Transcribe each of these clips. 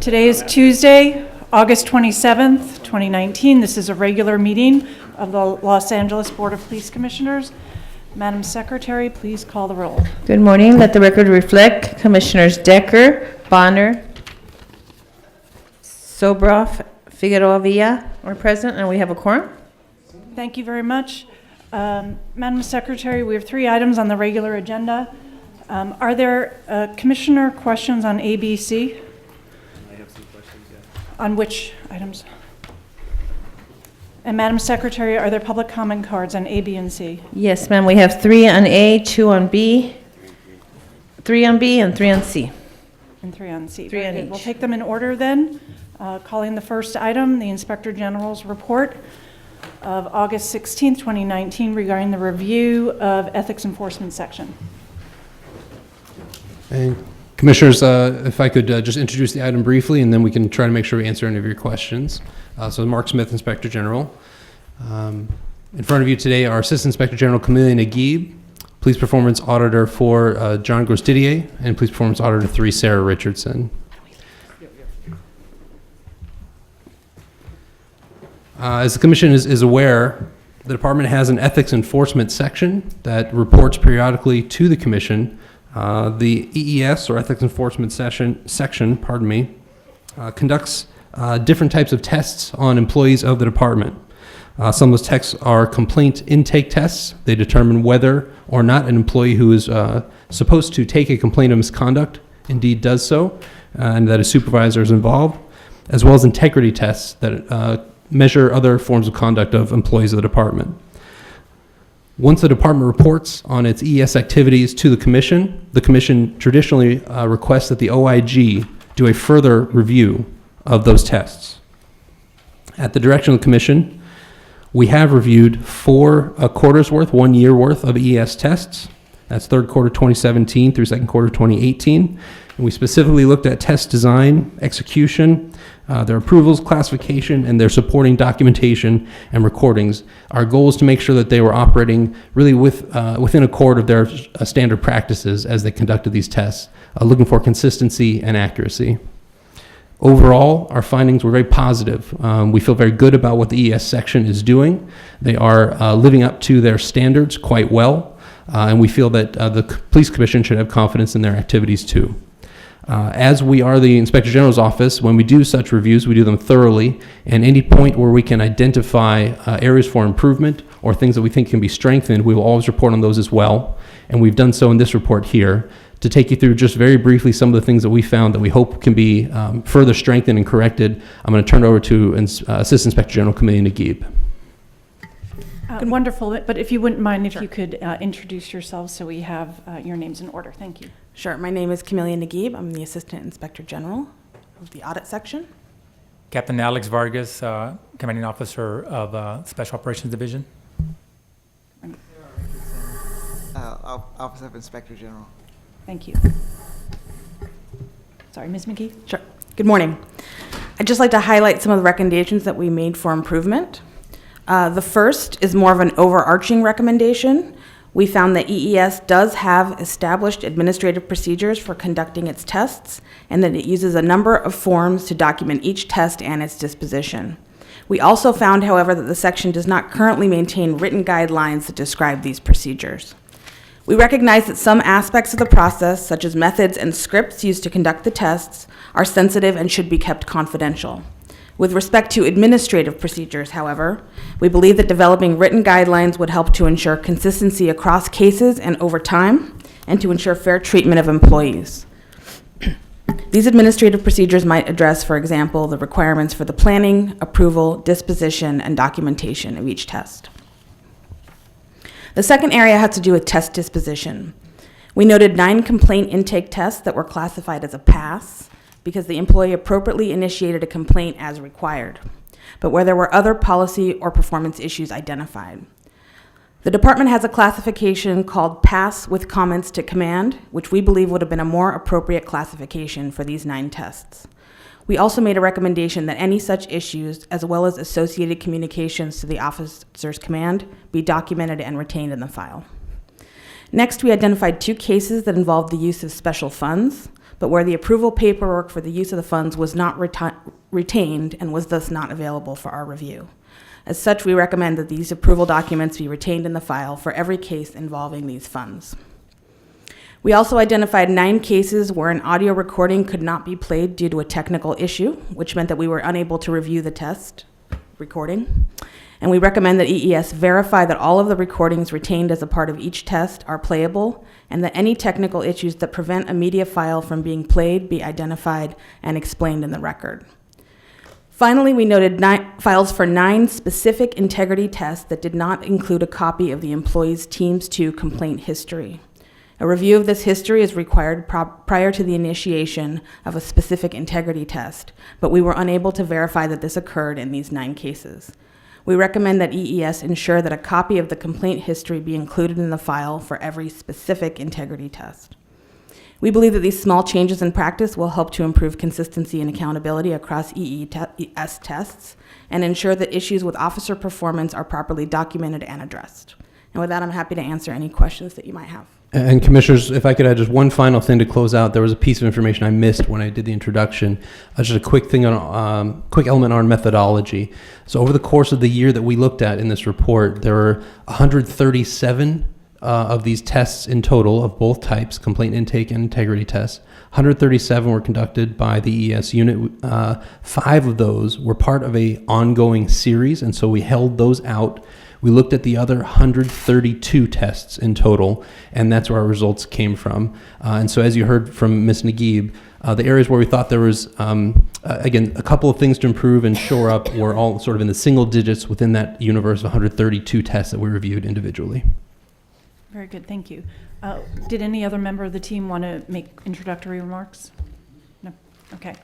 Today is Tuesday, August 27th, 2019. This is a regular meeting of the Los Angeles Board of Police Commissioners. Madam Secretary, please call the roll. Good morning. Let the record reflect Commissioners Decker, Bonner, Sobroff, Figueroa Villa are present, and we have a quorum. Thank you very much. Madam Secretary, we have 3 items on the regular agenda. Are there Commissioner questions on A, B, C? I have some questions, yes. On which items? And Madam Secretary, are there public comment cards on A, B, and C? Yes, ma'am. We have 3 on A, 2 on B, 3 on B, and 3 on C. And 3 on C. 3 on Very good. each. We'll take them in order then. Calling the first item, the Inspector General's report of August 16th, 2019 regarding the review of Ethics Enforcement Section. And Commissioners, if I could just introduce the item briefly, and then we can try to make sure we answer any of your questions. So Mark Smith, Inspector General. In front of you today are Assistant Inspector General Camelia Naguib, Police Performance Auditor 4 John Grostidier, and Police Performance Auditor 3 Sarah Richardson. As the Commission is aware, the Department has an ethics enforcement section that reports periodically to the Commission. The EES, or Ethics Enforcement section, conducts different types of tests on employees of the Department. Some of those tests are complaint intake tests. They determine whether or not an employee who is supposed to take a complaint of misconduct indeed does so, and that a supervisor is involved, as well as integrity tests that measure other forms of conduct of employees of the Department. Once the Department reports on its EES activities to the Commission traditionally requests that the OIG do a further review of those tests. At the direction of the Commission, we have reviewed 4 quarters worth, 1 year worth of EES tests. That's third quarter 2017 through second quarter 2018. And we specifically looked at test design, execution, their approvals, classification, and their supporting documentation and recordings. Our goal is to make sure that they were operating really within accord of their standard practices as they conducted these tests, looking for consistency and accuracy. Overall, our findings were very positive. We feel very good about what the EES section is doing. They are living up to their standards quite well, and we feel that the Police Commission should have confidence in their activities too. As we are the Inspector General's office, when we do such reviews, we do them thoroughly, and any point where we can identify areas for improvement or things that we think can be strengthened, we will always report on those as well, and we've done so in this report here. To take you through just very briefly some of the things that we found that we hope can be further strengthened and corrected, I'm going to turn it over to Assistant Inspector General Camelia Naguib. Wonderful, but if you wouldn't mind if you could introduce yourselves so we have your names in order. Thank you. Sure. My name is Camelia Naguib. I'm the Assistant Inspector General of the Audit Section. Captain Alex Vargas, Commanding Officer of Special Operations Division. Office of Inspector General. Thank you. Sorry, Ms. McGee? Sure. Good morning. I'd just like to highlight some of the recommendations that we made for improvement. The first is more of an overarching recommendation. We found that EES does have established administrative procedures for conducting its tests, and that it uses a number of forms to document each test and its disposition. We also found, however, that the section does not currently maintain written guidelines that describe these procedures. We recognize that some aspects of the process, such as methods and scripts used to conduct the tests, are sensitive and should be kept confidential. With respect to administrative procedures, however, we believe that developing written guidelines would help to ensure consistency across cases and over time, and to ensure fair treatment of employees. These administrative procedures might address, for example, the requirements for the planning, approval, disposition, and documentation of each test. The second area has to do with test disposition. We noted 9 complaint intake tests that were classified as a pass because the employee appropriately initiated a complaint as required, but where there were other policy or performance issues identified. The department has a classification called Pass with Comments to Command, which we believe would have been a more appropriate classification for these 9 tests. We also made a recommendation that any such issues, as well as associated communications to the officer's command, be documented and retained in the file. Next, we identified 2 cases that involved the use of special funds. but where the approval paperwork for the use of the funds was not retained and was thus not available for our review. As such, we recommend that these approval documents be retained in the file for every case involving these funds. We also identified 9 cases where an audio recording could not be played due to a technical issue, which meant that we were unable to review the test recording. And we recommend that EES verify that all of the recordings retained as a part of each test are playable, and that any technical issues that prevent a media file from being played be identified and explained in the record. Finally, we noted files for 9 specific integrity tests that did not include a copy of the employee's Teams 2 complaint history. A review of this history is required prior to the initiation of a specific integrity test, but we were unable to verify that this occurred in these 9 cases. We recommend that EES ensure that a copy of the complaint history be included in the file for every specific integrity test. We believe that these small changes in practice will help to improve consistency and accountability across EES tests and ensure that issues with officer performance are properly documented and addressed. And with that, I'm happy to answer any questions that you might have. And Commissioners, if I could add just one final thing to close out, there was a piece of information I missed when I did the introduction. Just a quick thing on, quick element on methodology. So over the course of the year that we looked at in this report, there were 137 of these tests in total of both types, complaint intake and integrity tests. 137 were conducted by the EES unit. 5 of those were part of a ongoing series, and so we held those out. We looked at the other 132 tests in total, and that's where our results came from. And so as you heard from Ms. Naguib, the areas where we thought there was, again, a couple of things to improve and shore up were all sort of in the single digits within that universe of 132 tests that we reviewed individually. Very good, thank you. Did any other member of the team want to make introductory remarks? No? Okay.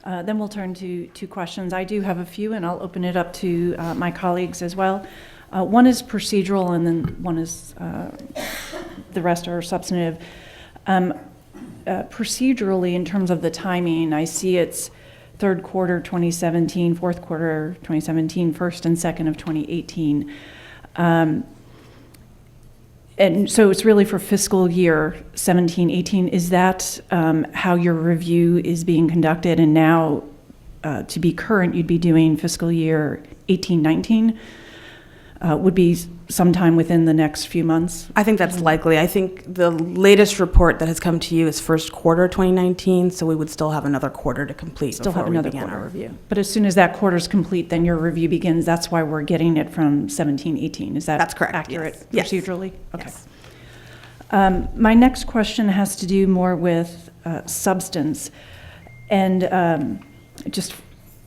Then we'll turn to questions. I do have a few, and I'll open it up to my colleagues as well. One is procedural, and then one is, the rest are substantive. Procedurally, in terms of the timing, I see it's third quarter 2017, fourth quarter 2017, first and second of 2018. And so it's really for fiscal year 17-18. Is that how your review is being conducted? And now, to be current, you'd be doing fiscal year 18-19? Would be sometime within the next few months? I think that's likely. I think the latest report that has come to you is first quarter 2019, so we would still have another quarter to complete Still before have we another begin quarter. our review. But as soon as that quarter's complete, then your review begins. That's why we're getting it from 17-18. Is that That's correct, accurate yes. procedurally? Okay. Yes. My next question has to do more with substance. And just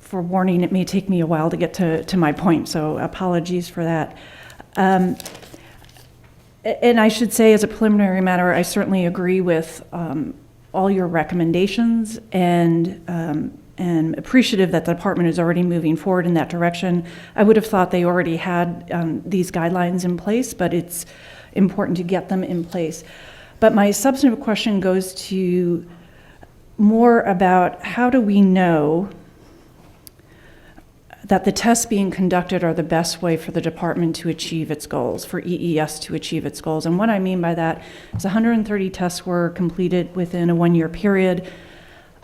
for warning, it may take me a while to get to my point, so apologies for that. And I should say, as a preliminary matter, I certainly agree with all your recommendations and appreciative that the department is already moving forward in that direction. I would have thought they already had these guidelines in place, but it's important to get them in place. But my substantive question goes to more about how do we know that the tests being conducted are the best way for the department to achieve its goals, for EES to achieve its goals. And what I mean by that is 130 tests were completed within a 1-year period.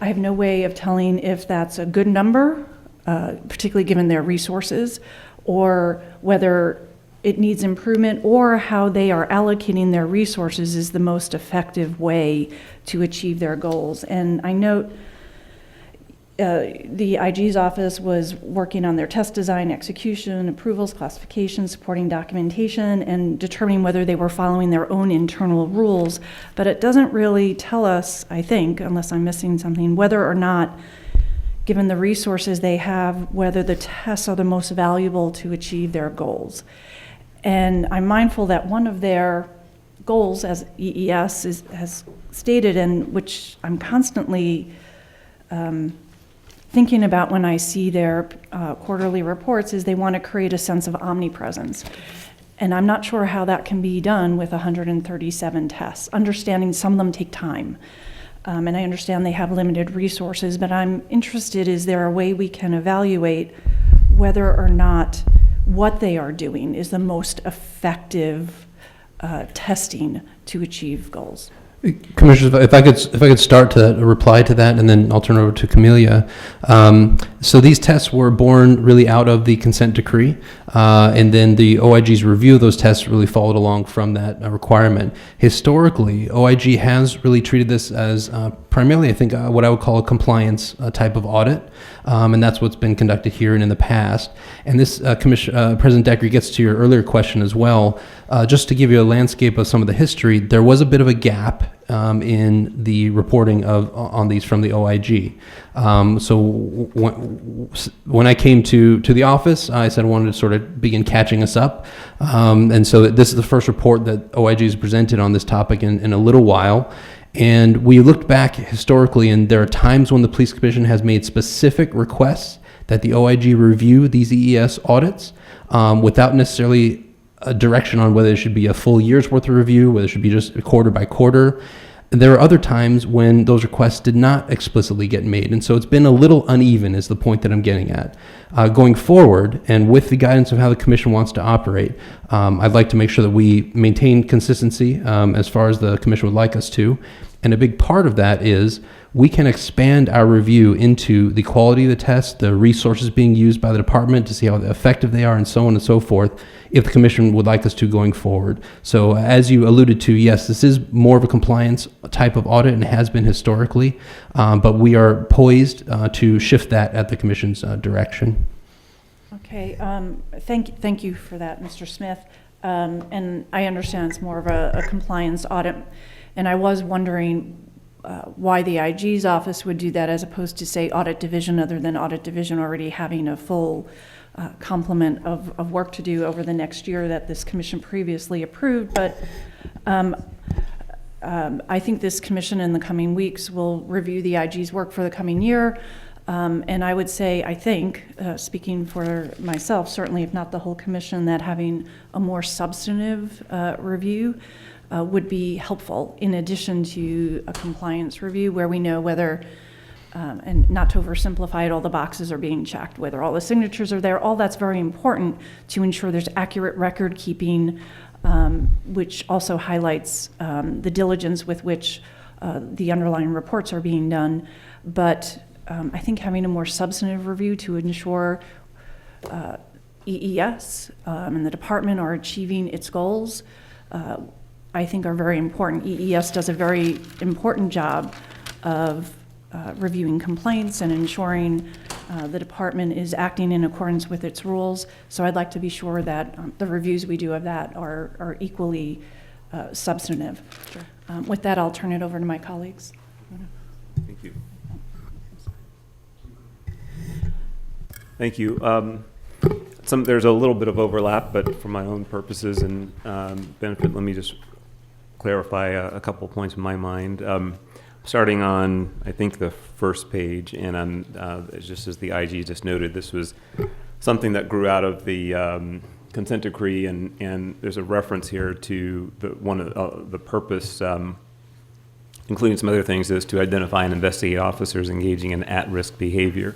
I have no way of telling if that's a good number, particularly given their resources, or whether it needs improvement, or how they are allocating their resources is the most effective way to achieve their goals. And I note the IG's office was working on their test design, execution, approvals, classification, supporting documentation, and determining whether they were following their own internal rules. But it doesn't really tell us, I think, unless I'm missing something, whether or not, given the resources they have, whether the tests are the most valuable to achieve their goals. And I'm mindful that one of their goals, as EES has stated, and which I'm constantly thinking about when I see their quarterly reports, is they want to create a sense of omnipresence. And I'm not sure how that can be done with 137 tests, understanding some of them take time. And I understand they have limited resources, but I'm interested, is there a way we can evaluate whether or not what they are doing is the most effective testing to achieve goals? Commissioners, if I could start to reply to that, and then I'll turn over to Camelia. So these tests were born really out of the consent decree, and then the OIG's review of those tests really followed along from that requirement. Historically, OIG has really treated this as primarily, I think, what I would call a compliance type of audit, and that's what's been conducted here and in the past. And this, President Decker, gets to your earlier question as well. Just to give you a landscape of some of the history, there was a bit of a gap in the reporting on these from the OIG. So when I came to the office, I said I wanted to sort of begin catching us up. And so this is the first report that OIG has presented on this topic in a little while. And we looked back historically, and there are times when the Police Commission has made specific requests that the OIG review these EES audits without necessarily a direction on whether it should be a full year's worth of review, whether it should be just quarter by quarter. And there are other times when those requests did not explicitly get made. And so it's been a little uneven is the point that I'm getting at. Going forward, and with the guidance of how the Commission wants to operate, I'd like to make sure that we maintain consistency as far as the Commission would like us to. And a big part of that is we can expand our review into the quality of the test, the resources being used by the department to see how effective they are, and so on and so forth, if the Commission would like us to going forward. So as you alluded to, yes, this is more of a compliance type of audit and has been historically, but we are poised to shift that at the Commission's direction. Okay, thank you for that, Mr. Smith. And I understand it's more of a compliance audit. And I was wondering why the IG's office would do that as opposed to, say, audit division, other than audit division already having a full complement of work to do over the next year that this commission previously approved. But I think this commission in the coming weeks will review the IG's work for the coming year. And I would say, I think, speaking for myself, certainly if not the whole commission, that having a more substantive review would be helpful, in addition to a compliance review where we know whether, and not to oversimplify it, all the boxes are being checked, whether all the signatures are there. All that's very important to ensure there's accurate record keeping, which also highlights the diligence with which the underlying reports are being done. But I think having a more substantive review to ensure EES and the department are achieving its goals, I think are very important. EES does a very important job of reviewing complaints and ensuring the department is acting in accordance with its rules. So I'd like to be sure that the reviews we do of that are equally substantive. Sure. With that, I'll turn it over to my colleagues. Thank you. Thank you. There's a little bit of overlap, but for my own purposes and benefit, let me just clarify a couple points in my mind. Starting on, I think, the first page, and just as the IG just noted, this was something that grew out of the consent decree, and there's a reference here to one of the purpose, including some other things, is to identify and investigate officers engaging in at-risk behavior.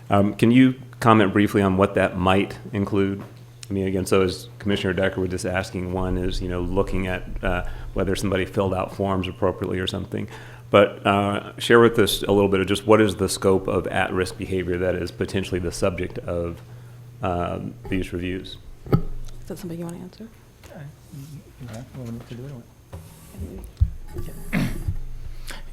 Can you comment briefly on what that might include? I mean, again, so as Commissioner Decker was just asking, one is, looking at whether somebody filled out forms appropriately or something. But share with us a little bit of just what is the scope of at-risk behavior that is potentially the subject of these reviews? Is that something you want to answer?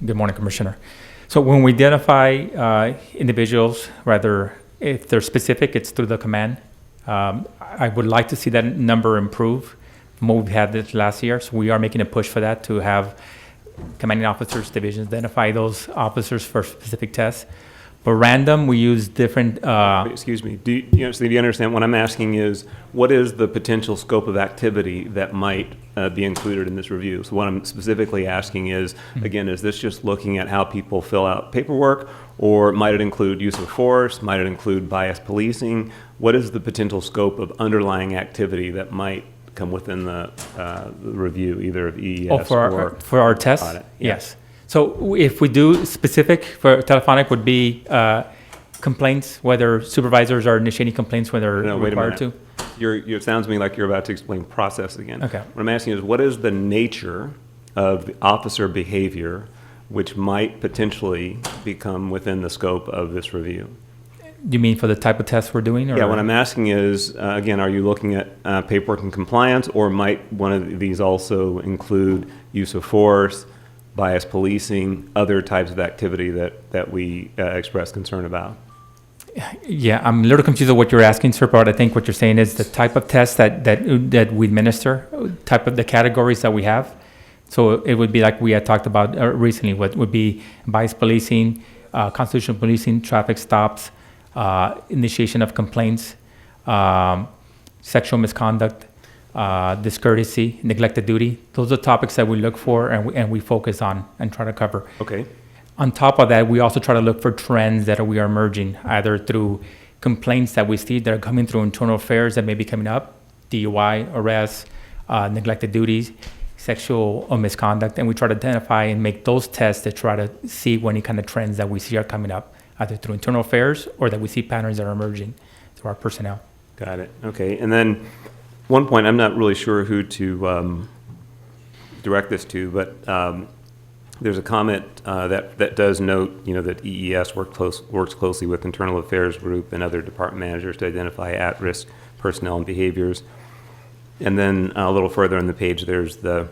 Good morning, Commissioner. So when we identify individuals, rather, if they're specific, it's through the command. I would like to see that number improve from what we've had this last year. So we are making a push for that, to have commanding officers, divisions identify those officers for specific tests. For random, we use different. Excuse me. Do you understand? What I'm asking is, what is the potential scope of activity that might be included in this review? So what I'm specifically asking is, again, is this just looking at how people fill out paperwork, or might it include use of force? Might it include bias policing? What is the potential scope of underlying activity that might come within the review, either of EES for our tests? audit? Yes. So if we do specific for telephonic, would be complaints, whether supervisors are initiating complaints when they're required to. It sounds to me like you're about to explain process again. Okay. What I'm asking is, what is the nature of the officer behavior which might potentially become within the scope of this review? You mean for the type of tests we're doing? Or? Yeah, what I'm asking is, again, are you looking at paperwork and compliance, or might one of these also include use of force, bias policing, other types of activity that we express concern about? Yeah, I'm a little confused with what you're asking, sir, but I think what you're saying is the type of tests that we administer, type of the categories that we have. So it would be like we had talked about recently, what would be bias policing, constitutional policing, traffic stops, initiation of complaints, sexual misconduct, discourtesy, neglect of duty. Those are topics that we look for and we focus on and try to cover. Okay. On top of that, we also try to look for trends that we are emerging, either through complaints that we see that are coming through internal affairs that may be coming up, DUI, arrests, neglected duties, sexual misconduct, and we try to identify and make those tests to try to see what any kind of trends that we see are coming up, either through internal affairs or that we see patterns that are emerging through our personnel. Got it. Okay. And then one point, I'm not really sure who to direct this to, but there's a comment that does note, that EES works closely with Internal Affairs Group and other department managers to identify at-risk personnel and behaviors. And then a little further on the page, there's the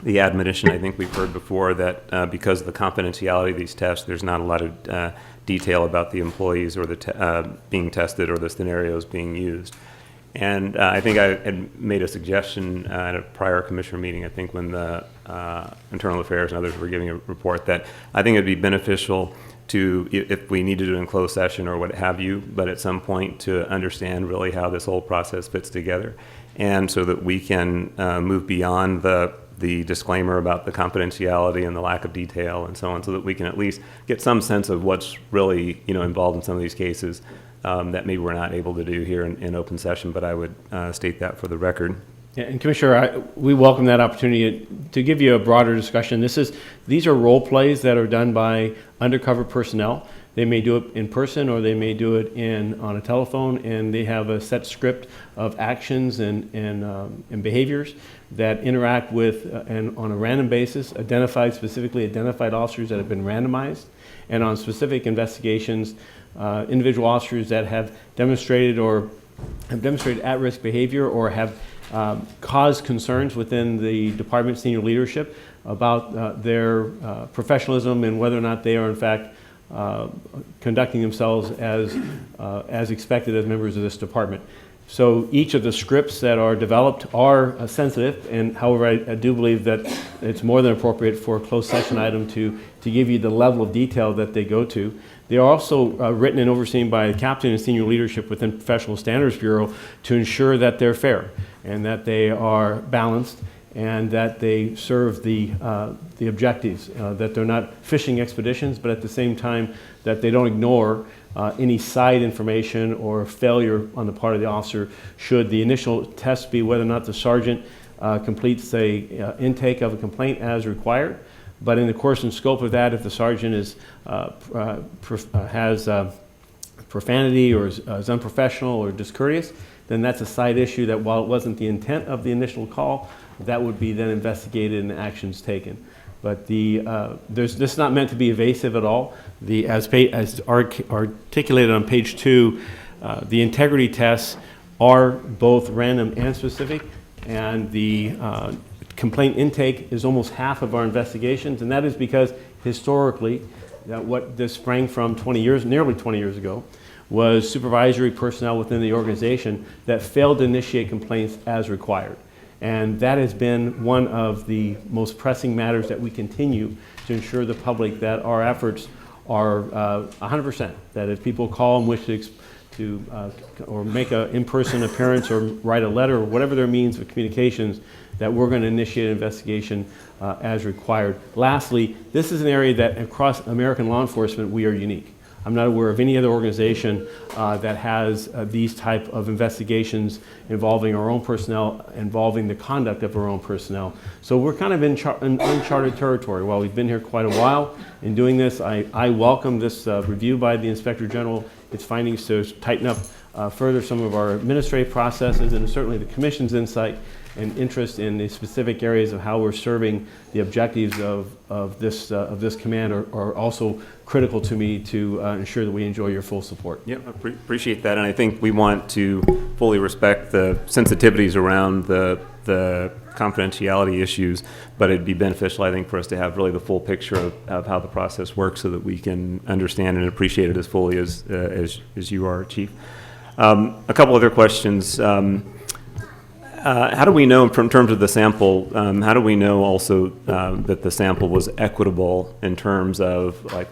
admonition I think we've heard before that because of the confidentiality of these tests, there's not a lot of detail about the employees or the being tested or the scenarios being used. And I think I had made a suggestion at a prior commissioner meeting, I think when the Internal Affairs and others were giving a report, that I think it'd be beneficial to, if we needed to in closed session or what have you, but at some point to understand really how this whole process fits together. And so that we can move beyond the disclaimer about the confidentiality and the lack of detail and so on, so that we can at least get some sense of what's really, involved in some of these cases. That maybe we're not able to do here in open session, but I would state that for the record. Yeah, and Commissioner, we welcome that opportunity to give you a broader discussion. These are role plays that are done by undercover personnel. They may do it in person or they may do it on a telephone, and they have a set script of actions and behaviors that interact with and on a random basis, specifically identified officers that have been randomized, and on specific investigations, individual officers that have demonstrated at-risk behavior or have caused concerns within the department senior leadership about their professionalism and whether or not they are in fact conducting themselves as expected as members of this department. So each of the scripts that are developed are sensitive, and however, I do believe that it's more than appropriate for a closed session item to give you the level of detail that they go to. They are also written and overseen by the captain and senior leadership within Professional Standards Bureau to ensure that they're fair and that they are balanced and that they serve the objectives, that they're not fishing expeditions, but at the same time that they don't ignore any side information or failure on the part of the officer should the initial test be whether or not the sergeant completes a intake of a complaint as required. But in the course and scope of that, if the sergeant has profanity or is unprofessional or discourteous, then that's a side issue that while it wasn't the intent of the initial call, that would be then investigated and actions taken. But this is not meant to be evasive at all. As articulated on page 2, the integrity tests are both random and specific, and the complaint intake is almost half of our investigations, and that is because historically, what this sprang from nearly 20 years ago, was supervisory personnel within the organization that failed to initiate complaints as required. And that has been one of the most pressing matters that we continue to ensure the public that our efforts are 100%, that if people call and wish to or make an in-person appearance or write a letter or whatever their means of communications, that we're going to initiate an investigation as required. Lastly, this is an area that across American law enforcement we are unique. I'm not aware of any other organization that has these type of investigations involving our own personnel, involving the conduct of our own personnel. So we're kind of in uncharted territory. While we've been here quite a while in doing this, I welcome this review by the Inspector General, its findings to tighten up further some of our administrative processes, and certainly the Commission's insight and interest in the specific areas of how we're serving the objectives of this command are also critical to me to ensure that we enjoy your full support. Yeah, I appreciate that, and I think we want to fully respect the sensitivities around the confidentiality issues, but it'd be beneficial, I think, for us to have really the full picture of how the process works so that we can understand and appreciate it as fully as you are, Chief. A couple other questions. How do we know, in terms of the sample, how do we know also that the sample was equitable in terms of like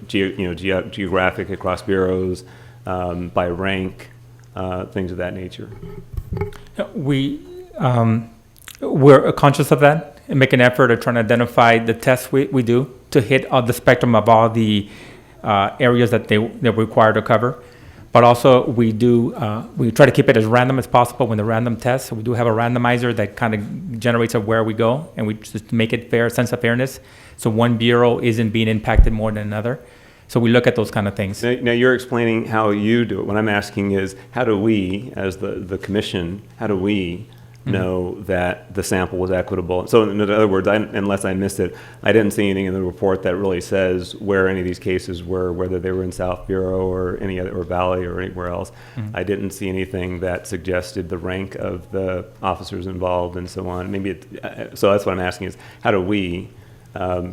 geographic across bureaus, by rank, things of that nature? We're conscious of that and make an effort of trying to identify the tests we do to hit the spectrum of all the areas that they're required to cover. But also we try to keep it as random as possible when the random tests. So we do have a randomizer that kind of generates of where we go, and we just make it fair, sense of fairness. So one bureau isn't being impacted more than another. So we look at those kind of things. Now you're explaining how you do it. What I'm asking is, how do we, as the commission, how do we know that the sample was equitable? So in other words, unless I missed it, I didn't see anything in the report that really says where any of these cases were, whether they were in South Bureau or any other, or Valley or anywhere else. I didn't see anything that suggested the rank of the officers involved and so on. So that's what I'm asking is, how do we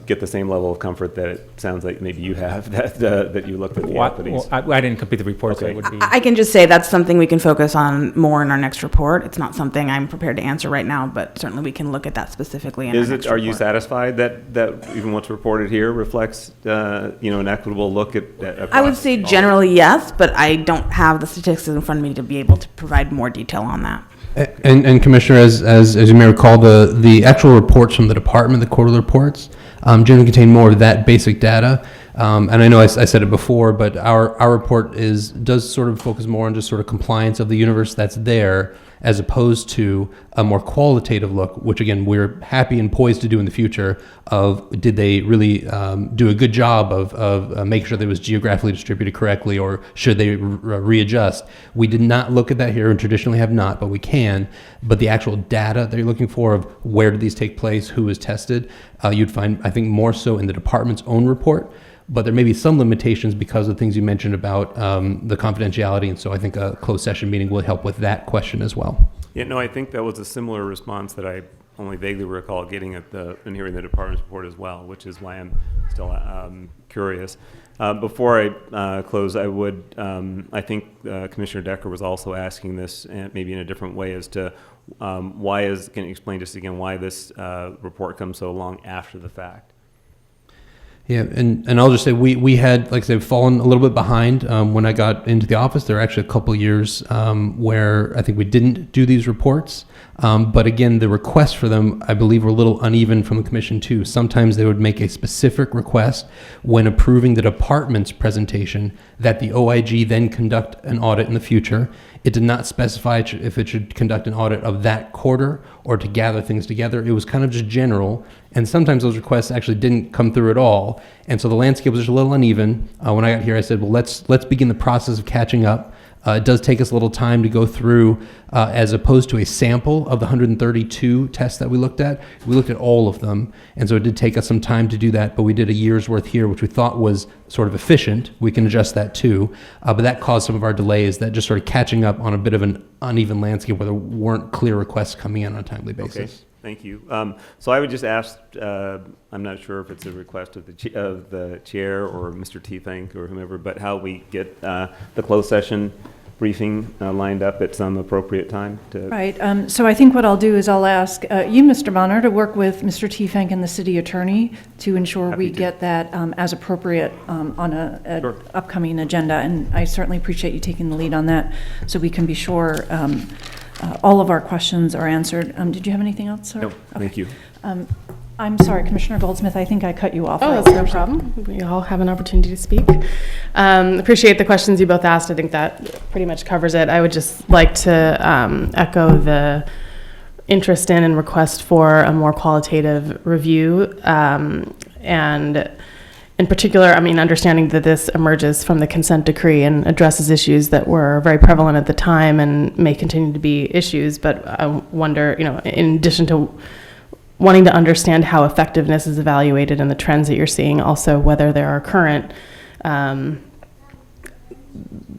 get the same level of comfort that it sounds like maybe you have, that you looked at the equities? I didn't complete the report, so it would be. I can just say that's something we can focus on more in our next report. It's not something I'm prepared to answer right now, but certainly we can look at that specifically in our next report. Are you satisfied that even what's reported here reflects, an equitable look at I would say generally yes, but I don't have the statistics in front of me to be able to provide more detail on that. And Commissioner, as you may recall, the actual reports from the department, the quarterly reports, generally contain more of that basic data. And I know I said it before, but our report does sort of focus more on just sort of compliance of the universe that's there, as opposed to a more qualitative look, which again, we're happy and poised to do in the future, of did they really do a good job of making sure that it was geographically distributed correctly, or should they readjust? We did not look at that here, and traditionally have not, but we can. But the actual data that you're looking for of where did these take place, who was tested, you'd find, I think, more so in the department's own report. But there may be some limitations because of things you mentioned about the confidentiality, and so I think a closed session meeting will help with that question as well. Yeah, no, I think that was a similar response that I only vaguely recall getting and hearing the department's report as well, which is why I'm still curious. Before I close, I would, I think Commissioner Decker was also asking this, maybe in a different way, as to can you explain just again why this report comes so long after the fact? Yeah, and I'll just say we had, like I said, fallen a little bit behind when I got into the office. There were actually a couple of years where I think we didn't do these reports. But again, the requests for them, I believe, were a little uneven from the commission too. Sometimes they would make a specific request when approving the department's presentation that the OIG then conduct an audit in the future. It did not specify if it should conduct an audit of that quarter or to gather things together. It was kind of just general, and sometimes those requests actually didn't come through at all. And so the landscape was just a little uneven. When I got here, I said, well, let's begin the process of catching up. It does take us a little time to go through, as opposed to a sample of the 132 tests that we looked at. We looked at all of them, and so it did take us some time to do that, but we did a year's worth here, which we thought was sort of efficient. We can adjust that too, but that caused some of our delays, that just sort of catching up on a bit of an uneven landscape where there weren't clear requests coming in on a timely basis. Okay. Thank you. So I would just ask, I'm not sure if it's a request of the chair or Mr. T-Fink or whomever, but how we get the closed session briefing lined up at some appropriate time. Right. So I think what I'll do is I'll ask you, Mr. Bonner, to work with Mr. T-Fink and the city attorney to ensure we get that as appropriate on a Sure. upcoming agenda. And I certainly appreciate you taking the lead on that, so we can be sure all of our questions are answered. Did you have anything else, sir? No, thank you. I'm sorry, Commissioner Goldsmith, I think I cut you off. Oh, right that's no there. problem. We all have an opportunity to speak. Appreciate the questions you both asked. I think that pretty much covers it. I would just like to echo the interest in and request for a more qualitative review. And in particular, I mean, understanding that this emerges from the consent decree and addresses issues that were very prevalent at the time and may continue to be issues, but I wonder, in addition to wanting to understand how effectiveness is evaluated and the trends that you're seeing, also whether there are current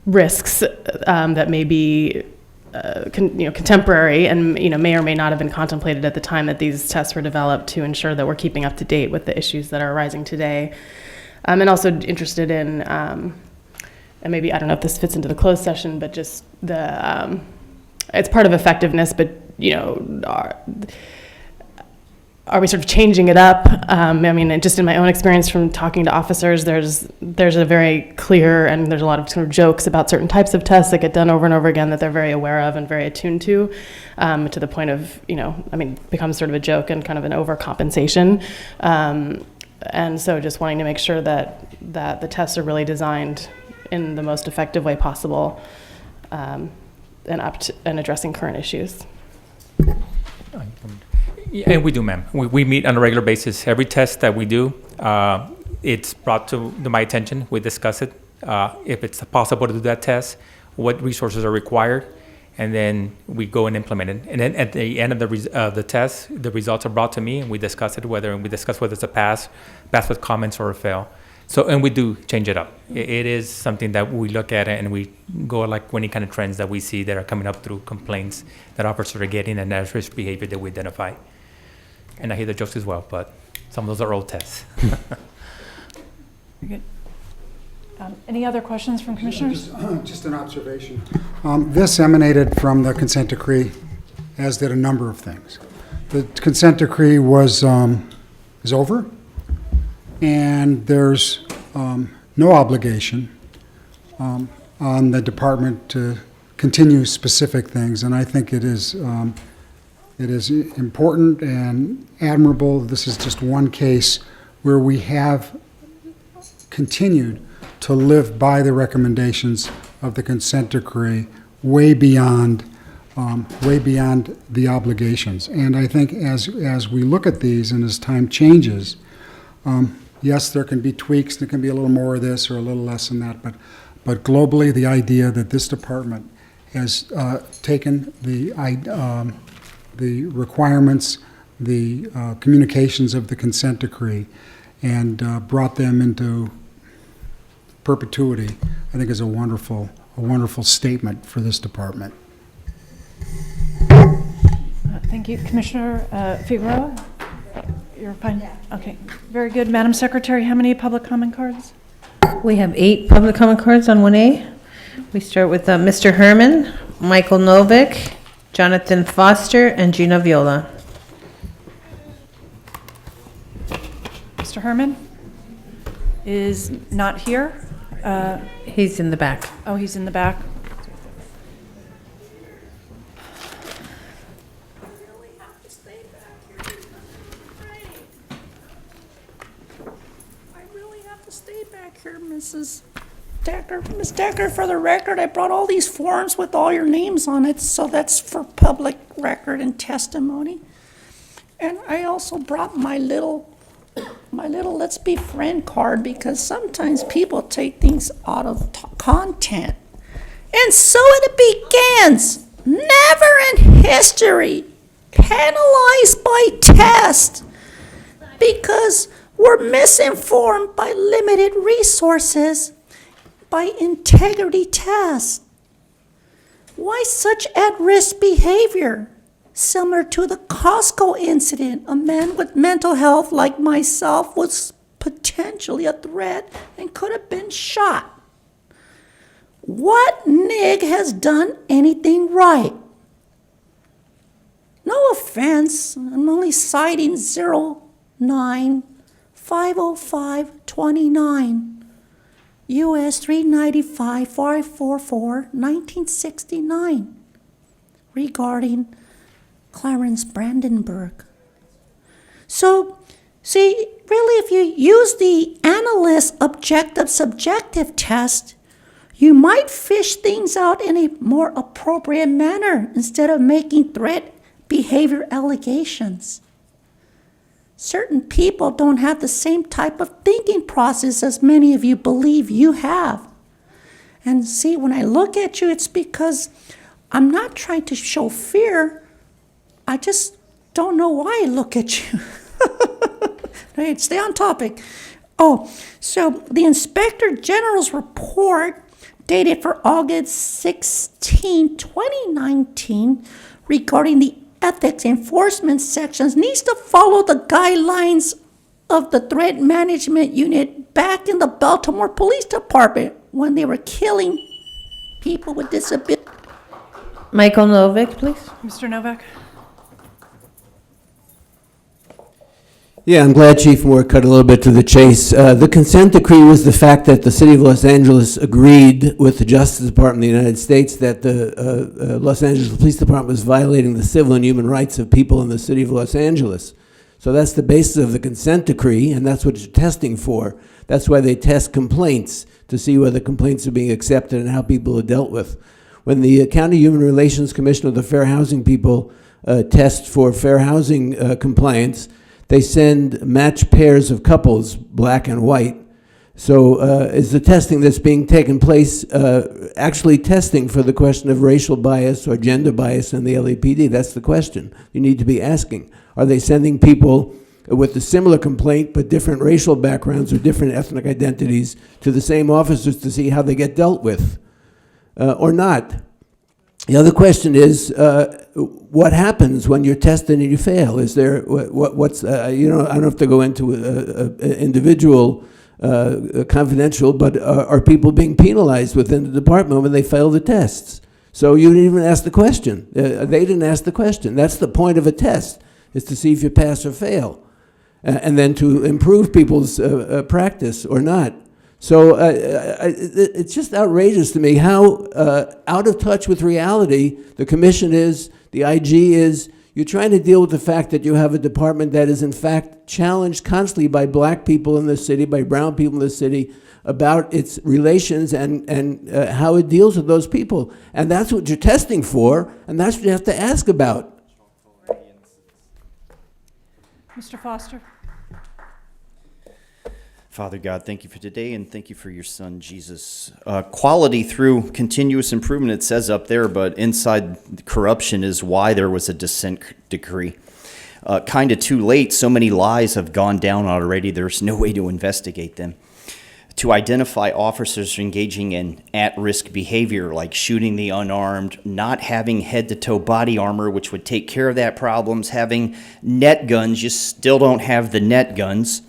risks that may be contemporary and may or may not have been contemplated at the time that these tests were developed, to ensure that we're keeping up to date with the issues that are arising today. And also interested in, and maybe, I don't know if this fits into the closed session, but just it's part of effectiveness, but are we sort of changing it up? I mean, just in my own experience from talking to officers, there's a very clear, and there's a lot of sort of jokes about certain types of tests that get done over and over again that they're very aware of and very attuned to the point of, becomes sort of a joke and kind of an overcompensation. And so just wanting to make sure that the tests are really designed in the most effective way possible, and addressing current issues. Yeah, and we do, ma'am. We meet on a regular basis. Every test that we do, it's brought to my attention. We discuss it. If it's possible to do that test, what resources are required, and then we go and implement it. And then at the end of the test, the results are brought to me, and we discuss it. Whether it's a pass with comments, or a fail. So, and we do change it up. It is something that we look at, and we go like any kind of trends that we see that are coming up through complaints that officers are getting, and that risk behavior that we identify. And I hear the jokes as well, but some of those are old tests. Very good. Any other questions from commissioners? Just an observation. This emanated from the consent decree, as did a number of things. The consent decree is over, and there's no obligation on the department to continue specific things, and I think it is important and admirable. This is just one case where we have continued to live by the recommendations of the consent decree way beyond the obligations. And I think as we look at these and as time changes, yes, there can be tweaks, there can be a little more of this or a little less than that, but globally, the idea that this department has taken the requirements, the communications of the consent decree, and brought them into perpetuity, I think is a wonderful statement for this department. Thank you. Commissioner Figueroa? You're fine? Okay. Very good. Madam Secretary, how many public comment cards? We have 8 public comment cards on 1A. We start with Mr. Herman, Michael Novick, Jonathan Foster, and Gina Viola. Mr. Herman is not here. He's in the back. Oh, he's in the back. Mrs. Decker. Ms. Decker, for the record, I brought all these forms with all your names on it, so that's for public record and testimony. And I also brought my little Let's Be Friend card, because sometimes people take things out of content. And so it begins. Never in history penalized by test, because we're misinformed by limited resources, by integrity tests. Why such at-risk behavior? Similar to the Costco incident, a man with mental health like myself was potentially a threat and could have been shot. What NIG has done anything right? No offense, I'm only citing 09-505-29, US 395 544 1969, regarding Clarence Brandenburg. So, see, really, if you use the analyst objective-subjective test, you might fish things out in a more appropriate manner instead of making threat behavior allegations. certain people don't have the same type of thinking process as many of you believe you have. And see, when I look at you, it's because I'm not trying to show fear. I just don't know why I look at you. Right, stay on topic. Oh, so the Inspector General's report dated for August 16, 2019, regarding the ethics enforcement sections needs to follow the guidelines of the Threat Management Unit back in the Baltimore Police Department when they were killing people with disabilities. Michael Novick, please. Mr. Novak? Yeah, I'm glad Chief Moore cut a little bit to the chase. The consent decree was the fact that the City of Los Angeles agreed with the Justice Department of the United States that the Los Angeles Police Department was violating the civil and human rights of people in the City of Los Angeles. So that's the basis of the consent decree, and that's what you're testing for. That's why they test complaints, to see whether complaints are being accepted and how people are dealt with. When the County Human Relations Commission of the Fair Housing people test for fair housing compliance, they send matched pairs of couples, black and white. So is the testing that's being taken place actually testing for the question of racial bias or gender bias in the LAPD? That's the question you need to be asking. Are they sending people with a similar complaint but different racial backgrounds or different ethnic identities to the same officers to see how they get dealt with or not? The other question is, what happens when you're tested and you fail? Is there, what's, I don't have to go into individual confidential, but are people being penalized within the department when they fail the tests? So you didn't even ask the question. They didn't ask the question. That's the point of a test, is to see if you pass or fail, and then to improve people's practice or not. So it's just outrageous to me how out of touch with reality the commission is, the IG is. You're trying to deal with the fact that you have a department that is in fact challenged constantly by black people in the city, by brown people in the city, about its relations and how it deals with those people. And that's what you're testing for, and that's what you have to ask about. Mr. Foster? Father God, thank you for today, and thank you for your son, Jesus. Quality through continuous improvement, it says up there, but inside corruption is why there was a dissent decree. Kind of too late. So many lies have gone down already. There's no way to investigate them. To identify officers engaging in at-risk behavior, like shooting the unarmed, not having head-to-toe body armor, which would take care of that problems, having net guns, you still don't have the net guns.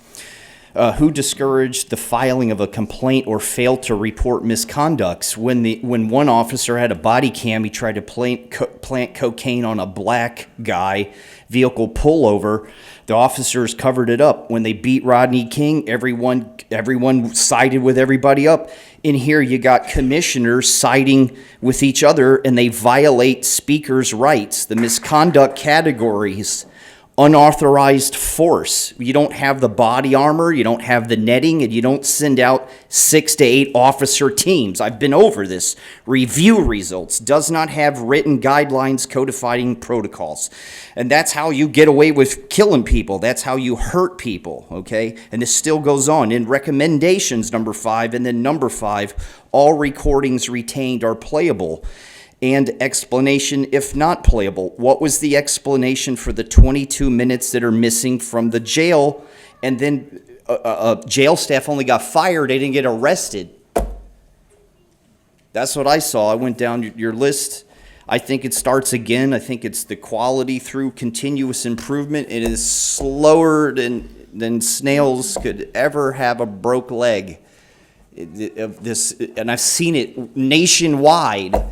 Who discouraged the filing of a complaint or failed to report misconducts? When one officer had a body cam, he tried to plant cocaine on a black guy, vehicle pullover. The officers covered it up. When they beat Rodney King, everyone sided with everybody up. In here, you got commissioners siding with each other, and they violate speakers' rights. The misconduct categories: unauthorized force. You don't have the body armor, you don't have the netting, and you don't send out 6 to 8 officer teams. I've been over this. Review results. Does not have written guidelines codifying protocols. And that's how you get away with killing people. That's how you hurt people, okay? And this still goes on. In recommendations, number 5, and then number 5, all recordings retained are playable. And explanation if not playable. What was the explanation for the 22 minutes that are missing from the jail, and then jail staff only got fired, they didn't get arrested? That's what I saw. I went down your list. I think it starts again. I think it's the quality through continuous improvement. It is slower than snails could ever have a broke leg. And I've seen it nationwide.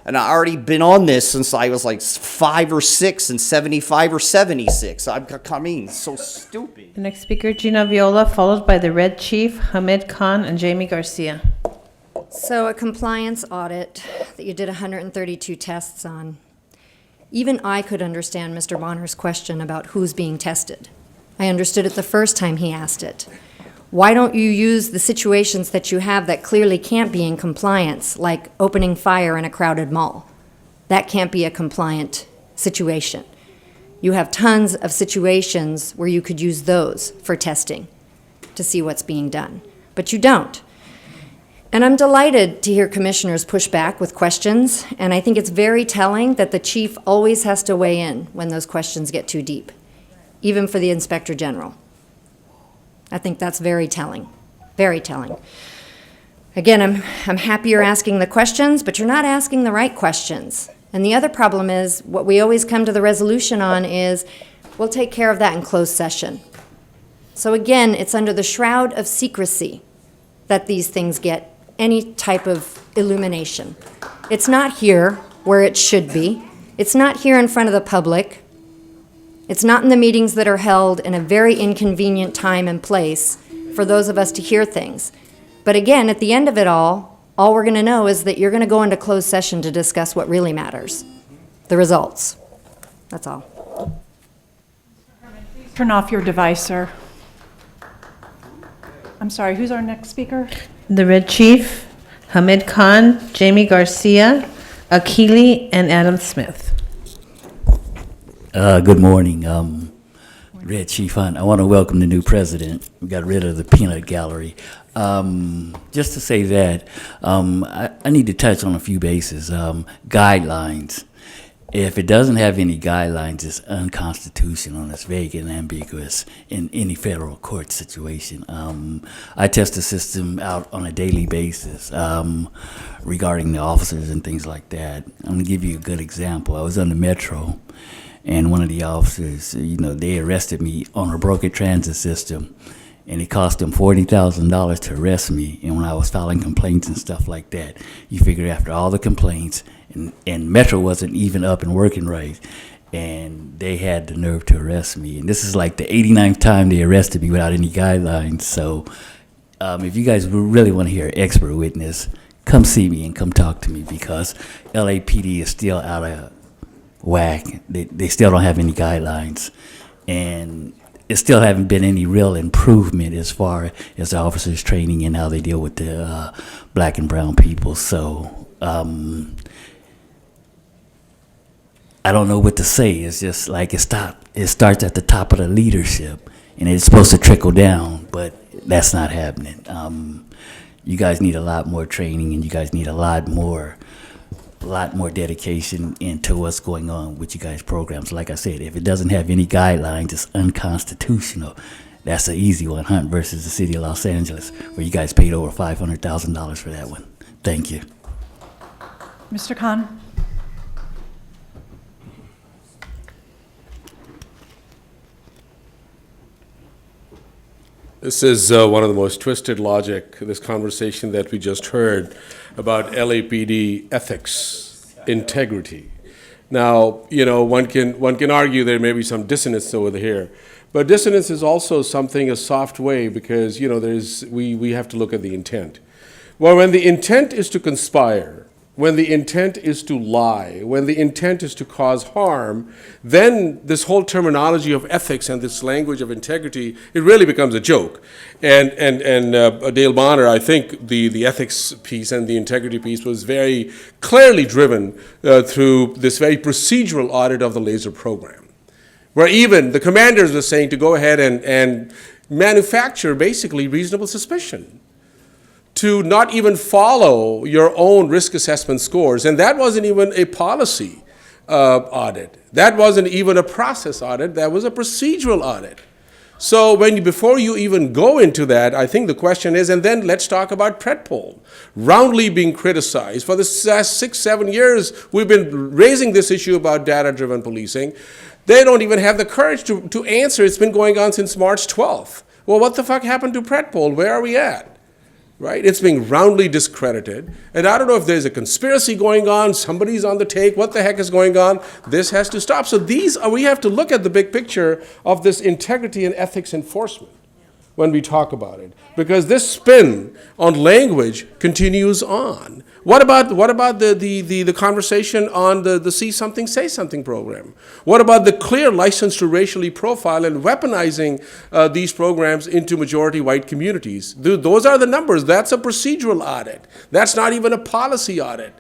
And I've already been on this since I was like 5 or 6 and 75 or 76. I mean, so stupid. The next speaker, Gina Viola, followed by the Red Chief, Hamid Khan, and Jamie Garcia. So a compliance audit that you did 132 tests on. Even I could understand Mr. Bonner's question about who's being tested. I understood it the first time he asked it. Why don't you use the situations that you have that clearly can't be in compliance, like opening fire in a crowded mall? That can't be a compliant situation. You have tons of situations where you could use those for testing to see what's being done, but you don't. And I'm delighted to hear commissioners push back with questions, and I think it's very telling that the chief always has to weigh in when those questions get too deep, even for the Inspector General. I think that's very telling, very telling. Again, I'm happy you're asking the questions, but you're not asking the right questions. And the other problem is, what we always come to the resolution on is, we'll take care of that in closed session. So again, it's under the shroud of secrecy that these things get any type of illumination. It's not here where it should be. It's not here in front of the public. It's not in the meetings that are held in a very inconvenient time and place for those of us to hear things. But again, at the end of it all we're going to know is that you're going to go into closed session to discuss what really matters, the results. That's all. Turn off your device, sir. I'm sorry, who's our next speaker? The Red Chief, Hamid Khan, Jamie Garcia, Akili, and Adam Smith. Good morning. Red Chief Hunt. I want to welcome the new president. We got rid of the peanut gallery. Just to say that, I need to touch on a few bases. Guidelines. If it doesn't have any guidelines, it's unconstitutional and it's vague and ambiguous in any federal court situation. I test the system out on a daily basis regarding the officers and things like that. I'm going to give you a good example. I was on the Metro, and one of the officers, they arrested me on a broken transit system, and it cost them $40,000 to arrest me. And when I was filing complaints and stuff like that, you figure after all the complaints, and Metro wasn't even up and working right, and they had the nerve to arrest me. And this is like the 89th time they arrested me without any guidelines. So if you guys really want to hear an expert witness, come see me and come talk to me, because LAPD is still out of whack. They still don't have any guidelines, and it still haven't been any real improvement as far as the officers' training and how they deal with the black and brown people. So I don't know what to say. It's just like it starts at the top of the leadership, and it's supposed to trickle down, but that's not happening. You guys need a lot more training, and you guys need a lot more dedication into what's going on with you guys' programs. Like I said, if it doesn't have any guidelines, it's unconstitutional. That's an easy one, Hunt versus the city of Los Angeles, where you guys paid over $500,000 for that one. Thank you. Mr. Khan? This is one of the most twisted logic, this conversation that we just heard about LAPD ethics, integrity. Now, one can argue there may be some dissonance over here, but dissonance is also a soft way, because, we have to look at the intent. Well, when the intent is to conspire, when the intent is to lie, when the intent is to cause harm, then this whole terminology of ethics and this language of integrity, it really becomes a joke. And Dale Bonner, I think the ethics piece and the integrity piece was very clearly driven through this very procedural audit of the laser program, where even the commanders were saying to go ahead and manufacture basically reasonable suspicion, to not even follow your own risk assessment scores. And that wasn't even a policy audit. That wasn't even a process audit. That was a procedural audit. So before you even go into that, I think the question is, and then let's talk about Predpol, roundly being criticized. For the last 6-7 years, we've been raising this issue about data-driven policing. They don't even have the courage to answer. It's been going on since March 12th. Well, what the fuck happened to Predpol? Where are we at? Right? It's being roundly discredited. And I don't know if there's a conspiracy going on, somebody's on the take, what the heck is going on? This has to stop. So we have to look at the big picture of this integrity and ethics enforcement when we talk about it, because this spin on language continues on. What about the conversation on the See Something, Say Something program? What about the clear license to racially profile and weaponizing these programs into majority white communities? Those are the numbers. That's a procedural audit. That's not even a policy audit.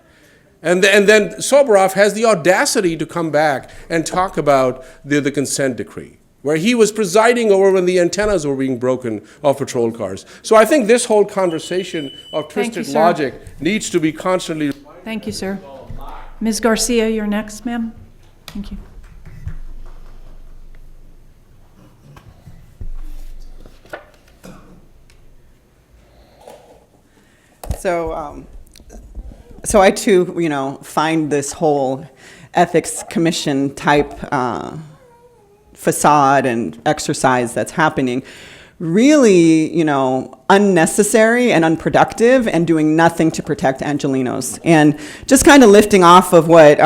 And then Soboroff has the audacity to come back and talk about the consent decree, where he was presiding over when the antennas were being broken of patrol cars. So I think this whole conversation of twisted sir. logic needs to be constantly. Thank you, sir. Ms. Garcia, you're next, ma'am. Thank you. So I too, find this whole ethics commission type facade and exercise that's happening really, unnecessary and unproductive and doing nothing to protect Angelenos. And just kind of lifting off of what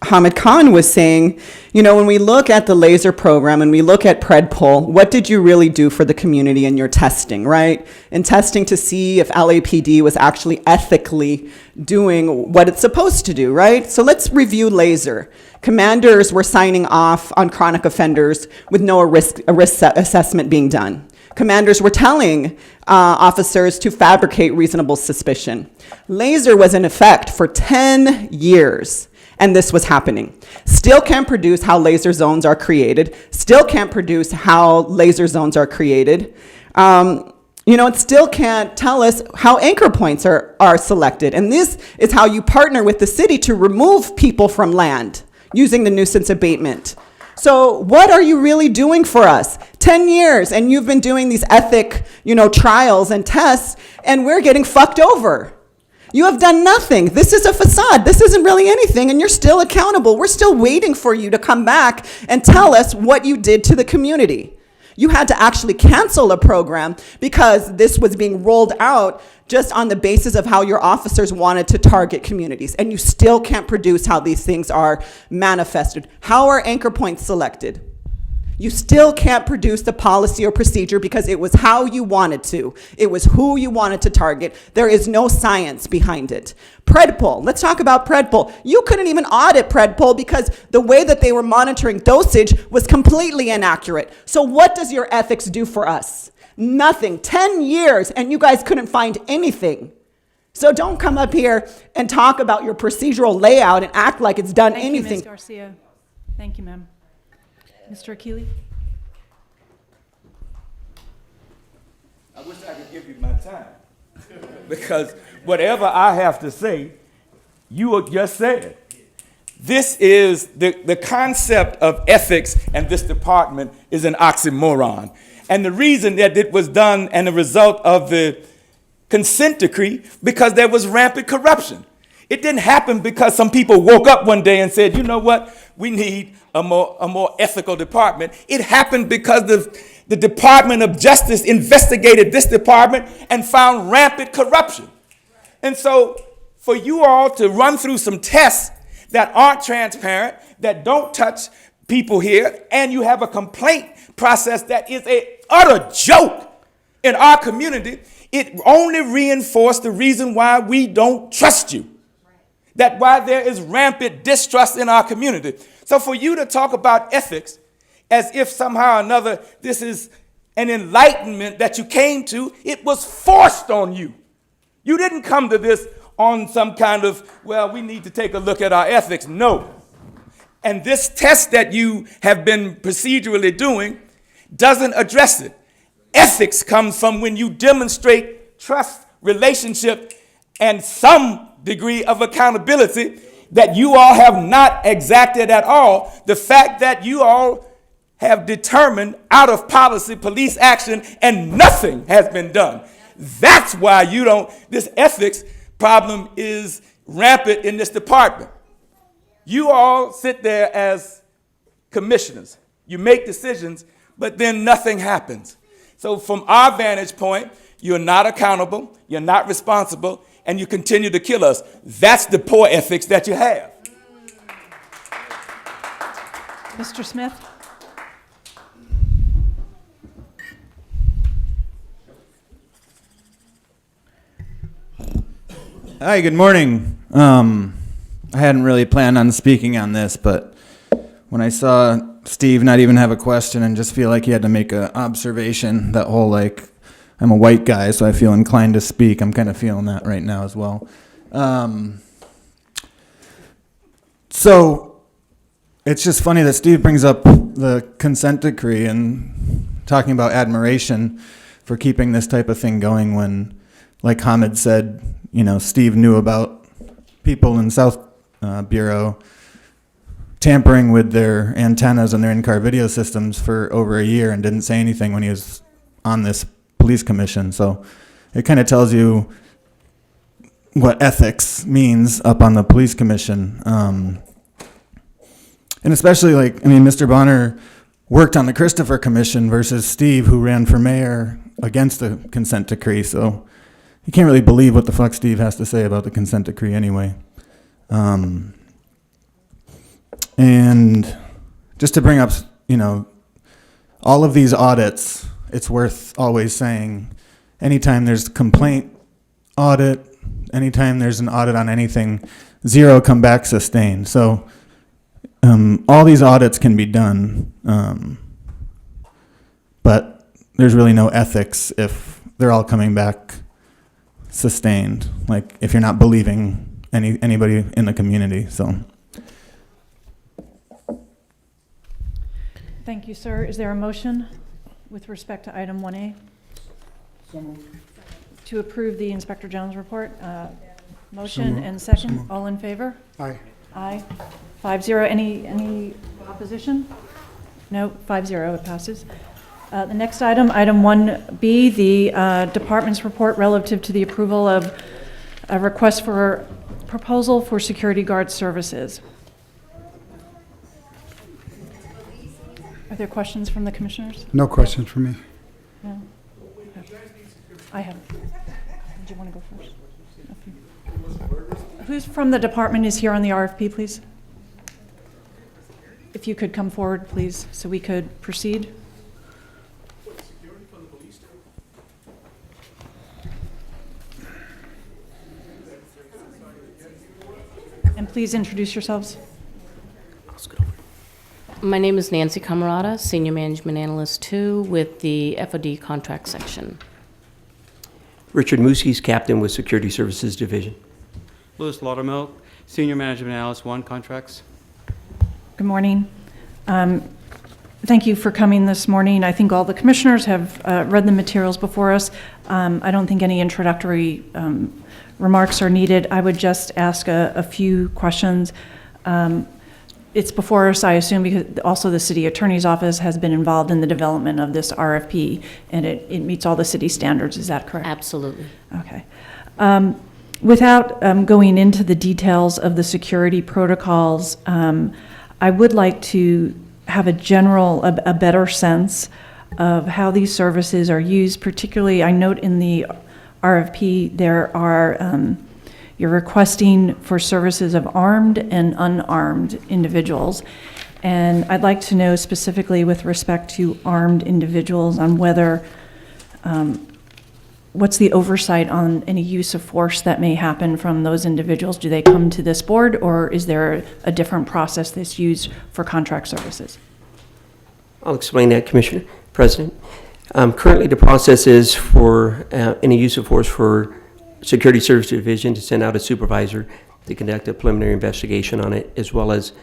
Hamid Khan was saying, when we look at the laser program and we look at PredPol, what did you really do for the community in your testing, right? In testing to see if LAPD was actually ethically doing what it's supposed to do, right? So let's review laser. Commanders were signing off on chronic offenders with no risk assessment being done. Commanders were telling officers to fabricate reasonable suspicion. Laser was in effect for 10 years. And this was happening. Still can't produce how laser zones are created. Still can't produce how laser zones are created. It still can't tell us how anchor points are selected. And this is how you partner with the city to remove people from land using the nuisance abatement. So what are you really doing for us? 10 years, and you've been doing these ethic, trials and tests, and we're getting fucked over. You have done nothing. This is a facade. This isn't really anything, and you're still accountable. We're still waiting for you to come back and tell us what you did to the community. You had to actually cancel a program because this was being rolled out just on the basis of how your officers wanted to target communities, and you still can't produce how these things are manifested. How are anchor points selected? You still can't produce the policy or procedure because it was how you wanted to. It was who you wanted to target. There is no science behind it. PredPol, let's talk about PredPol. You couldn't even audit PredPol because the way that they were monitoring dosage was completely inaccurate. So what does your ethics do for us? Nothing. 10 years and you guys couldn't find anything. So don't come up here and talk about your procedural layout and act like it's done anything. Thank you, Ms. Garcia. Thank you, ma'am. Mr. Akili? I wish I could give you my time. Because whatever I have to say, you just said. This is the concept of ethics and this department is an oxymoron. And the reason that it was done and the result of the consent decree, because there was rampant corruption. It didn't happen because some people woke up one day and said, you know what, we need a more ethical department. It happened because the Department of Justice investigated this department and found rampant corruption. And so for you all to run through some tests that aren't transparent, that don't touch people here, and you have a complaint process that is an utter joke in our community, it only reinforced the reason why we don't trust you. That why there is rampant distrust in our community. So for you to talk about ethics as if somehow or another this is an enlightenment that you came to, it was forced on you. You didn't come to this on some kind of, well, we need to take a look at our ethics. No. And this test that you have been procedurally doing doesn't address it. Ethics comes from when you demonstrate trust, relationship, and some degree of accountability that you all have not exacted at all. The fact that you all have determined out of policy police action and nothing has been done. That's why this ethics problem is rampant in this department. You all sit there as commissioners. You make decisions, but then nothing happens. So from our vantage point, you're not accountable, you're not responsible, and you continue to kill us. That's the poor ethics that you have. Mr. Smith? Hi, good morning. I hadn't really planned on speaking on this, but when I saw Steve not even have a question and just feel like he had to make an observation, that whole I'm a white guy, so I feel inclined to speak. I'm kind of feeling that right now as well. So it's just funny that Steve brings up the consent decree and talking about admiration for keeping this type of thing going when, like Hamid said, you know, Steve knew about people in South Bureau tampering with their antennas and their in-car video systems for over a year and didn't say anything when he was on this police commission. So it kind of tells you what ethics means up on the police commission. And especially, like, I mean, Mr. Bonner worked on the Christopher Commission versus Steve, who ran for mayor against the consent decree. So you can't really believe what the fuck Steve has to say about the consent decree anyway. And just to bring up, you know, all of these audits, it's worth always saying, anytime there's a complaint audit, anytime there's an audit on anything, 0 come back sustained. So all these audits can be done, but there's really no ethics if they're all coming back sustained, like if you're not believing anybody in the community. So. Thank you, sir. Is there a motion with respect to item 1A? To approve the Inspector General's report? Motion and second. All in favor? Aye. Aye. 5-0. Any opposition? No. 5-0. It passes. The next item, item 1B, the department's report relative to the approval of a request for proposal for security guard services. Are there questions from the commissioners? No questions from me. No. I have. Did you want to go first? Who's from the department is here on the RFP, please? If you could come forward, please, so we could proceed. And please introduce yourselves. My name is Nancy Camarada, Senior Management Analyst 2 with the FOD Contract Section. Richard Muskies, Captain with Security Services Division. Louis Laudermilk, Senior Management Analyst 1, Contracts. Good morning. Thank you for coming this morning. I think all the commissioners have read the materials before us. I don't think any introductory remarks are needed. I would just ask a few questions. It's before us, I assume, because also the city attorney's office has been involved in the development of this RFP, and it meets all the city standards. Is that correct? Absolutely. Okay. Without going into the details of the security protocols, I would like to have a better sense of how these services are used. Particularly, I note in the RFP there are you're requesting for services of armed and unarmed individuals. And I'd like to know specifically with respect to armed individuals on whether, what's the oversight on any use of force that may happen from those individuals? Do they come to this board, or is there a different process that's used for contract services? I'll explain that, Commissioner President. Currently, the process is for any use of force for Security Services Division to send out a supervisor to conduct a preliminary investigation on it, as well as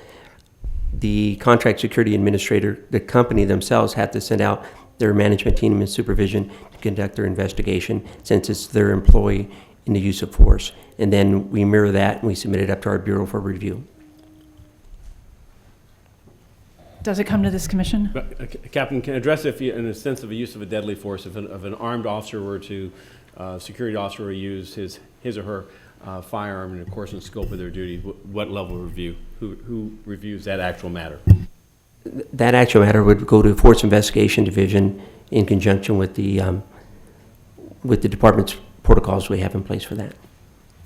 the contract security administrator, the company themselves, have to send out their management team and supervision to conduct their investigation, since it's their employee in the use of force. And then we mirror that and we submit it up to our Bureau for review. Does it come to this commission? Captain, can address if you, in the sense of a use of a deadly force, if an armed officer were to security officer will use his or her firearm in the course and scope of their duty, what level of review? Who reviews that actual matter? That actual matter would go to Force Investigation Division in conjunction with the department's protocols we have in place for that.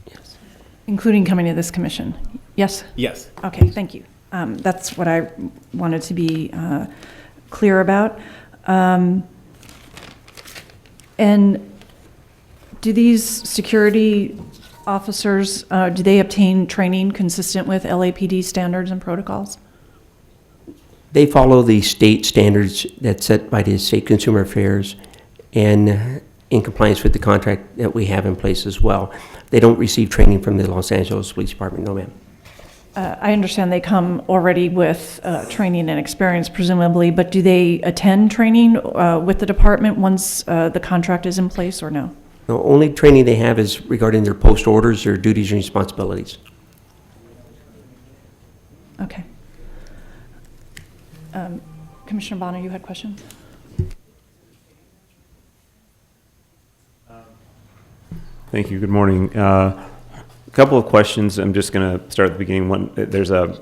Yes. Including coming to this commission? Yes? Yes. Okay, thank you. That's what I wanted to be clear about. And do these security officers, do they obtain training consistent with LAPD standards and protocols? They follow the state standards that's set by the State Consumer Affairs and in compliance with the contract that we have in place as well. They don't receive training from the Los Angeles Police Department, no ma'am. I understand they come already with training and experience, presumably, but do they attend training with the department once the contract is in place, or no? The only training they have is regarding their post orders, their duties and responsibilities. Okay. Commissioner Bonner, you had questions? Thank you. Good morning. A couple of questions. I'm just going to start at the beginning. One, there's a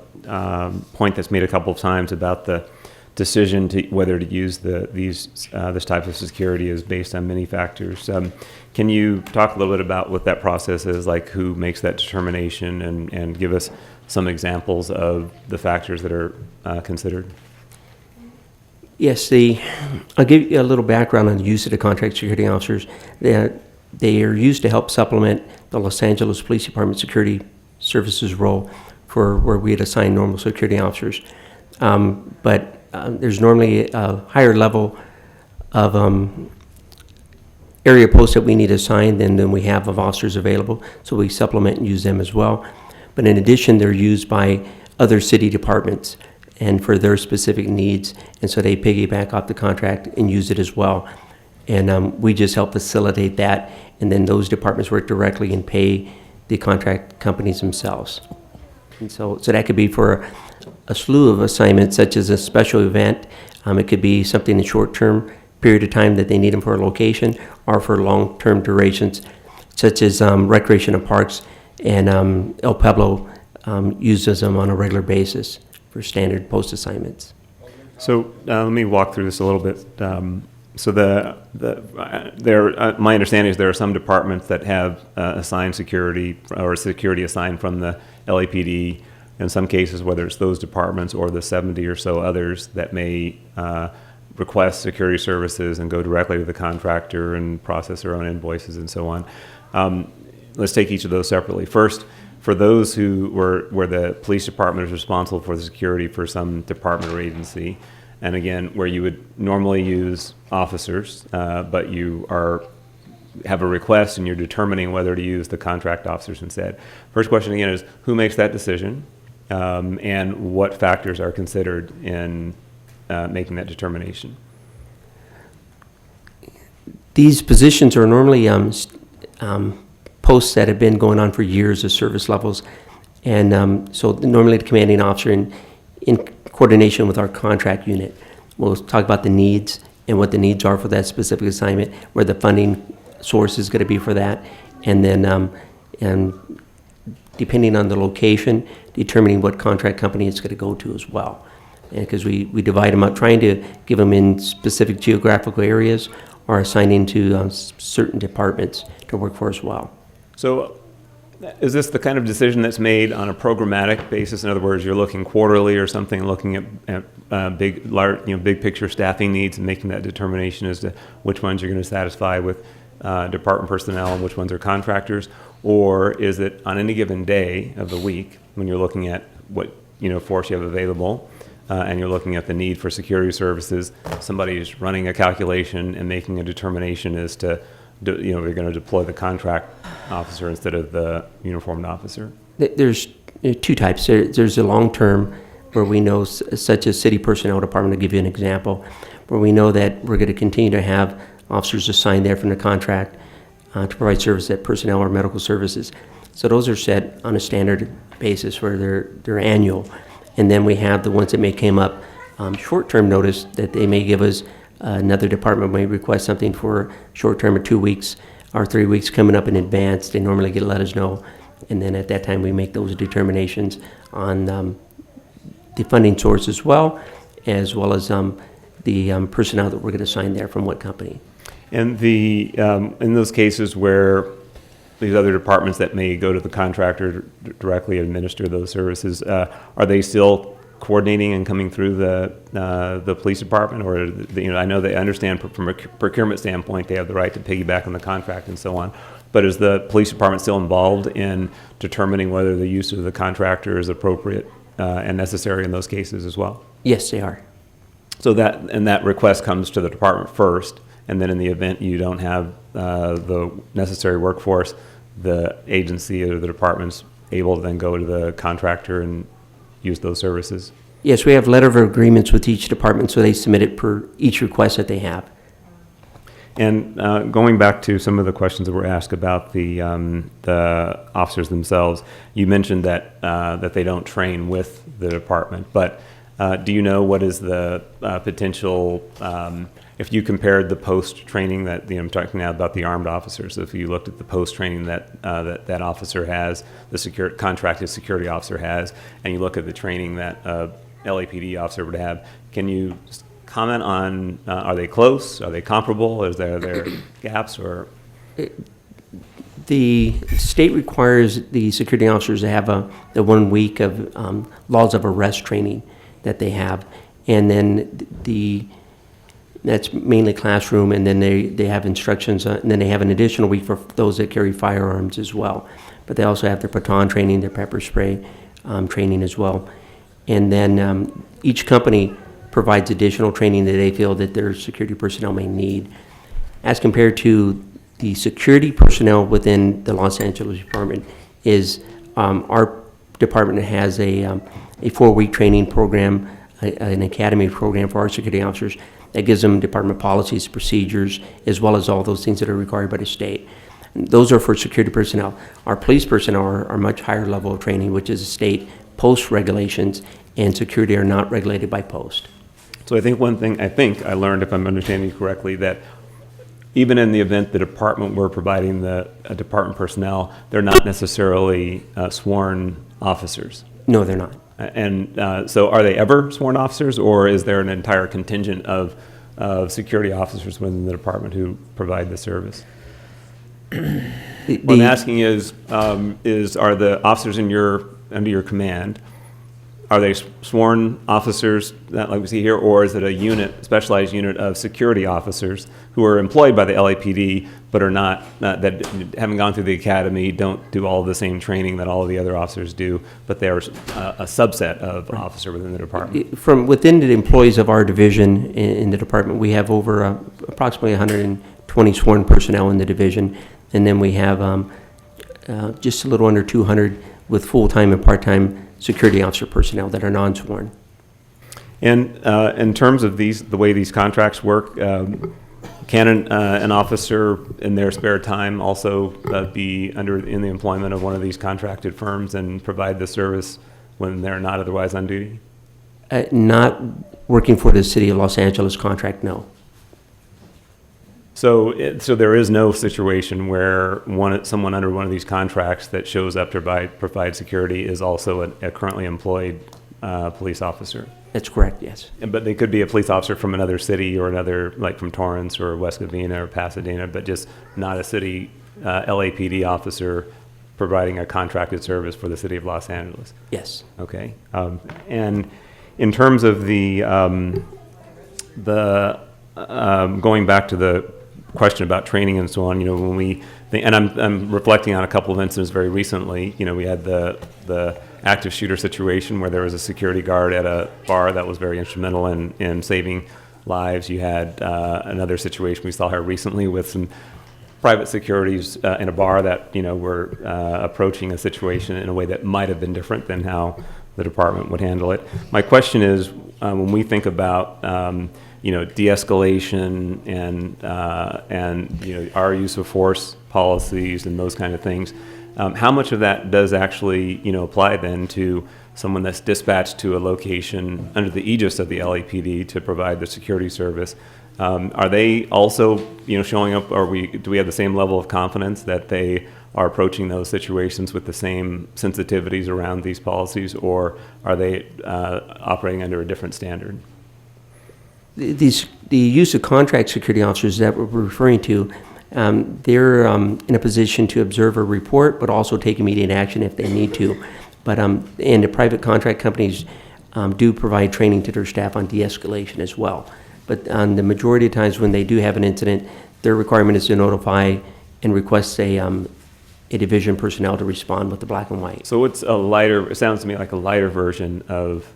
point that's made a couple of times about the decision to whether to use this type of security is based on many factors. Can you talk a little bit about what that process is, like who makes that determination, and give us some examples of the factors that are considered? Yes, I'll give you a little background on the use of the contract security officers. They are used to help supplement the Los Angeles Police Department Security Services role for where we had assigned normal security officers. But there's normally a higher level of area posts that we need assigned than we have of officers available, so we supplement and use them as well. But in addition, they're used by other city departments and for their specific needs, and so they piggyback off the contract and use it as well. And we just help facilitate that, and then those departments work directly and pay the contract companies themselves. And so that could be for a slew of assignments, such as a special event. It could be something in short-term period of time that they need them for a location, or for long-term durations, such as recreation and parks, and El Pueblo uses them on a regular basis for standard post assignments. So let me walk through this a little bit. So my understanding is there are some departments that have assigned security or security assigned from the LAPD. In some cases, whether it's those departments or the 70 or so others that may request security services and go directly to the contractor and process their own invoices and so on. Let's take each of those separately. First, for those where the police department is responsible for the security for some department or agency, and again, where you would normally use officers, but you have a request and you're determining whether to use the contract officers instead. First question again is, who makes that decision, and what factors are considered in making that determination? These positions are normally posts that have been going on for years of service levels, and so normally the commanding officer in coordination with our contract unit will talk about the needs and what the needs are for that specific assignment, where the funding source is going to be for that, and then and depending on the location, determining what contract company it's going to go to as well. Because we divide them up, trying to give them in specific geographical areas or assigning to certain departments to work for as well. So is this the kind of decision that's made on a programmatic basis? In other words, you're looking quarterly or something, looking at big picture staffing needs and making that determination as to which ones you're going to satisfy with department personnel and which ones are contractors? Or is it on any given day of the week when you're looking at what force you have available, and you're looking at the need for security services, somebody's running a calculation and making a determination as to you're going to deploy the contract officer instead of the uniformed officer? There's two types. There's a long-term where we know, such as city personnel department, to give you an example, where we know that we're going to continue to have officers assigned there from the contract to provide service at personnel or medical services. So those are set on a standard basis where they're annual. And then we have the ones that may come up short-term notice that they may give us. Another department may request something for short-term or 2 weeks or 3 weeks coming up in advance. They normally let us know, and then at that time we make those determinations on the funding source as well as the personnel that we're going to assign there from what company. And in those cases where these other departments that may go to the contractor directly administer those services, are they still coordinating and coming through the police department, or I know they understand from a procurement standpoint they have the right to piggyback on the contract and so on, but is the police department still involved in determining whether the use of the contractor is appropriate and necessary in those cases as well? Yes, they are. So that request comes to the department first, and then in the event you don't have the necessary workforce, the agency or the department's able to then go to the contractor and use those services? Yes, we have letter of agreements with each department, so they submit it per each request that they have. And going back to some of the questions that were asked about the officers themselves, you mentioned that that they don't train with the department. But do you know what is the potential? If you compared the post training that I'm talking now about the armed officers, if you looked at the post training that that officer has, the contracted security officer has, and you look at the training that LAPD officer would have, can you comment on, are they close? Are they comparable? Is there gaps? Or the state requires the security officers to have the 1 week of laws of arrest training that they have, and then that's mainly classroom, and then they have instructions, and then they have an additional week for those that carry firearms as well. But they also have their baton training, their pepper spray training as well, and then each company provides additional training that they feel that their security personnel may need. As compared to the security personnel within the Los Angeles Department, is our department has a 4-week training program, an academy program for our security officers that gives them department policies, procedures, as well as all those things that are required by the state. And those are for security personnel. Our police personnel are much higher level of training, which is state post regulations, and security are not regulated by post. So I think one thing I learned, if I'm understanding you correctly, that even in the event the department were providing the department personnel, they're not necessarily sworn officers. No, they're not. And so are they ever sworn officers, or is there an entire contingent of security officers within the department who provide the service? What I'm asking is are the officers under your command, are they sworn officers that like we see here, or is it a specialized unit of security officers who are employed by the LAPD but are not that haven't gone through the academy, don't do all of the same training that all of the other officers do, but they're a subset of officer within the department? From within the employees of our division in the department, we have over approximately 120 sworn personnel in the division, and then we have just a little under 200 with full-time and part-time security officer personnel that are non-sworn. And in terms of the way these contracts work, can an officer in their spare time also be in the employment of one of these contracted firms and provide the service when they're not otherwise on duty? Not working for the City of Los Angeles contract, no. So there is no situation where someone under one of these contracts that shows up to provide security is also a currently employed police officer? That's correct, yes. But they could be a police officer from another city or another, like from Torrance or West Covina or Pasadena, but just not a city LAPD officer providing a contracted service for the City of Los Angeles? Yes. Okay. And in terms of going back to the question about training and so on, when we think, and I'm reflecting on a couple of incidents very recently. We had the active shooter situation where there was a security guard at a bar that was very instrumental in saving lives. You had another situation we saw here recently with some private securities in a bar that were approaching a situation in a way that might have been different than how the department would handle it. My question is, when we think about de-escalation and our use of force policies and those kind of things, how much of that does actually apply then to someone that's dispatched to a location under the aegis of the LAPD to provide the security service? Are they also showing up, or do we have the same level of confidence that they are approaching those situations with the same sensitivities around these policies, or are they operating under a different standard? The use of contract security officers that we're referring to, they're in a position to observe a report, but also take immediate action if they need to. But and the private contract companies do provide training to their staff on de-escalation as well. But on the majority of times when they do have an incident, their requirement is to notify and request a division personnel to respond with the black and white. So it's it sounds to me like a lighter version of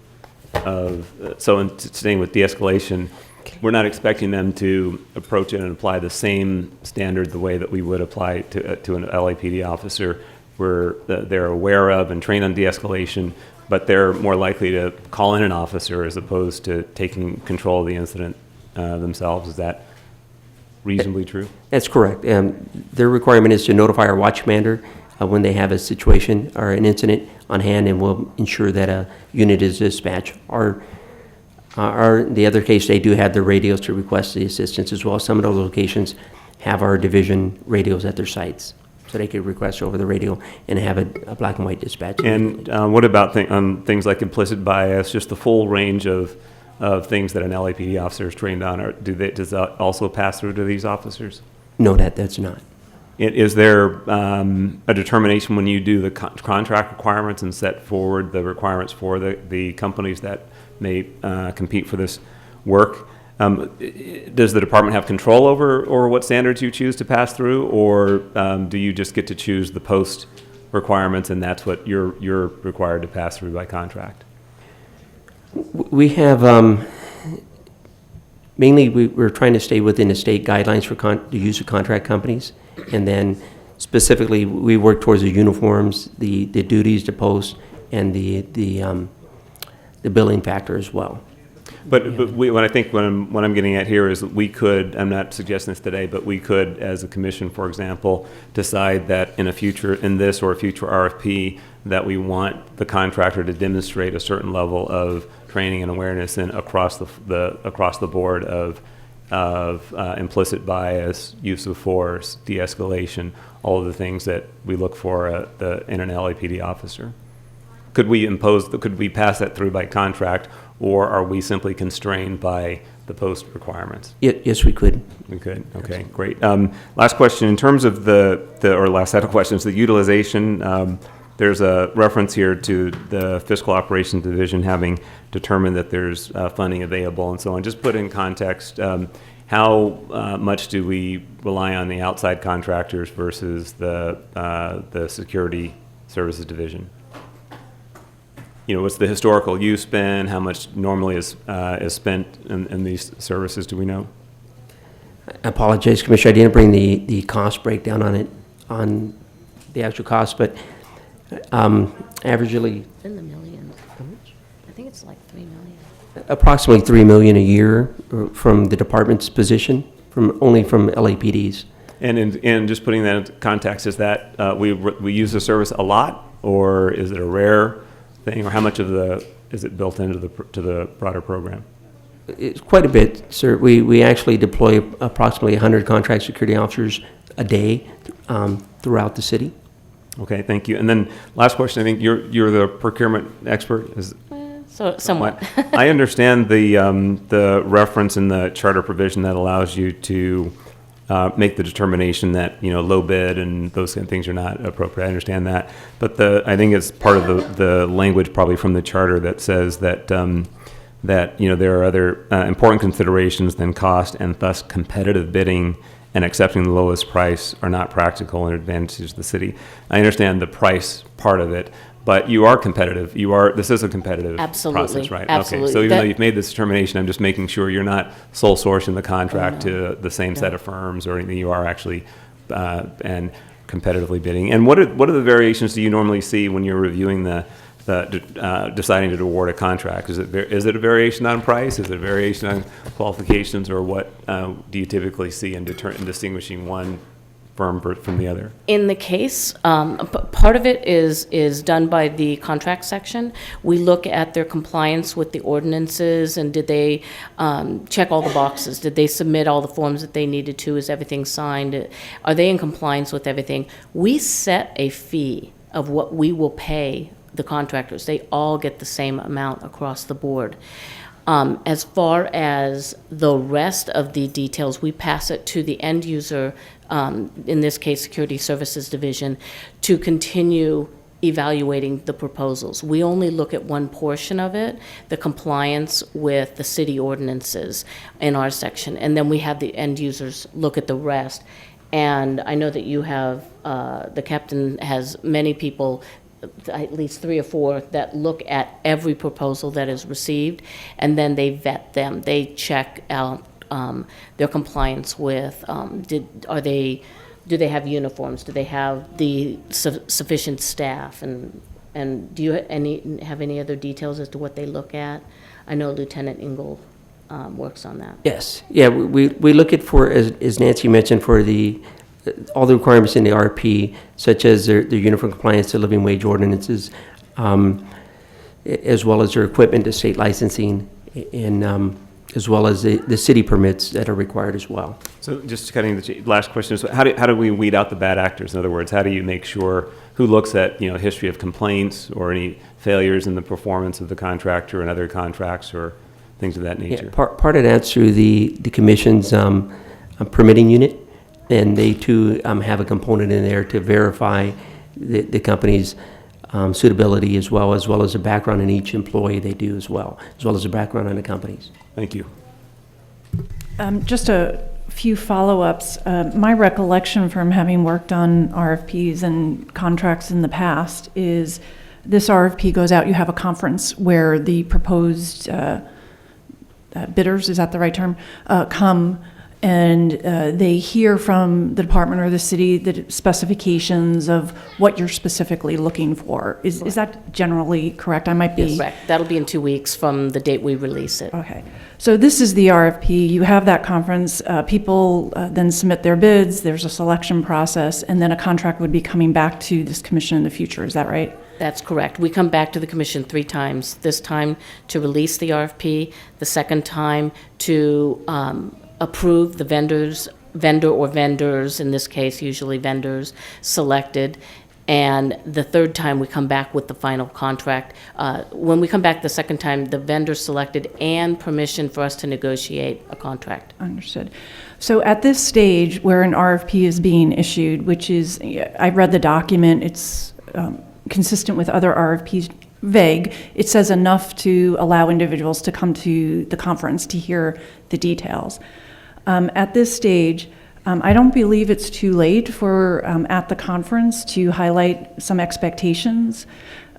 so in staying with de-escalation, we're not expecting them to approach it and apply the same standard the way that we would apply to an LAPD officer. they're aware of and trained on de-escalation, but they're more likely to call in an officer as opposed to taking control of the incident themselves. Is that reasonably true? That's correct. Their requirement is to notify our watch commander when they have a situation or an incident on hand, and we'll ensure that a unit is dispatched. The other case, they do have their radios to request the assistance as well. Some of those locations have our division radios at their sites, so they could request over the radio and have a black and white dispatch. And what about things like implicit bias, just the full range of things that an LAPD officer is trained on? Does that also pass through to these officers? No, that's not. Is there a determination when you do the contract requirements and set forward the requirements for the companies that may compete for this work? Does the department have control over what standards you choose to pass through, or do you just get to choose the post requirements and that's what you're required to pass through by contract? We have mainly we're trying to stay within the state guidelines for the use of contract companies, and then specifically we work towards the uniforms, the duties to post, and the billing factor as well. But what I'm getting at here is that we could, I'm not suggesting this today, but we could, as a commission, for example, decide that in this or a future RFP, that we want the contractor to demonstrate a certain level of training and awareness across the board of implicit bias, use of force, de-escalation, all of the things that we look for in an LAPD officer. Could we pass that through by contract, or are we simply constrained by the post requirements? Yes, we could. We could. Okay, great. Last question. In terms of last set of questions, the utilization. There's a reference here to the Fiscal Operations Division having determined that there's funding available and so on. Just put in context, how much do we rely on the outside contractors versus the Security Services Division? What's the historical use been? How much normally is spent in these services? Do we know? I apologize, Commissioner. I didn't bring the cost breakdown on the actual cost, but averagely It's in the millions. I think it's like $3 million. approximately $3 million a year from the department's position, only from LAPDs. And just putting that into context, is that we use the service a lot, or is it a rare thing, or how much is it built into the broader program? It's quite a bit, sir. We actually deploy approximately 100 contract security officers a day throughout the city. Okay, thank you. And then last question. I think you're the procurement expert. So somewhat. I understand the reference in the charter provision that allows you to make the determination that low bid and those kind of things are not appropriate. I understand that, but I think it's part of the language probably from the charter that says that there are other important considerations than cost, and thus competitive bidding and accepting the lowest price are not practical and advantages the city. I understand the price part of it, but you are competitive. This is a competitive process, right? Absolutely. Okay. So even though you've made this determination, I'm just making sure you're not sole sourcing the contract to the same set of firms or anything. You are actually and competitively bidding. And what are the variations do you normally see when you're reviewing deciding to award a contract? Is it a variation on price? Is it a variation on qualifications, or what do you typically see in distinguishing one firm from the other? In the case, part of it is done by the contract section. We look at their compliance with the ordinances, and did they check all the boxes? Did they submit all the forms that they needed to? Is everything signed? Are they in compliance with everything? We set a fee of what we will pay the contractors. They all get the same amount across the board. As far as the rest of the details, we pass it to the end user, in this case, Security Services Division, to continue evaluating the proposals. We only look at one portion of it, the compliance with the city ordinances in our section, and then we have the end users look at the rest. And I know that you have, the captain has many people, at least 3 or 4, that look at every proposal that is received, and then they vet them. They check out their compliance with, are they do they have uniforms? Do they have the sufficient staff? And do you have any other details as to what they look at? I know Lieutenant Engel works on that. Yes, yeah, we look at for, as Nancy mentioned, for all the requirements in the RP, such as their uniform compliance to living wage ordinances, as well as their equipment to state licensing, and as well as the city permits that are required as well. So just cutting the last question is, how do we weed out the bad actors? In other words, how do you make sure, who looks at, history of complaints or any failures in the performance of the contractor and other contracts or things of that nature? Yeah, part of that's through the commission's permitting unit, and they too have a component in there to verify the company's suitability as well as the background in each employee they do as well as the background on the companies. Thank you. Just a few follow-ups. My recollection from having worked on RFPs and contracts in the past is this RFP goes out, you have a conference where the proposed bidders, is that the right term, come and they hear from the department or the city the specifications of what you're specifically looking for. Is that generally correct? I might be... Yes, correct. That'll be in 2 weeks from the date we release it. Okay. So this is the RFP. You have that conference. People then submit their bids. There's a selection process, and then a contract would be coming back to this commission in the future. Is that right? That's correct. We come back to the commission 3 times. This time to release the RFP, the second time to approve the vendor or vendors, in this case usually vendors, selected, and the third time we come back with the final contract. When we come back the second time, the vendor selected and permission for us to negotiate a contract. Understood. So at this stage where an RFP is being issued, which is, I read the document, it's consistent with other RFPs, vague. It says enough to allow individuals to come to the conference to hear the details. At this stage, I don't believe it's too late for at the conference to highlight some expectations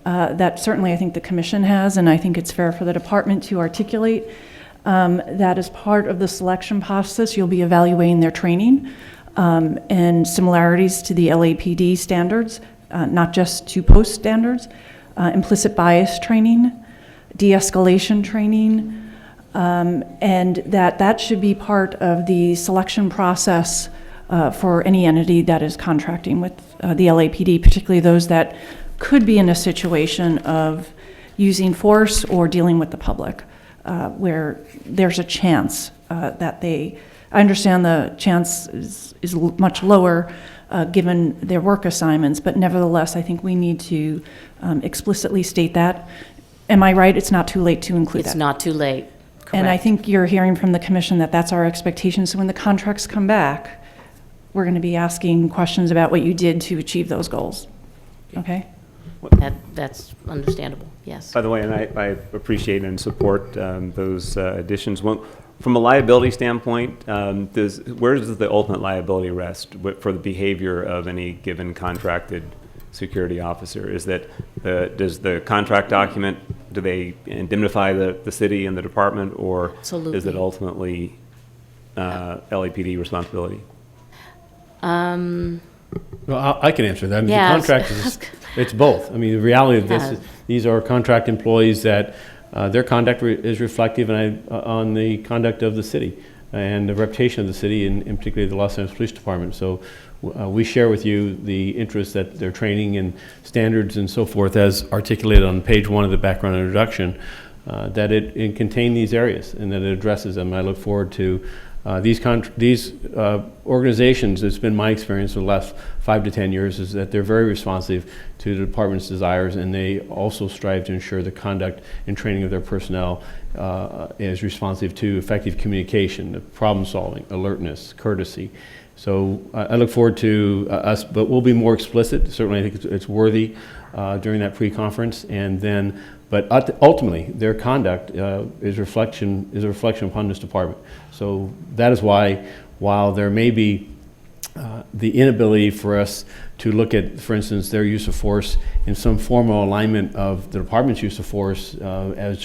that certainly I think the commission has, and I think it's fair for the department to articulate that as part of the selection process, you'll be evaluating their training and similarities to the LAPD standards, not just to post standards, implicit bias training, de-escalation training, and that should be part of the selection process for any entity that is contracting with the LAPD, particularly those that could be in a situation of using force or dealing with the public, where there's a chance that I understand the chance is much lower given their work assignments, but nevertheless, I think we need to explicitly state that. Am I right? It's not too late to include that? It's not too late. And I think you're hearing from the commission that that's our expectation. So when the contracts come back, we're going to be asking questions about what you did to achieve those goals. Okay? That's understandable, yes. By the way, and I appreciate and support those additions. From a liability standpoint, where does the ultimate liability rest for the behavior of any given contracted security officer? Is that does the contract document, do they indemnify the city and the department, or Absolutely. is it ultimately LAPD responsibility? Well, I can answer that. I mean, Yeah, the contract it's both. I mean, the reality of this is these are contract employees that their conduct is reflective on the conduct of the city and the reputation of the city, and particularly the Los Angeles Police Department. So we share with you the interest that their training and standards and so forth, as articulated on page 1 of the background introduction, that it contains these areas and that it addresses them. I look forward to these organizations. It's been my experience for the last 5 to 10 years is that they're very responsive to the department's desires, and they also strive to ensure the conduct and training of their personnel is responsive to effective communication, problem solving, alertness, courtesy. So I look forward to us, but we'll be more explicit. Certainly, I think it's worthy during that pre-conference, and then. But ultimately, their conduct is a reflection upon this department. So that is why, while there may be the inability for us to look at, for instance, their use of force in some formal alignment of the department's use of force as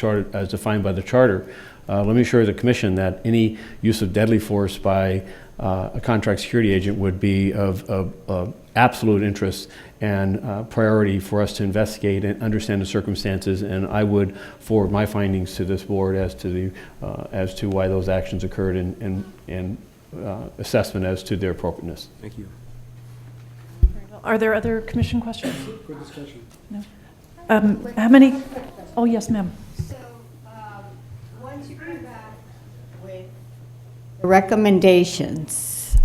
defined by the charter, let me assure the commission that any use of deadly force by a contract security agent would be of absolute interest and priority for us to investigate and understand the circumstances. And I would forward my findings to this board as to why those actions occurred and assessment as to their appropriateness. Thank you. Are there other commission questions? Good discussion. No. How many? Oh, yes, ma'am. Once you come back with the recommendations,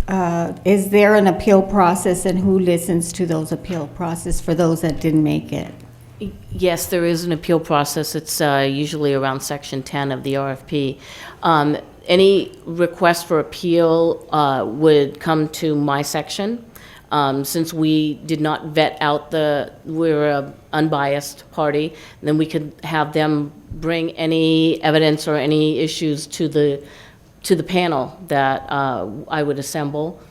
is there an appeal process, and who listens to those appeal process for those that didn't make it? Yes, there is an appeal process. It's usually around Section 10 of the RFP. Any request for appeal would come to my section. Since we did not vet out we're an unbiased party, then we could have them bring any evidence or any issues to the panel that I would assemble,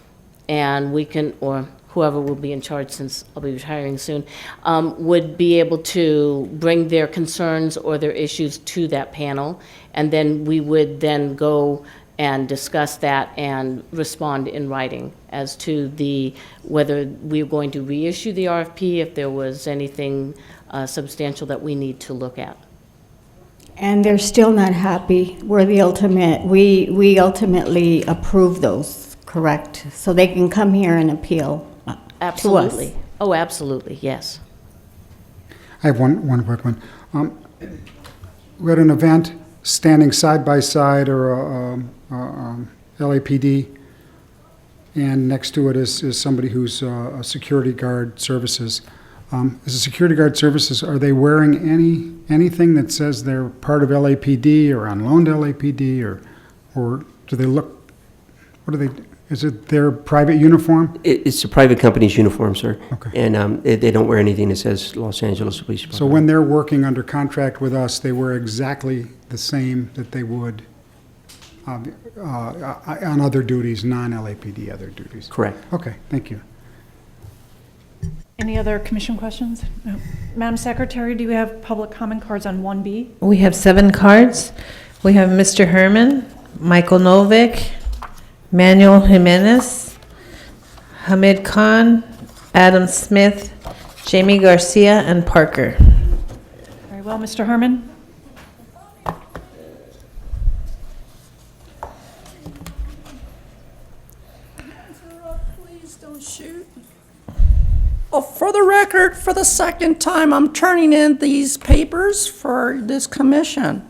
and we can, or whoever will be in charge, since I'll be retiring soon, would be able to bring their concerns or their issues to that panel, and then we would then go and discuss that and respond in writing as to whether we're going to reissue the RFP, if there was anything substantial that we need to look at. And they're still not happy. We ultimately approve those, correct? So they can come here and appeal Absolutely. to us. Oh, absolutely, yes. I have one quick one. We had an event standing side by side, or LAPD, and next to it is somebody who's a security guard services. As a security guard services, are they wearing anything that says they're part of LAPD or on loan to LAPD, or do they look? What do they? Is it their private uniform? It's a private company's uniform, sir. Okay. And they don't wear anything that says Los Angeles Police Department. So when they're working under contract with us, they wear exactly the same that they would on other duties, non-LAPD other duties? Correct. Okay, thank you. Any other commission questions? No. Madam Secretary, do we have public comment cards on 1B? We have 7 cards. We have Mr. Herman, Michael Novick, Manuel Jimenez, Hamid Khan, Adam Smith, Jamie Garcia, and Parker. Very well, Mr. Herman. Please don't shoot. Oh, for the record, for the second time, I'm turning in these papers for this commission.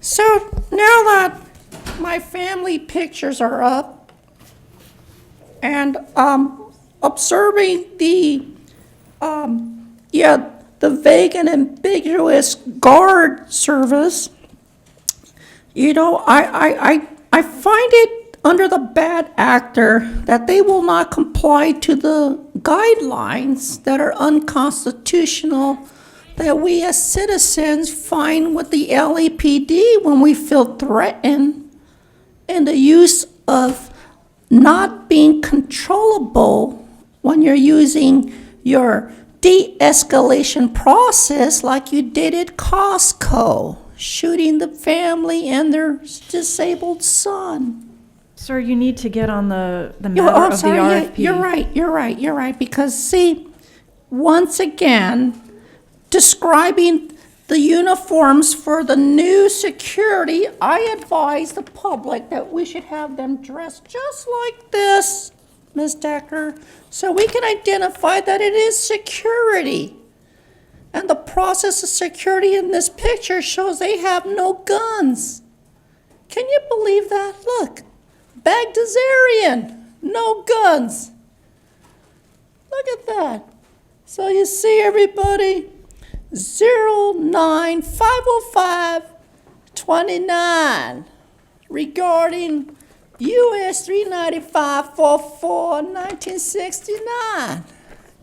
So now that my family pictures are up, and observing the vague and ambiguous guard service, I find it under the bad actor that they will not comply to the guidelines that are unconstitutional that we as citizens find with the LAPD when we feel threatened, and the use of not being controllable when you're using your de-escalation process like you did at Costco, shooting the family and their disabled son. Sir, you need to get on the matter I'm of sorry, the yeah, RFP. you're right, because see, once again, describing the uniforms for the new security, I advise the public that we should have them dressed just like this, Ms. Decker, so we can identify that it is security. And the process of security in this picture shows they have no guns. Can you believe that? Look, Bagdasarian, no guns. Look at that. So you see, everybody, 0950529 regarding US 39544 1969.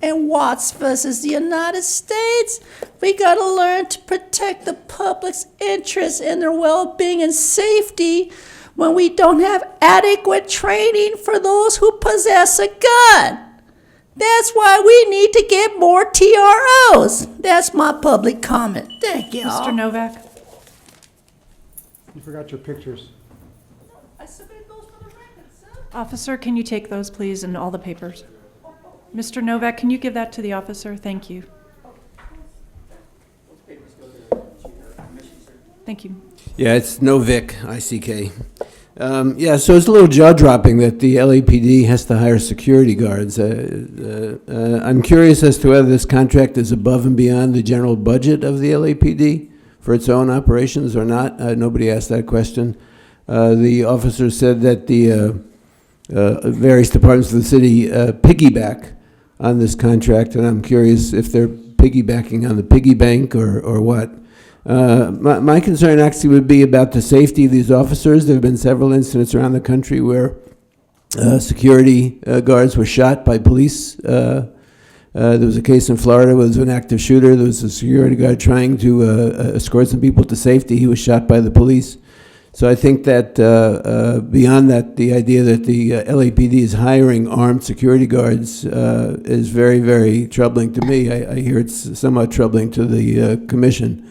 And Watts versus the United States, we gotta learn to protect the public's interests and their well-being and safety when we don't have adequate training for those who possess a gun. That's why we need to get more TROs. That's my public comment. Thank you. Mr. Novak? You forgot your pictures. I submit those for the record, sir. Officer, can you take those, please, and all the papers? Mr. Novak, can you give that to the officer? Thank you. Thank you. Yeah, it's Novik, ICK. Yeah, so it's a little jaw-dropping that the LAPD has to hire security guards. I'm curious as to whether this contract is above and beyond the general budget of the LAPD for its own operations or not. Nobody asked that question. The officer said that the various departments of the city piggyback on this contract, and I'm curious if they're piggybacking on the piggy bank or what. My concern actually would be about the safety of these officers. There have been several incidents around the country where security guards were shot by police. There was a case in Florida where there was an active shooter. There was a security guard trying to escort some people to safety. He was shot by the police. So I think that beyond that, the idea that the LAPD is hiring armed security guards is very, very troubling to me. I hear it's somewhat troubling to the commission.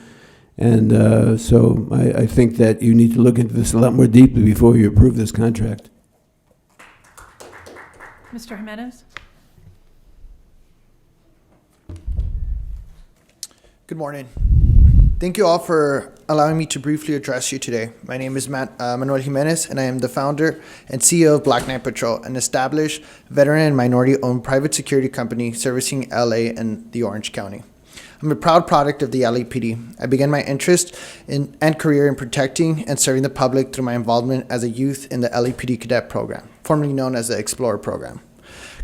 And so I think that you need to look into this a lot more deeply before you approve this contract. Mr. Jimenez? Good morning. Thank you all for allowing me to briefly address you today. My name is Manuel Jimenez, and I am the founder and CEO of Black Knight Patrol, an established veteran and minority-owned private security company servicing LA and the Orange County. I'm a proud product of the LAPD. I began my interest and career in protecting and serving the public through my involvement as a youth in the LAPD cadet program, formerly known as the Explorer program.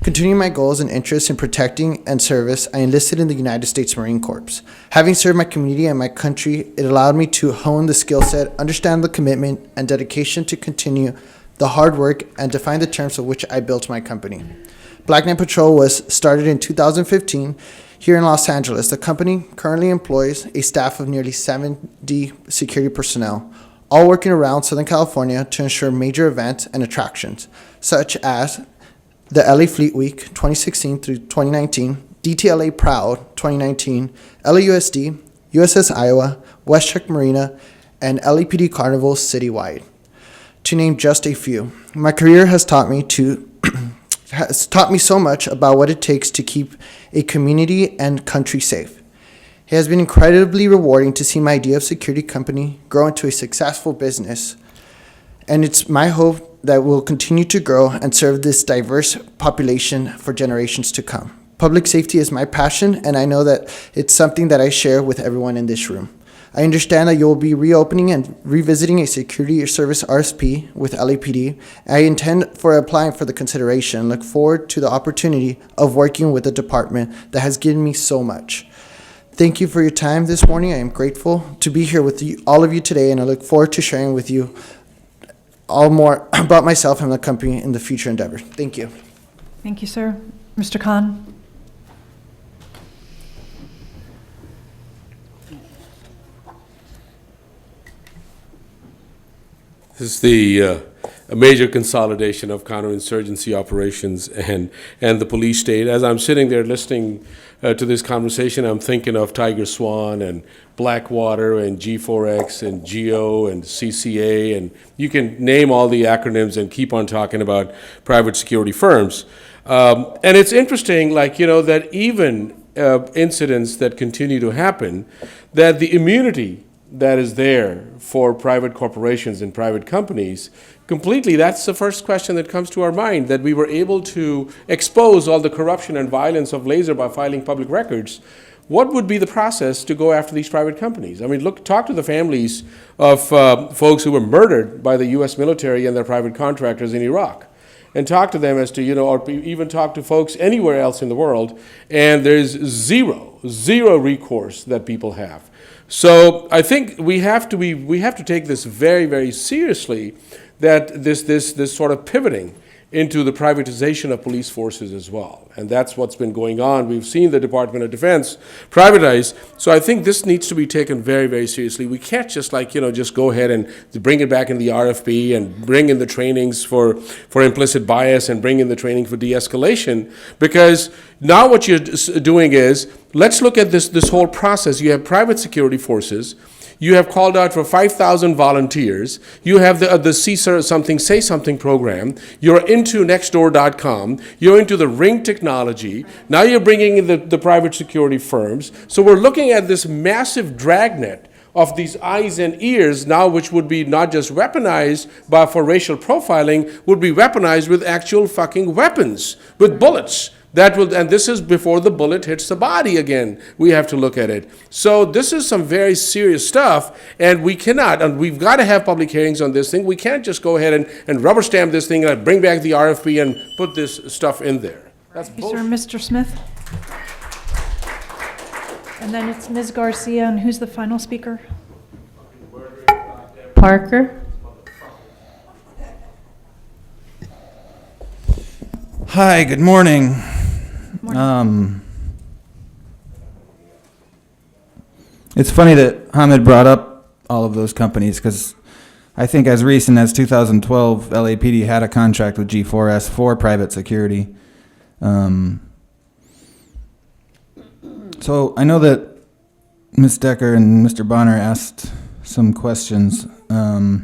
Continuing my goals and interests in protecting and service, I enlisted in the United States Marine Corps. Having served my community and my country, it allowed me to hone the skill set, understand the commitment and dedication to continue the hard work, and define the terms of which I built my company. Black Knight Patrol was started in 2015 here in Los Angeles. The company currently employs a staff of nearly 70 security personnel, all working around Southern California to ensure major events and attractions, such as the LA Fleet Week 2016 through 2019, DTLA Proud 2019, LAUSD, USS Iowa, WestCheck Marina, and LAPD Carnivals citywide, to name just a few. My career has taught me so much about what it takes to keep a community and country safe. It has been incredibly rewarding to see my idea of security company grow into a successful business, and it's my hope that we'll continue to grow and serve this diverse population for generations to come. Public safety is my passion, and I know that it's something that I share with everyone in this room. I understand that you will be reopening and revisiting a security service RSP with LAPD. I intend for applying for the consideration and look forward to the opportunity of working with a department that has given me so much. Thank you for your time this morning. I am grateful to be here with all of you today, and I look forward to sharing with you all more about myself and the company in the future endeavor. Thank you. Thank you, sir. Mr. Khan? This is a major consolidation of counterinsurgency operations and the police state. As I'm sitting there listening to this conversation, I'm thinking of Tiger Swan and Blackwater and G4X and GEO and CCA, and you can name all the acronyms and keep on talking about private security firms. And it's interesting, that even incidents that continue to happen, that the immunity that is there for private corporations and private companies, that's the first question that comes to our mind, that we were able to expose all the corruption and violence of Laser by filing public records. What would be the process to go after these private companies? I mean, talk to the families of folks who were murdered by the U.S. military and their private contractors in Iraq, and talk to them as to, or even talk to folks anywhere else in the world, and there's zero recourse that people have. So I think we have to take this very, very seriously, that this sort of pivoting into the privatization of police forces as well. And that's what's been going on. We've seen the Department of Defense privatize. So I think this needs to be taken very, very seriously. We can't just just go ahead and bring it back in the RFP and bring in the trainings for implicit bias and bring in the training for de-escalation, because now what you're doing is, let's look at this whole process. You have private security forces. You have called out for 5,000 volunteers. You have the Something, Say Something program. You're into Nextdoor.com. You're into the Ring technology. Now you're bringing in the private security firms. So we're looking at this massive dragnet of these eyes and ears now, which would be not just weaponized for racial profiling, would be weaponized with actual fucking weapons, with bullets. And this is before the bullet hits the body again. We have to look at it. So this is some very serious stuff, and we've got to have public hearings on this thing. We can't just go ahead and rubber stamp this thing and bring back the RFP and put this stuff in there. That's Thank you, sir. Mr. Smith? And then it's Ms. Garcia, and who's the final speaker? Parker? Hi, good morning. It's funny that Hamid brought up all of those companies, because I think as recent as 2012, LAPD had a contract with G4S for private security. So I know that Ms. Decker and Mr. Bonner asked some questions. I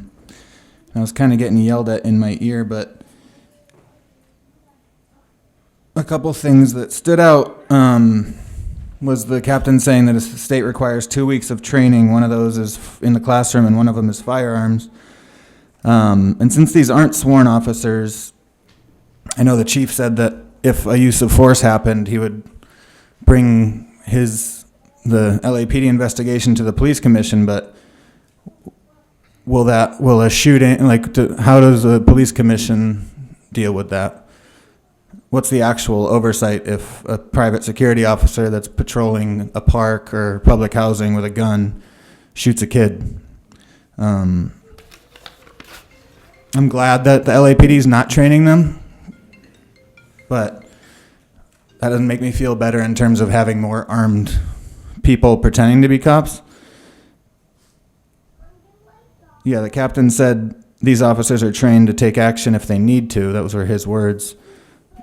was kind of getting yelled at in my ear, but a couple things that stood out was the captain saying that a state requires 2 weeks of training. One of those is in the classroom and one of them is firearms. And since these aren't sworn officers, I know the chief said that if a use of force happened, he would bring the LAPD investigation to the police commission, but will a shooting, how does the police commission deal with that? What's the actual oversight if a private security officer that's patrolling a park or public housing with a gun shoots a kid? I'm glad that the LAPD is not training them, but that doesn't make me feel better in terms of having more armed people pretending to be cops. Yeah, the captain said these officers are trained to take action if they need to. Those were his words.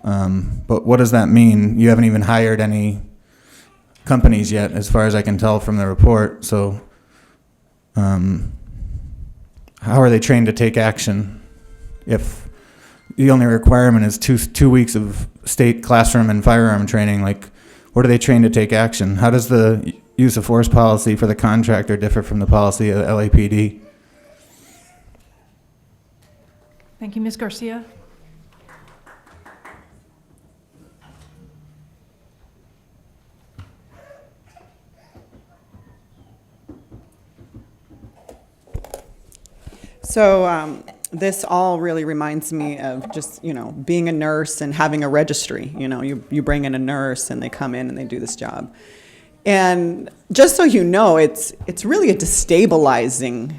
But what does that mean? You haven't even hired any companies yet, as far as I can tell from the report. So how are they trained to take action if the only requirement is two weeks of state classroom and firearm training? What are they trained to take action? How does the use of force policy for the contractor differ from the policy of the LAPD? Thank you, Ms. Garcia. So this all really reminds me of just, being a nurse and having a registry. You bring in a nurse and they come in and they do this job. And just so you know, it's really a destabilizing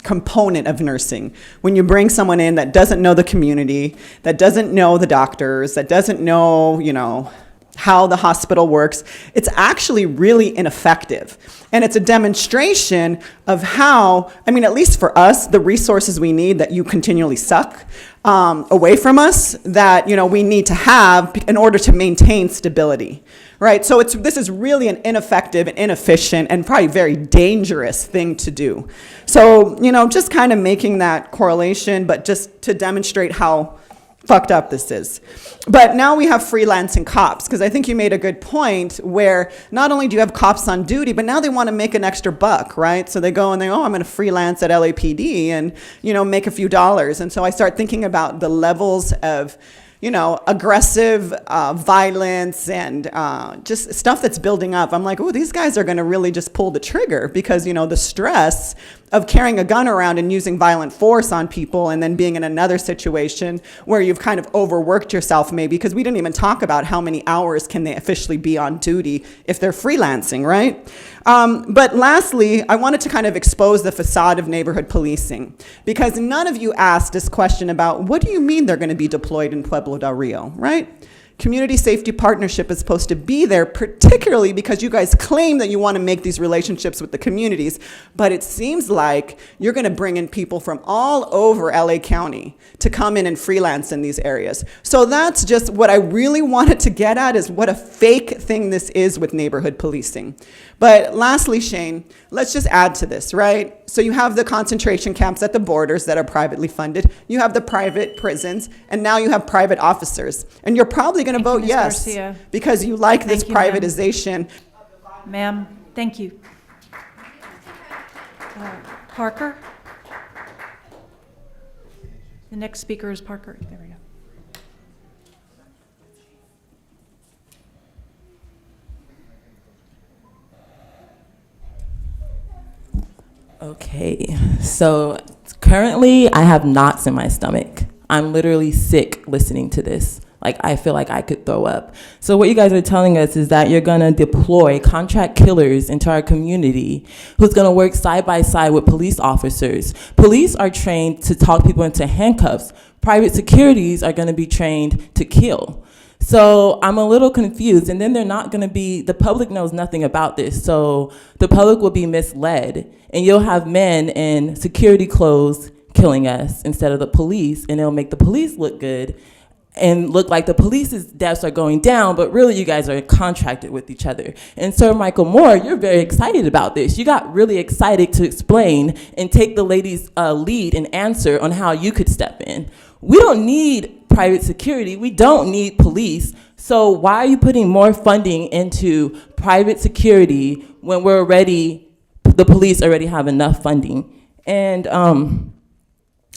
component of nursing. When you bring someone in that doesn't know the community, that doesn't know the doctors, that doesn't know, how the hospital works, it's actually really ineffective. And it's a demonstration of how, at least for us, the resources we need that you continually suck away from us, that we need to have in order to maintain stability, right? So this is really an ineffective and inefficient and probably very dangerous thing to do. So, just kind of making that correlation, but just to demonstrate how fucked up this is. But now we have freelancing cops, because I think you made a good point where not only do you have cops on duty, but now they want to make an extra buck, right? So they go and I'm going to freelance at LAPD and, make a few dollars. And so I start thinking about the levels of, aggressive violence and just stuff that's building up. I'm like, oh, these guys are going to really just pull the trigger because, the stress of carrying a gun around and using violent force on people and then being in another situation where you've kind of overworked yourself maybe, because we didn't even talk about how many hours can they officially be on duty if they're freelancing, right? But lastly, I wanted to kind of expose the facade of neighborhood policing, because none of you asked this question about what do you mean they're going to be deployed in Pueblo del Rio, right? Community Safety Partnership is supposed to be there, particularly because you guys claim that you want to make these relationships with the communities, but it seems like you're going to bring in people from all over LA County to come in and freelance in these areas. So that's just what I really wanted to get at, is what a fake thing this is with neighborhood policing. But lastly, Shane, let's just add to this, right? So you have the concentration camps at the borders that are privately funded. You have the private prisons, and now you have private officers. And you're probably going to vote Ms. yes Garcia. because you like this Thank you, ma'am. privatization. Ma'am, thank you. Parker? The next speaker is Parker. There we go. Okay, so currently I have knots in my stomach. I'm literally sick listening to this. Like, I feel like I could throw up. So what you guys are telling us is that you're gonna deploy contract killers into our community who's gonna work side by side with police officers. Police are trained to talk people into handcuffs. Private securities are gonna be trained to kill. So I'm a little confused, and then they're not gonna be, the public knows nothing about this, so the public will be misled, and you'll have men in security clothes killing us instead of the police, and it'll make the police look good and look like the police's deaths are going down, but really you guys are contracted with each other. And Sir Michael Moore, you're very excited about this. You got really excited to explain and take the lady's lead and answer on how you could step in. We don't need private security. We don't need police. So why are you putting more funding into private security when the police already have enough funding? And I'm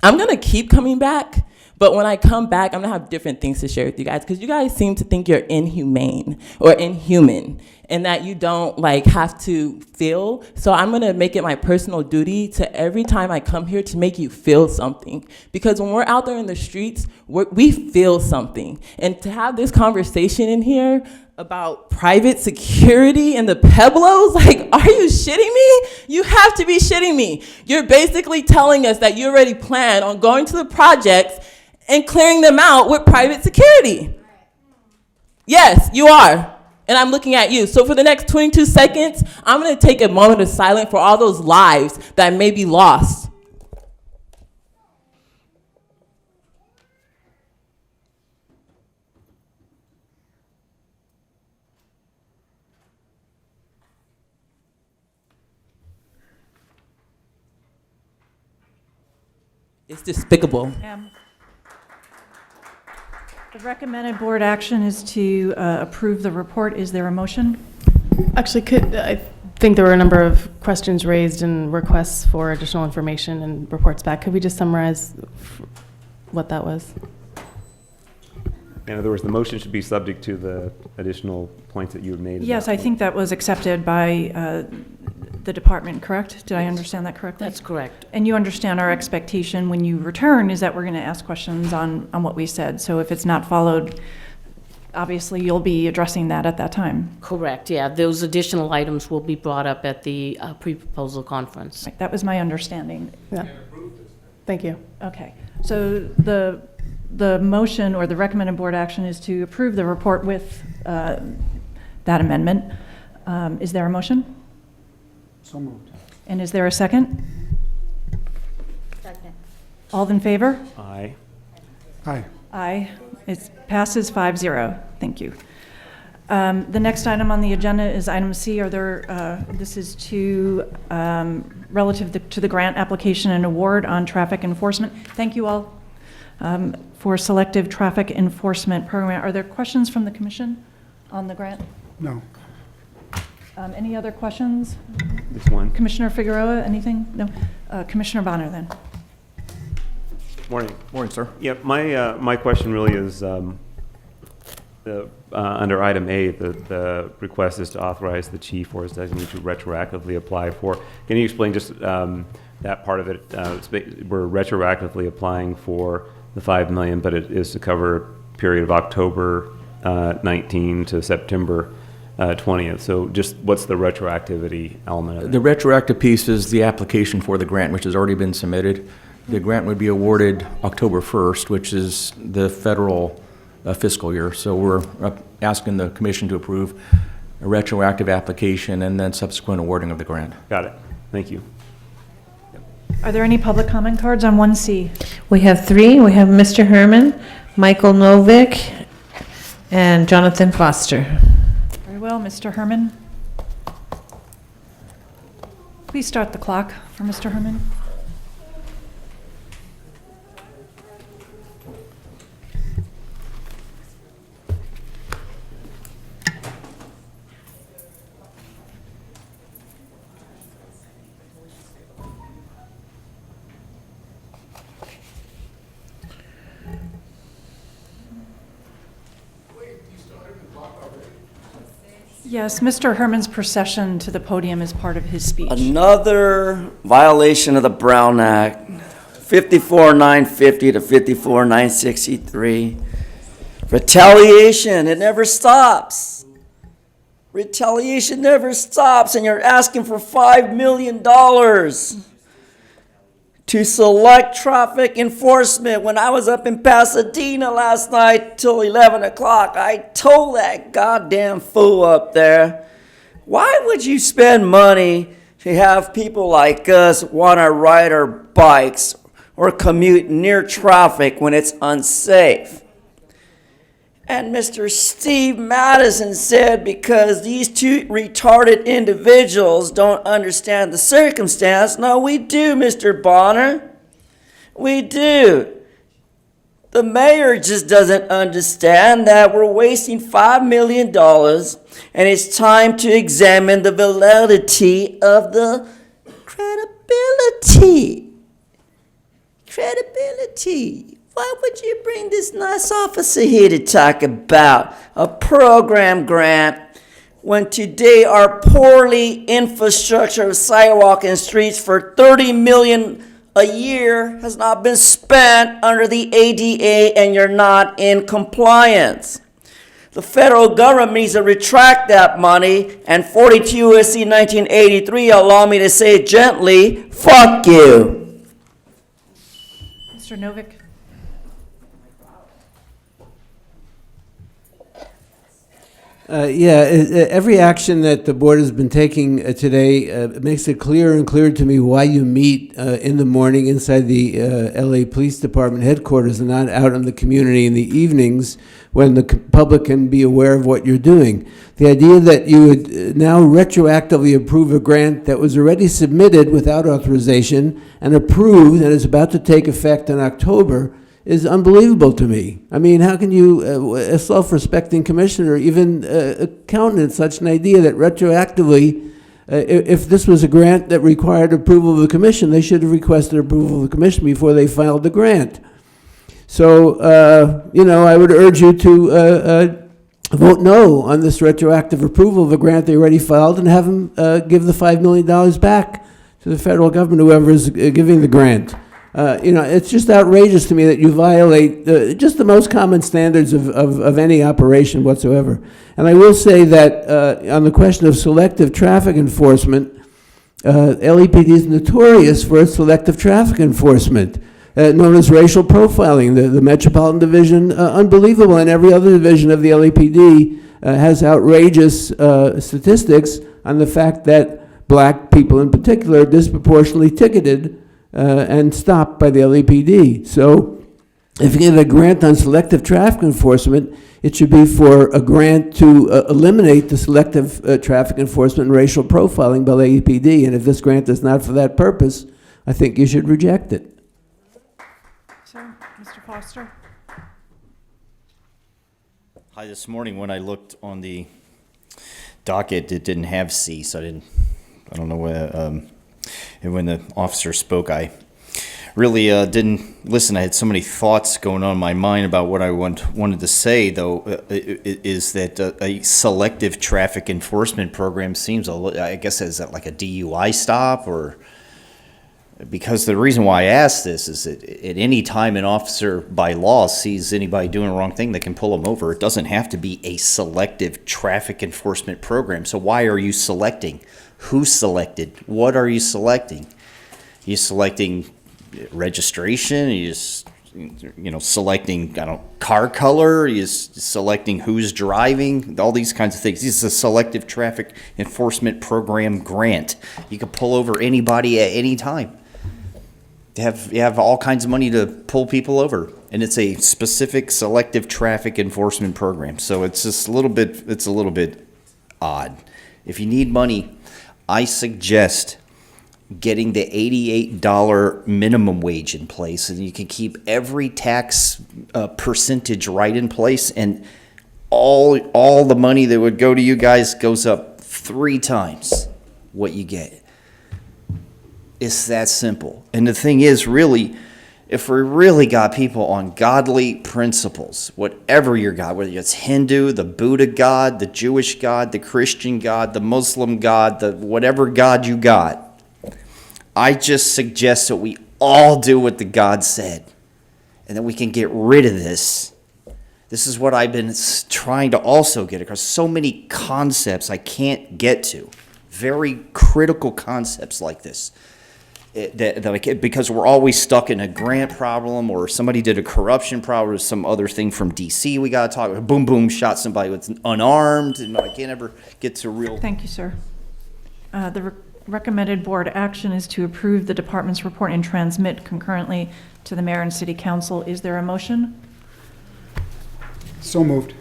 gonna keep coming back, but when I come back, I'm gonna have different things to share with you guys, because you guys seem to think you're inhumane or inhuman and that you don't like have to feel. So I'm gonna make it my personal duty to every time I come here to make you feel something. Because when we're out there in the streets, we feel something. And to have this conversation in here about private security in the Pueblos, like, are you shitting me? You have to be shitting me. You're basically telling us that you already plan on going to the projects and clearing them out with private security. Yes, you are. And I'm looking at you. So for the next 22 seconds, I'm gonna take a moment of silence for all those lives that may be lost. It's despicable. The recommended board action is to approve the report. Is there a motion? Actually, I think there were a number of questions raised and requests for additional information and reports back. Could we just summarize what that was? In other words, the motion should be subject to the additional points that you had made. Yes, I think that was accepted by the department, correct? Did I understand that correctly? That's correct. And you understand our expectation when you return is that we're going to ask questions on what we said. So if it's not followed, obviously you'll be addressing that at that time. Correct, yeah. Those additional items will be brought up at the pre-proposal conference. Right, that was my understanding. Yeah. Thank you. Okay. So the motion or the recommended board action is to approve the report with that amendment. Is there a motion? So moved. And is there a second? Second. All in favor? Aye. Aye. Aye. It passes 5-0. Thank you. The next item on the agenda is item C. This is relative to the grant application and award on traffic enforcement. Thank you all for selective traffic enforcement program. Are there questions from the commission on the grant? No. Any other questions? This one. Commissioner Figueroa, anything? No? Commissioner Bonner then. Morning. Morning, sir. Yeah, my question really is under item A, the request is to authorize the chief or his designee to retroactively apply for. Can you explain just that part of it? We're retroactively applying for the $5 million, but it is to cover a period of October 19 to September 20th. So just what's the retroactivity element of it? The retroactive piece is the application for the grant, which has already been submitted. The grant would be awarded October 1st, which is the federal fiscal year. So we're asking the commission to approve a retroactive application and then subsequent awarding of the grant. Got it. Thank you. Are there any public comment cards on 1C? We have three. We have Mr. Herman, Michael Novick, and Jonathan Foster. Very well, Mr. Herman. Please start the clock for Mr. Herman. Yes, Mr. Herman's procession to the podium is part of his speech. Another violation of the Brown Act, 54,950 to 54,963. Retaliation, it never stops. Retaliation never stops, and you're asking for $5 million to select traffic enforcement. When I was up in Pasadena last night till 11 o'clock, I told that goddamn fool up there, why would you spend money to have people like us want to ride our bikes or commute near traffic when it's unsafe? And Mr. Steve Madison said because these two retarded individuals don't understand the circumstance. No, we do, Mr. Bonner. We do. The mayor just doesn't understand that we're wasting $5 million and it's time to examine the validity of the credibility. Credibility. Why would you bring this nice officer here to talk about a program grant when today our poorly infrastructure of sidewalk and streets for $30 million a year has not been spent under the ADA and you're not in compliance? The federal government needs to retract that money, and 42 U.S.C. 1983, allow me to say it gently, fuck you. Mr. Novick. Every action that the board has been taking today makes it clearer and clearer to me why you meet in the morning inside the LA Police Department headquarters and not out in the community in the evenings when the public can be aware of what you're doing. The idea that you would now retroactively approve a grant that was already submitted without authorization and approved and is about to take effect in October is unbelievable to me. I mean, how can you, a self-respecting commissioner, even countenance such an idea that retroactively, if this was a grant that required approval of the commission, they should have requested approval of the commission before they filed the grant. So, I would urge you to vote no on this retroactive approval of a grant they already filed and have them give the $5 million back to the federal government, whoever is giving the grant. It's just outrageous to me that you violate just the most common standards of any operation whatsoever. And I will say that on the question of selective traffic enforcement, LAPD is notorious for its selective traffic enforcement, known as racial profiling. The Metropolitan Division, unbelievable, and every other division of the LAPD has outrageous statistics on the fact that black people in particular are disproportionately ticketed and stopped by the LAPD. So if you get a grant on selective traffic enforcement, it should be for a grant to eliminate the selective traffic enforcement and racial profiling by the LAPD. And if this grant is not for that purpose, I think you should reject it. Sir, Mr. Foster. Hi, this morning when I looked on the docket, it didn't have C, so I don't know where, and when the officer spoke, I really didn't listen. I had so many thoughts going on in my mind about what I wanted to say, though, is that a selective traffic enforcement program seems, I guess, is that like a DUI stop? Or because the reason why I ask this is that at any time an officer by law sees anybody doing the wrong thing, they can pull them over. It doesn't have to be a selective traffic enforcement program. So why are you selecting? Who's selected? What are you selecting? Are you selecting registration? Are you just selecting, car color, is selecting who's driving, all these kinds of things. This is a selective traffic enforcement program grant. You can pull over anybody at any time. You have all kinds of money to pull people over, and it's a specific selective traffic enforcement program. So it's just a little bit odd. If you need money, I suggest getting the $88 minimum wage in place, and you can keep every tax percentage right in place, and all the money that would go to you guys goes up 3 times what you get. It's that simple. And the thing is, really, if we really got people on godly principles, whatever your God, whether it's Hindu, the Buddha God, the Jewish God, the Christian God, the Muslim God, the whatever God you got, I just suggest that we all do what the God said, and that we can get rid of this. This is what I've been trying to also get across. So many concepts I can't get to. Very critical concepts like this. Because we're always stuck in a grant problem, or somebody did a corruption problem, or some other thing from DC we got to talk about. Boom, boom, shot somebody with unarmed, and I can't ever get to real. Thank you, sir. The recommended board action is to approve the department's report and transmit concurrently to the mayor and city council. Is there a motion? So moved.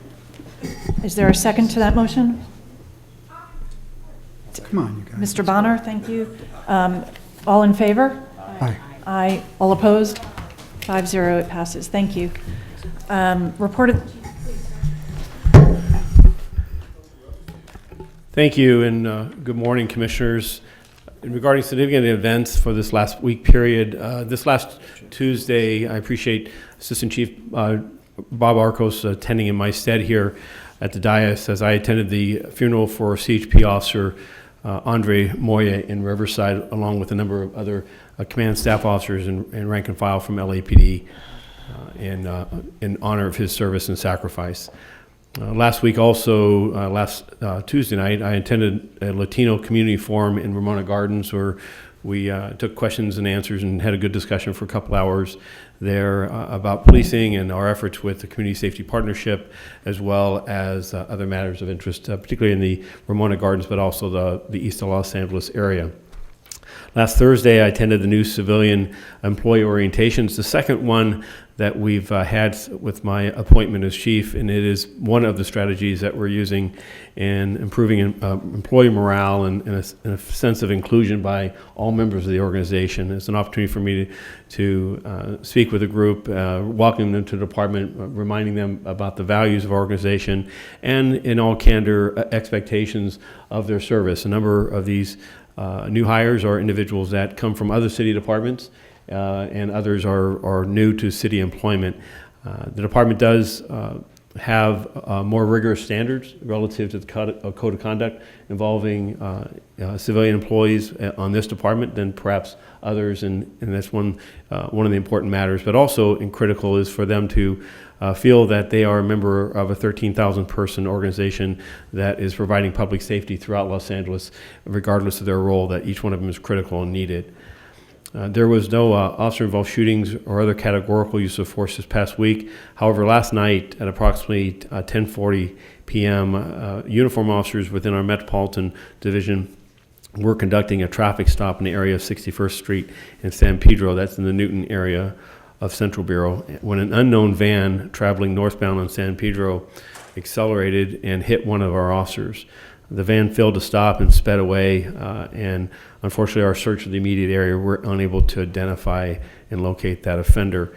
Is there a second to that motion? Come on, you guys. Mr. Bonner, thank you. All in favor? Aye. Aye. All opposed? 5-0, it passes. Thank you. Reported. Thank you, and good morning, commissioners. Regarding significant events for this last week period, this last Tuesday, I appreciate Assistant Chief Bob Arcos attending in my stead here at the dais as I attended the funeral for CHP officer Andre Moya in Riverside, along with a number of other command staff officers and rank and file from LAPD in honor of his service and sacrifice. Last week also, last Tuesday night, I attended a Latino community forum in Ramona Gardens where we took questions and answers and had a good discussion for a couple hours there about policing and our efforts with the Community Safety Partnership, as well as other matters of interest, particularly in the Ramona Gardens, but also the east of Los Angeles area. Last Thursday, I attended the new civilian employee orientations, the second one that we've had with my appointment as chief, and it is one of the strategies that we're using in improving employee morale and a sense of inclusion by all members of the organization. It's an opportunity for me to speak with a group, welcome them to the department, reminding them about the values of our organization, and in all candor, expectations of their service. A number of these new hires are individuals that come from other city departments, and others are new to city employment. The department does have more rigorous standards relative to the code of conduct involving civilian employees on this department than perhaps others, and that's one of the important matters. But also critical is for them to feel that they are a member of a 13,000 person organization that is providing public safety throughout Los Angeles, regardless of their role, that each one of them is critical and needed. There was no officer-involved shootings or other categorical use of force this past week. However, last night at approximately 10:40 p.m., uniform officers within our Metropolitan Division were conducting a traffic stop in the area of 61st Street in San Pedro. That's in the Newton area of Central Bureau, when an unknown van traveling northbound on San Pedro accelerated and hit one of our officers. The van failed to stop and sped away, and unfortunately our search of the immediate area were unable to identify and locate that offender.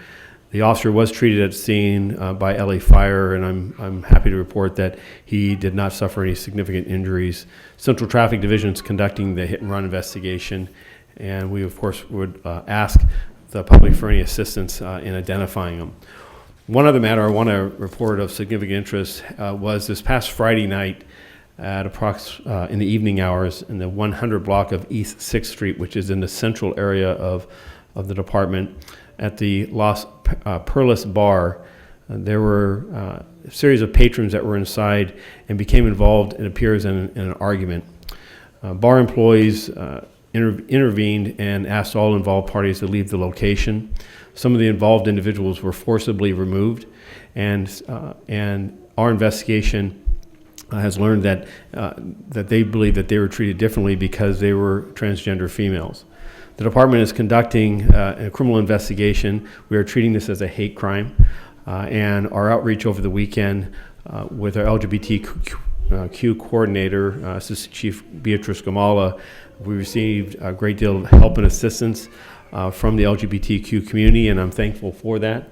The officer was treated at the scene by LA Fire, and I'm happy to report that he did not suffer any significant injuries. Central Traffic Division is conducting the hit and run investigation, and we of course would ask the public for any assistance in identifying them. One other matter I want to report of significant interest was this past Friday night at in the evening hours in the 100 block of East 6th Street, which is in the central area of the department, at the Las Perlas Bar. There were a series of patrons that were inside and became involved, it appears, in an argument. Bar employees intervened and asked all involved parties to leave the location. Some of the involved individuals were forcibly removed, and our investigation has learned that they believe that they were treated differently because they were transgender females. The department is conducting a criminal investigation. We are treating this as a hate crime, and our outreach over the weekend with our LGBTQ coordinator, Assistant Chief Beatrice Gamala, we received a great deal of help and assistance from the LGBTQ community, and I'm thankful for that.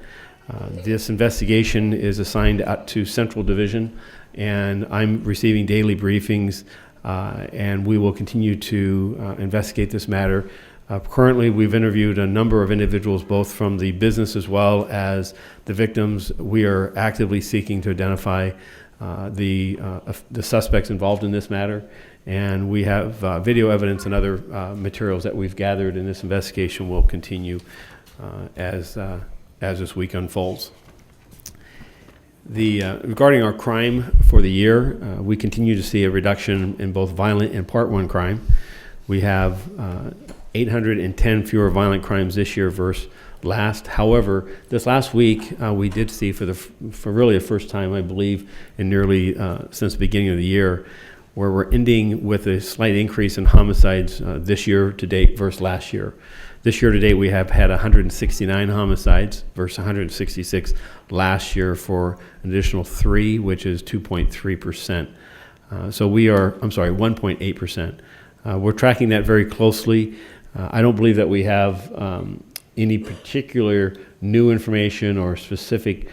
This investigation is assigned out to Central Division, and I'm receiving daily briefings, and we will continue to investigate this matter. Currently, we've interviewed a number of individuals, both from the business as well as the victims. We are actively seeking to identify the suspects involved in this matter, and we have video evidence and other materials that we've gathered, and this investigation will continue as this week unfolds. Regarding our crime for the year, we continue to see a reduction in both violent and Part 1 crime. We have 810 fewer violent crimes this year versus last. However, this last week we did see for really the first time, I believe, in nearly since the beginning of the year, where we're ending with a slight increase in homicides this year to date versus last year. This year to date, we have had 169 homicides versus 166 last year for an additional 3, which is 2.3%. So we are, I'm sorry, 1.8%. We're tracking that very closely. I don't believe that we have any particular new information or specific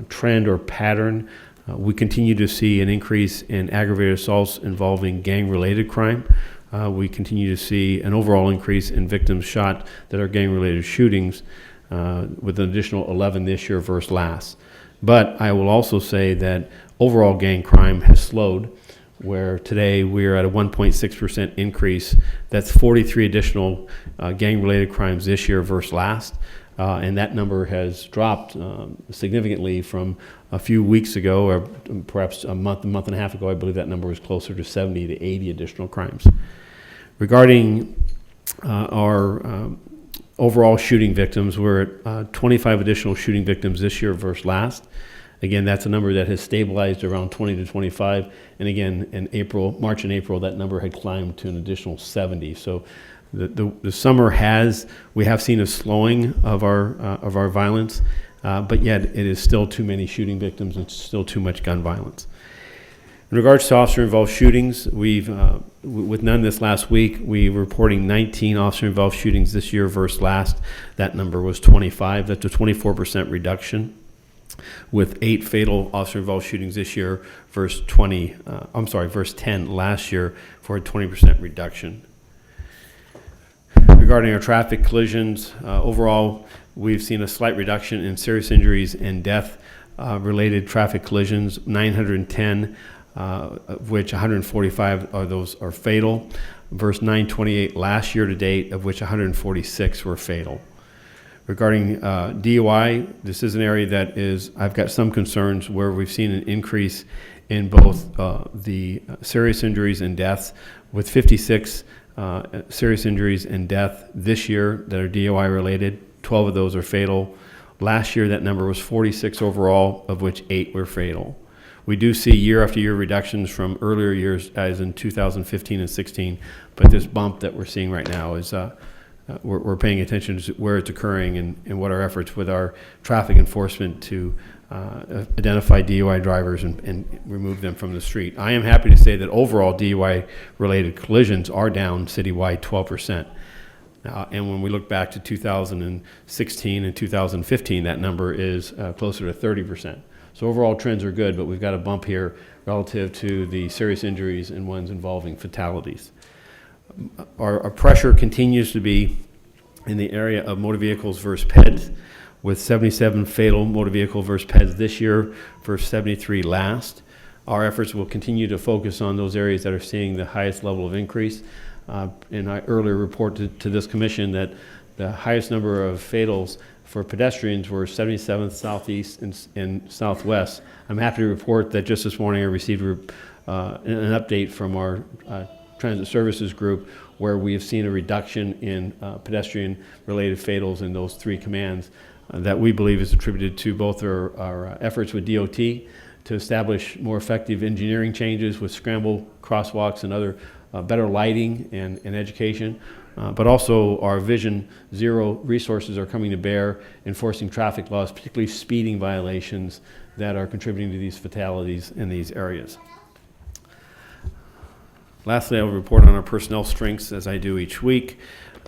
trend or pattern. We continue to see an increase in aggravated assaults involving gang-related crime. We continue to see an overall increase in victims shot that are gang-related shootings, with an additional 11 this year versus last. But I will also say that overall gang crime has slowed, where today we are at a 1.6% increase. That's 43 additional gang-related crimes this year versus last. And that number has dropped significantly from a few weeks ago, or perhaps a month and a half ago. I believe that number was closer to 70 to 80 additional crimes. Regarding our overall shooting victims, we're at 25 additional shooting victims this year versus last. Again, that's a number that has stabilized around 20 to 25. And again, in March and April, that number had climbed to an additional 70. So the summer we have seen a slowing of our violence, but yet it is still too many shooting victims and still too much gun violence. In regards to officer-involved shootings, with none this last week, we were reporting 19 officer-involved shootings this year versus last. That number was 25. That's a 24% reduction, with 8 fatal officer-involved shootings this year versus 10 last year, for a 20% reduction. Regarding our traffic collisions, overall, we've seen a slight reduction in serious injuries and death related traffic collisions, 910, of which 145 of those are fatal, versus 928 last year to date, of which 146 were fatal. Regarding DUI, this is an area that I've got some concerns, where we've seen an increase in both the serious injuries and deaths, with 56 serious injuries and death this year that are DUI related. 12 of those are fatal. Last year, that number was 46 overall, of which 8 were fatal. We do see year after year reductions from earlier years, as in 2015 and 16, but this bump that we're seeing right now is we're paying attention to where it's occurring and what our efforts with our traffic enforcement to identify DUI drivers and remove them from the street. I am happy to say that overall DUI-related collisions are down citywide 12%. And when we look back to 2016 and 2015, that number is closer to 30%. So overall trends are good, but we've got a bump here relative to the serious injuries and ones involving fatalities. Our pressure continues to be in the area of motor vehicles versus PEDs, with 77 fatal motor vehicle versus PEDs this year versus 73 last. Our efforts will continue to focus on those areas that are seeing the highest level of increase. And I earlier reported to this commission that the highest number of fatals for pedestrians were 77th Southeast and Southwest. I'm happy to report that just this morning I received an update from our Transit Services Group, where we have seen a reduction in pedestrian-related fatals in those 3 commands that we believe is attributed to both our efforts with DOT to establish more effective engineering changes with scramble crosswalks and other better lighting and education, but also our Vision Zero resources are coming to bear enforcing traffic laws, particularly speeding violations that are contributing to these fatalities in these areas. Lastly, I will report on our personnel strengths as I do each week.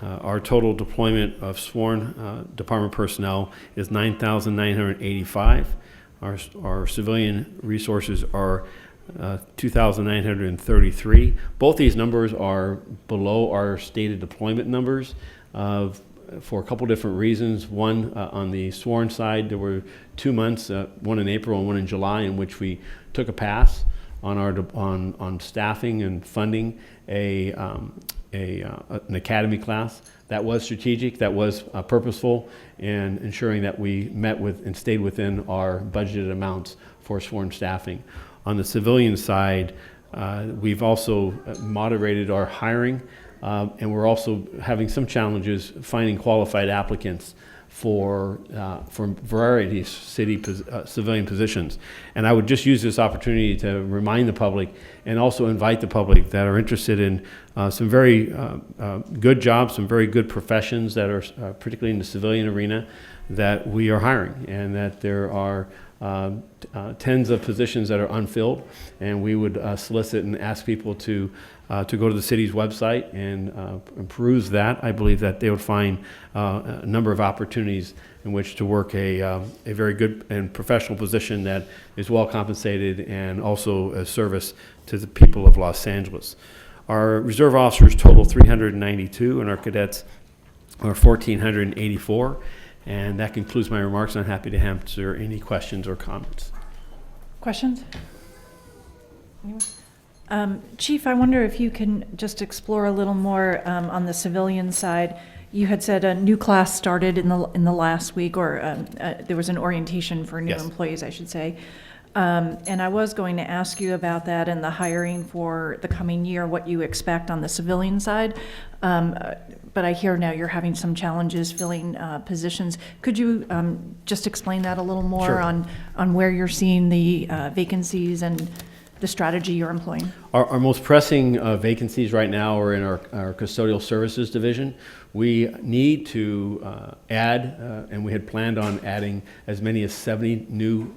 Our total deployment of sworn department personnel is 9,985. Our civilian resources are 2,933. Both these numbers are below our stated deployment numbers for a couple different reasons. One, on the sworn side, there were 2 months, one in April and one in July, in which we took a pass on on staffing and funding an academy class. That was strategic, that was purposeful, and ensuring that we met with and stayed within our budgeted amounts for sworn staffing. On the civilian side, we've also moderated our hiring, and we're also having some challenges finding qualified applicants for variety of civilian positions. And I would just use this opportunity to remind the public and also invite the public that are interested in some very good jobs, some very good professions that are particularly in the civilian arena, that we are hiring, and that there are tens of positions that are unfilled, and we would solicit and ask people to go to the city's website and peruse that. I believe that they would find a number of opportunities in which to work a very good and professional position that is well compensated and also a service to the people of Los Angeles. Our reserve officers total 392, and our cadets are 1,484. And that concludes my remarks. I'm happy to answer any questions or comments. Questions? Chief, I wonder if you can just explore a little more on the civilian side. You had said a new class started in the last week, or there was an orientation for new employees, I should say. And I was going to ask you about that and the hiring for the coming year, what you expect on the civilian side. But I hear now you're having some challenges filling positions. Could you just explain that a little more? Sure. on where you're seeing the vacancies and the strategy you're employing? Our most pressing vacancies right now are in our custodial services division. We need to add, and we had planned on adding as many as 70 new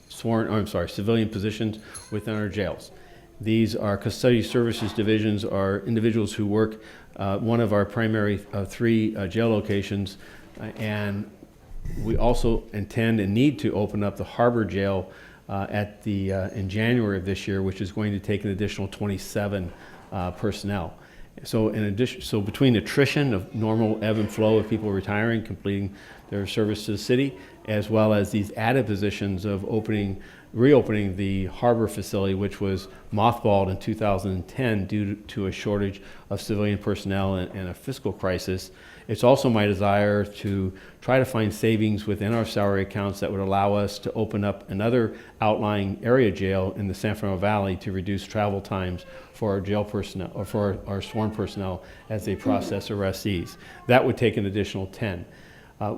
civilian positions within our jails. These are custody services divisions, are individuals who work one of our primary 3 jail locations, and we also intend and need to open up the Harbor Jail in January of this year, which is going to take an additional 27 personnel. So between attrition of normal ebb and flow of people retiring, completing their service to the city, as well as these added positions of reopening the harbor facility, which was mothballed in 2010 due to a shortage of civilian personnel and a fiscal crisis. It's also my desire to try to find savings within our salary accounts that would allow us to open up another outlying area jail in the San Fernando Valley to reduce travel times for our jail personnel, or for our sworn personnel as they process arrestees. That would take an additional 10.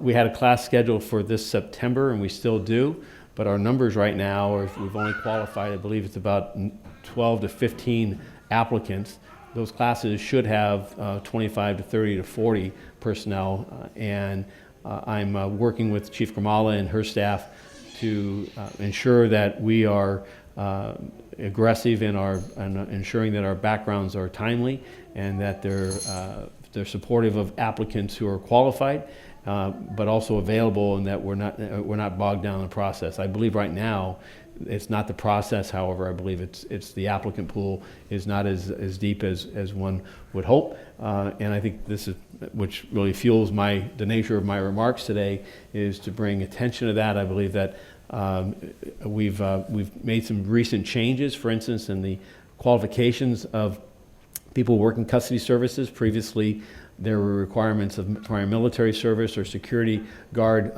We had a class scheduled for this September, and we still do, but our numbers right now are, we've only qualified, I believe it's about 12 to 15 applicants. Those classes should have 25 to 30 to 40 personnel, and I'm working with Chief Grimala and her staff to ensure that we are aggressive in ensuring that our backgrounds are timely and that they're supportive of applicants who are qualified, but also available, and that we're not bogged down in the process. I believe right now it's not the process, however. I believe it's the applicant pool is not as deep as one would hope, and I think this is which really fuels the nature of my remarks today, is to bring attention to that. I believe that we've made some recent changes, for instance, in the qualifications of people working custody services. Previously, there were requirements of prior military service or security guard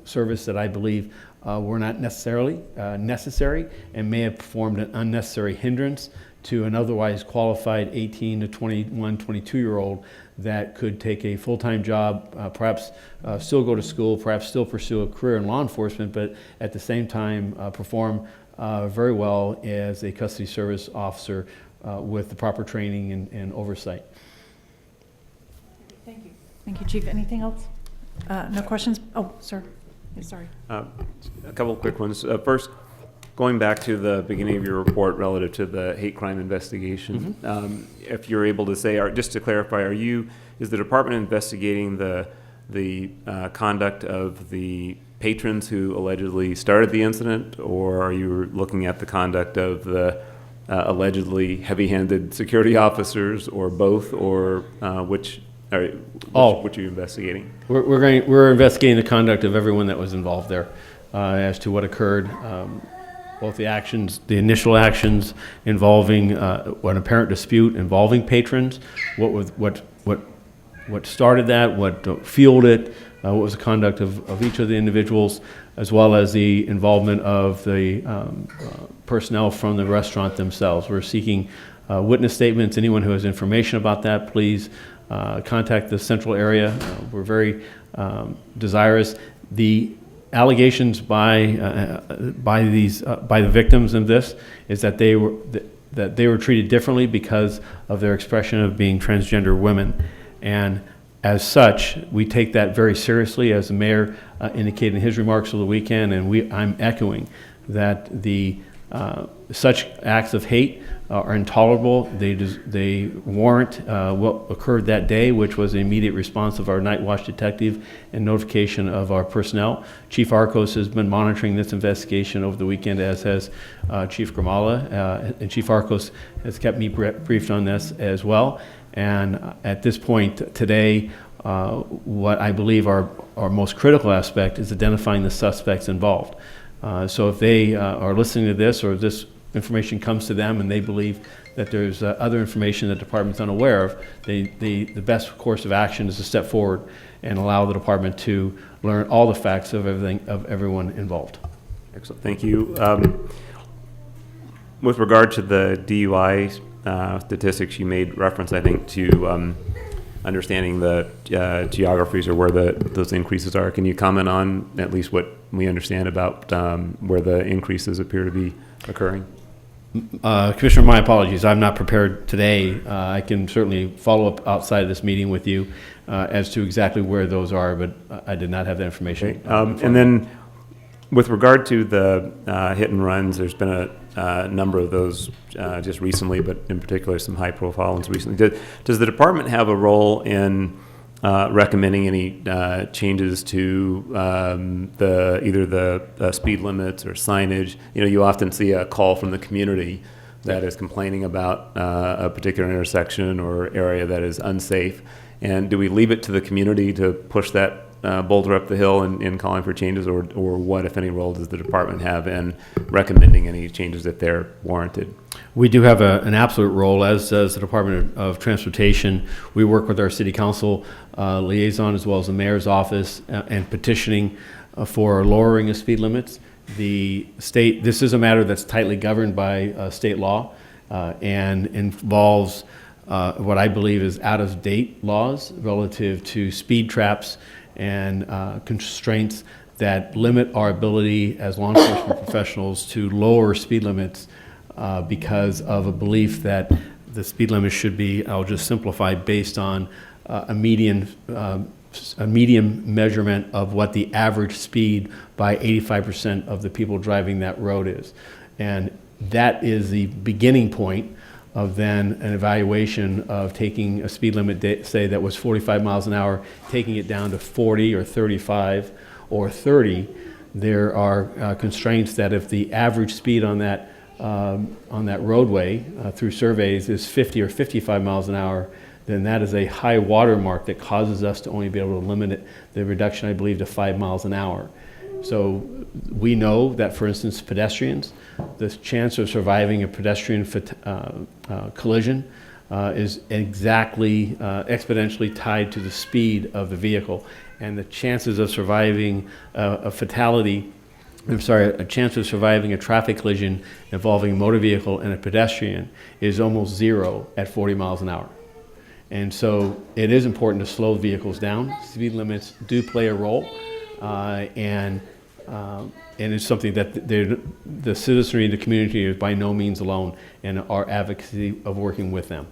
service that I believe were not necessarily necessary and may have formed an unnecessary hindrance to an otherwise qualified 18 to 21, 22-year-old that could take a full-time job, perhaps still go to school, perhaps still pursue a career in law enforcement, but at the same time perform very well as a custody service officer with the proper training and oversight. Thank you. Thank you, Chief. Anything else? No questions? Oh, sir. Sorry. A couple of quick ones. First, going back to the beginning of your report relative to the hate crime investigation, if you're able to say, just to clarify, is the department investigating the conduct of the patrons who allegedly started the incident, or are you looking at the conduct of the allegedly heavy-handed security officers, or both, or which are you investigating? We're investigating the conduct of everyone that was involved there as to what occurred. Both the initial actions involving an apparent dispute involving patrons, what started that, what fueled it, what was the conduct of each of the individuals, as well as the involvement of the personnel from the restaurant themselves. We're seeking witness statements. Anyone who has information about that, please contact the central area. We're very desirous. The allegations by the victims of this is that they were treated differently because of their expression of being transgender women, and as such, we take that very seriously, as the mayor indicated in his remarks over the weekend, and I'm echoing that such acts of hate are intolerable. They warrant what occurred that day, which was the immediate response of our night watch detective and notification of our personnel. Chief Arcos has been monitoring this investigation over the weekend, as has Chief Gramala, and Chief Arcos has kept me briefed on this as well. And at this point today, what I believe our most critical aspect is identifying the suspects involved. So if they are listening to this, or if this information comes to them and they believe that there's other information that the department's unaware of, the best course of action is to step forward and allow the department to learn all the facts of everyone involved. Excellent, thank you. With regard to the DUI statistics, you made reference, I think, to understanding the geographies, or where those increases are. Can you comment on at least what we understand about where the increases appear to be occurring? Commissioner, my apologies. I'm not prepared today. I can certainly follow up outside of this meeting with you as to exactly where those are, but I did not have that information. Okay. And then with regard to the hit and runs, there's been a number of those just recently, but in particular some high-profile ones recently. Does the department have a role in recommending any changes to either the speed limits or signage? You often see a call from the community that is complaining about a particular intersection or area that is unsafe. And do we leave it to the community to push that boulder up the hill in calling for changes, or what, if any, role does the department have in recommending any changes if they're warranted? We do have an absolute role, as does the Department of Transportation. We work with our city council liaison, as well as the mayor's office, and petitioning for lowering of speed limits. The state, this is a matter that's tightly governed by state law and involves what I believe is out-of-date laws relative to speed traps and constraints that limit our ability as law enforcement professionals to lower speed limits because of a belief that the speed limit should be, I'll just simplify, based on a median measurement of what the average speed by 85% of the people driving that road is. And that is the beginning point of then an evaluation of taking a speed limit, say that was 45 miles an hour, taking it down to 40 or 35 or 30. There are constraints that if the average speed on that roadway through surveys is 50 or 55 miles an hour, then that is a high water mark that causes us to only be able to limit the reduction, I believe, to 5 miles an hour. So we know that, for instance, pedestrians, the chance of surviving a pedestrian collision is exactly exponentially tied to the speed of the vehicle. And the chances of surviving a fatality a chance of surviving a traffic collision involving a motor vehicle and a pedestrian is almost zero at 40 miles an hour. And so it is important to slow vehicles down. Speed limits do play a role, and it's something that the citizenry, the community is by no means alone in our advocacy of working with them.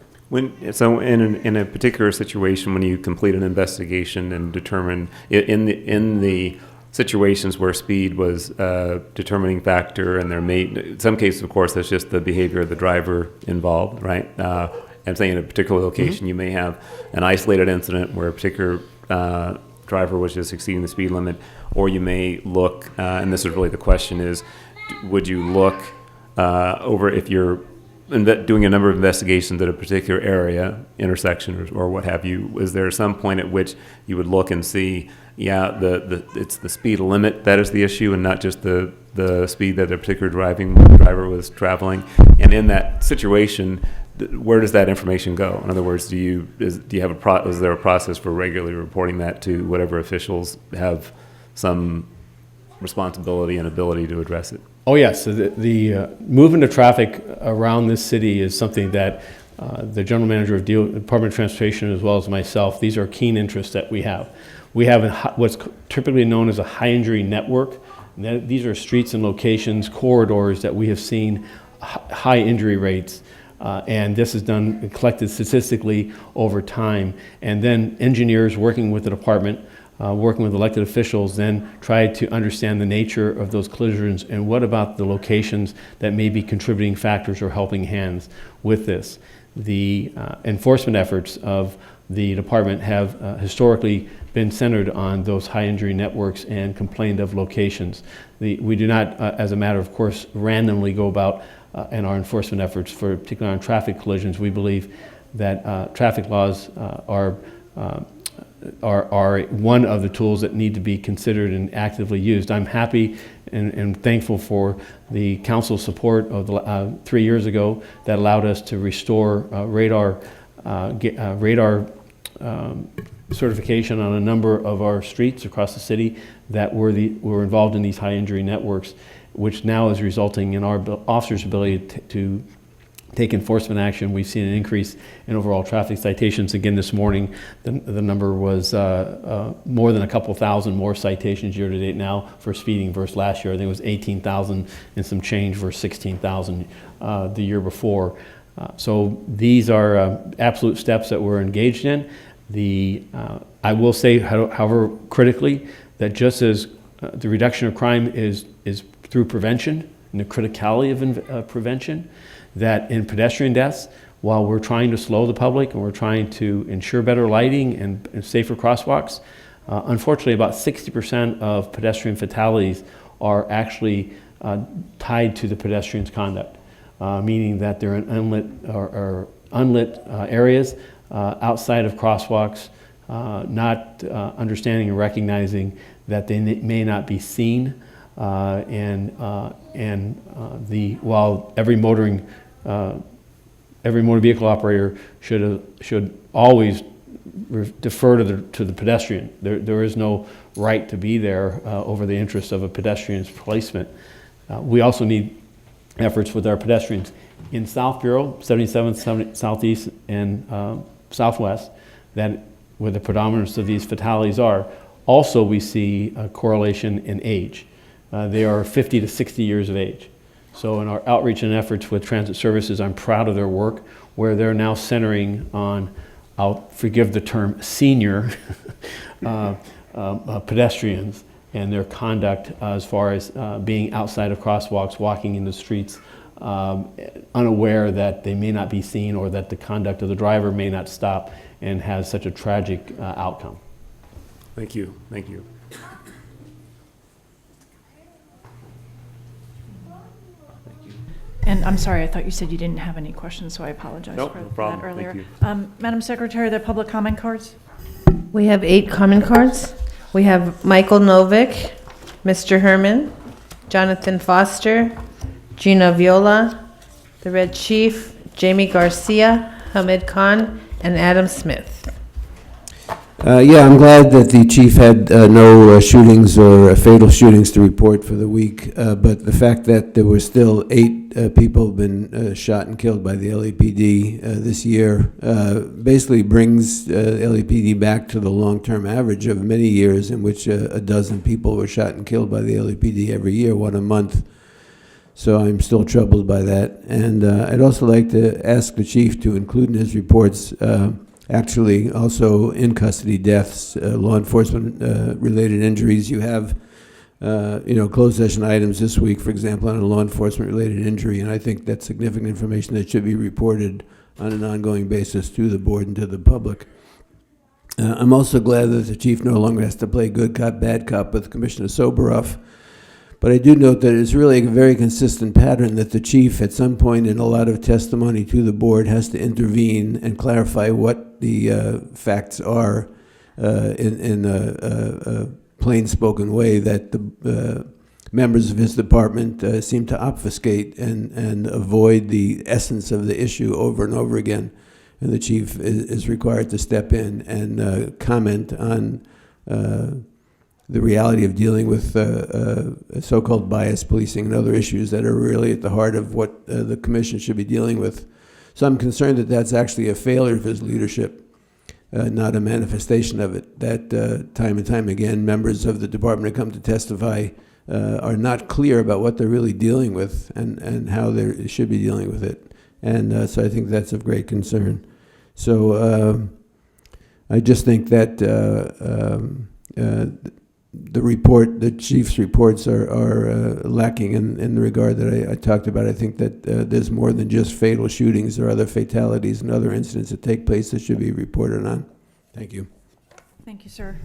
So in a particular situation, when you complete an investigation and determine in the situations where speed was a determining factor, and in some cases, of course, that's just the behavior of the driver involved, right? I'm saying in a particular location, you may have an isolated incident where a particular driver was just exceeding the speed limit, or you may look, and this is really the question is, would you look over if you're doing a number of investigations at a particular area, intersection, or what have you, is there some point at which you would look and see, it's the speed limit that is the issue and not just the speed that a particular driver was traveling? And in that situation, where does that information go? In other words, is there a process for regularly reporting that to whatever officials have some responsibility and ability to address it? Oh yes, so the movement of traffic around this city is something that the general manager of Department of Transportation, as well as myself, these are keen interests that we have. We have what's typically known as a high injury network. These are streets and locations, corridors that we have seen high injury rates. And this is done, collected statistically over time. And then engineers working with the department, working with elected officials, then try to understand the nature of those collisions and what about the locations that may be contributing factors or helping hands with this. The enforcement efforts of the department have historically been centered on those high injury networks and complained of locations. We do not, as a matter of course, randomly go about in our enforcement efforts, particularly on traffic collisions. We believe that traffic laws are one of the tools that need to be considered and actively used. I'm happy and thankful for the council's support of 3 years ago that allowed us to restore radar certification on a number of our streets across the city that were involved in these high injury networks, which now is resulting in our officers' ability to take enforcement action. We've seen an increase in overall traffic citations. Again, this morning, the number was more than a couple thousand more citations year to date now for speeding versus last year. I think it was 18,000 and some change versus 16,000 the year before. So these are absolute steps that we're engaged in. I will say, however, critically, that just as the reduction of crime is through prevention and the criticality of prevention, that in pedestrian deaths, while we're trying to slow the public and we're trying to ensure better lighting and safer crosswalks, unfortunately about 60% of pedestrian fatalities are actually tied to the pedestrian's conduct, meaning that they're in unlit areas outside of crosswalks, not understanding and recognizing that they may not be seen, while every motor vehicle operator should always defer to the pedestrian. There is no right to be there over the interest of a pedestrian's placement. We also need efforts with our pedestrians in South Bureau, 77th, Southeast, and Southwest, where the predominance of these fatalities are. Also, we see a correlation in age. They are 50 to 60 years of age. So in our outreach and efforts with transit services, I'm proud of their work, where they're now centering on, I'll forgive the term, senior pedestrians and their conduct as far as being outside of crosswalks, walking in the streets, unaware that they may not be seen or that the conduct of the driver may not stop and has such a tragic outcome. Thank you. Thank you. And I'm sorry, I thought you said you didn't have any questions, so I apologize Nope, for no problem. that earlier. Thank you. Madam Secretary, the public comment cards? We have 8 comment cards. We have Michael Novick, Mr. Herman, Jonathan Foster, Gina Viola, the Red Chief, Jamie Garcia, Hamid Khan, and Adam Smith. Yeah, I'm glad that the chief had no shootings or fatal shootings to report for the week, but the fact that there were still 8 people been shot and killed by the LAPD this year basically brings LAPD back to the long-term average of many years in which a dozen people were shot and killed by the LAPD every year, one a month. So I'm still troubled by that. And I'd also like to ask the chief to include in his reports actually also in custody deaths, law enforcement related injuries. You have closed session items this week, for example, on a law enforcement related injury, and I think that's significant information that should be reported on an ongoing basis to the board and to the public. I'm also glad that the chief no longer has to play good cop, bad cop with Commissioner Soboroff. But I do note that it's really a very consistent pattern that the chief, at some point in a lot of testimony to the board, has to intervene and clarify what the facts are in a plain-spoken way that the members of his department seem to obfuscate and avoid the essence of the issue over and over again. And the chief is required to step in and comment on the reality of dealing with so-called bias policing and other issues that are really at the heart of what the commission should be dealing with. So I'm concerned that that's actually a failure of his leadership, not a manifestation of it, that time and time again, members of the department that come to testify are not clear about what they're really dealing with and how they should be dealing with it. And so I think that's of great concern. So I just think that the chief's reports are lacking in the regard that I talked about. I think that there's more than just fatal shootings or other fatalities and other incidents that take place that should be reported on. Thank you. Thank you, sir.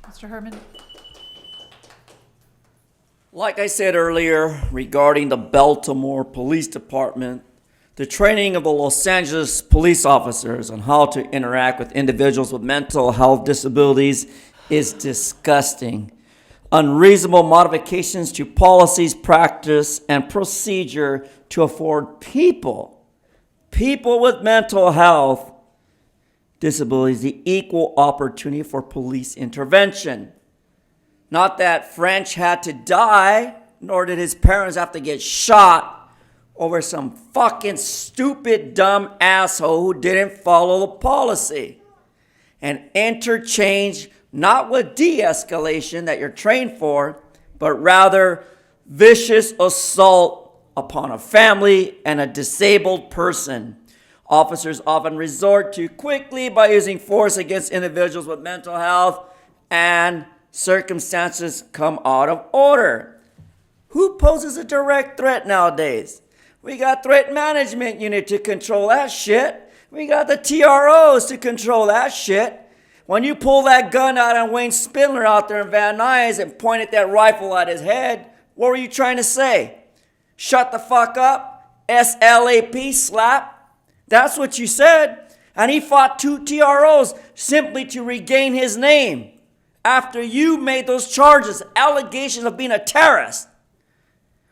Mr. Herman? Like I said earlier regarding the Baltimore Police Department, the training of the Los Angeles police officers on how to interact with individuals with mental health disabilities is disgusting. Unreasonable modifications to policies, practice, and procedure to afford people with mental health disabilities the equal opportunity for police intervention. Not that French had to die, nor did his parents have to get shot over some fucking stupid, dumb asshole who didn't follow the policy. And interchange not with de-escalation that you're trained for, but rather vicious assault upon a family and a disabled person. Officers often resort to quickly by using force against individuals with mental health, and circumstances come out of order. Who poses a direct threat nowadays? We got threat management unit to control that shit. We got the TROs to control that shit. When you pull that gun out on Wayne Spindler out there in Van Nuys and pointed that rifle at his head, what were you trying to say? Shut the fuck up? SLAP, slap? That's what you said. And he fought 2 TROs simply to regain his name after you made those charges, allegations of being a terrorist.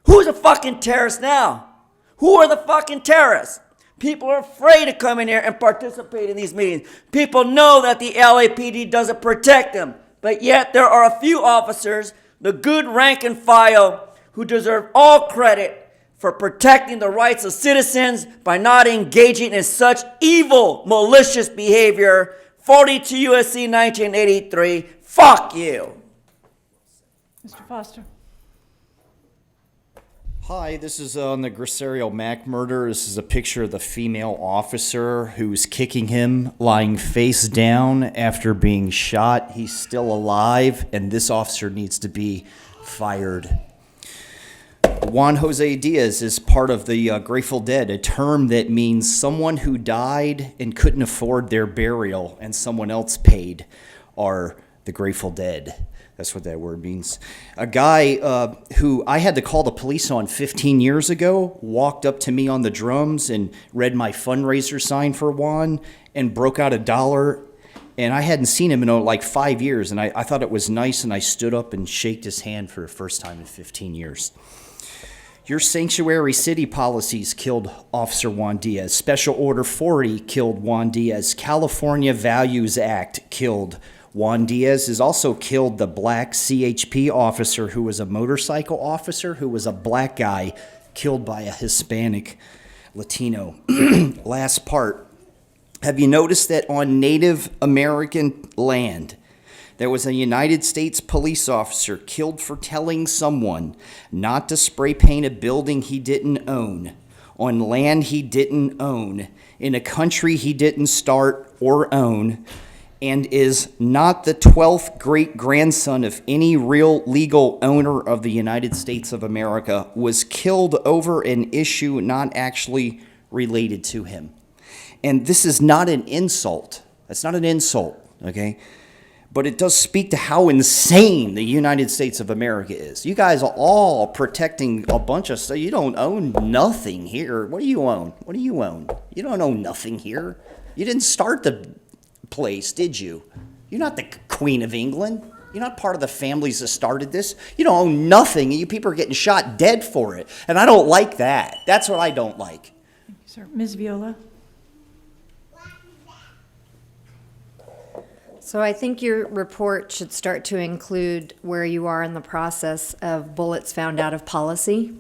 Who's a fucking terrorist now? Who are the fucking terrorists? People are afraid to come in here and participate in these meetings. People know that the LAPD doesn't protect them. But yet there are a few officers, the good rank and file, who deserve all credit for protecting the rights of citizens by not engaging in such evil, malicious behavior. 42 U.S.C. 1983. Fuck you. Mr. Foster? Hi, this is on the Gresario Mack murder. This is a picture of the female officer who's kicking him, lying face down after being shot. He's still alive, and this officer needs to be fired. Juan Jose Diaz is part of the Grateful Dead, a term that means someone who died and couldn't afford their burial and someone else paid are the Grateful Dead. That's what that word means. A guy who I had to call the police on 15 years ago walked up to me on the drums and read my fundraiser sign for Juan and broke out $1. And I hadn't seen him in like 5 years. And I thought it was nice. And I stood up and shaked his hand for the first time in 15 years. Your sanctuary city policies killed Officer Juan Diaz. Special Order 40 killed Juan Diaz. California Values Act killed Juan Diaz has also killed the black CHP officer who was a motorcycle officer who was a black guy killed by a Hispanic Latino. Last part. Have you noticed that on Native American land, there was a United States police officer killed for telling someone not to spray paint a building he didn't own, on land he didn't own, in a country he didn't start or own, and is not the 12th great-grandson of any real legal owner of the United States of America, was killed over an issue not actually related to him. And this is not an insult. That's not an insult, okay? But it does speak to how insane the United States of America is. You guys are all protecting a bunch of stuff. You don't own nothing here. What do you own? What do you own? You don't own nothing here. You didn't start the place, did you? You're not the Queen of England. You're not part of the families that started this. You don't own nothing, and you people are getting shot dead for it. And I don't like that. That's what I don't like. Thank you, sir. Ms. Viola? So I think your report should start to include where you are in the process of bullets found out of policy.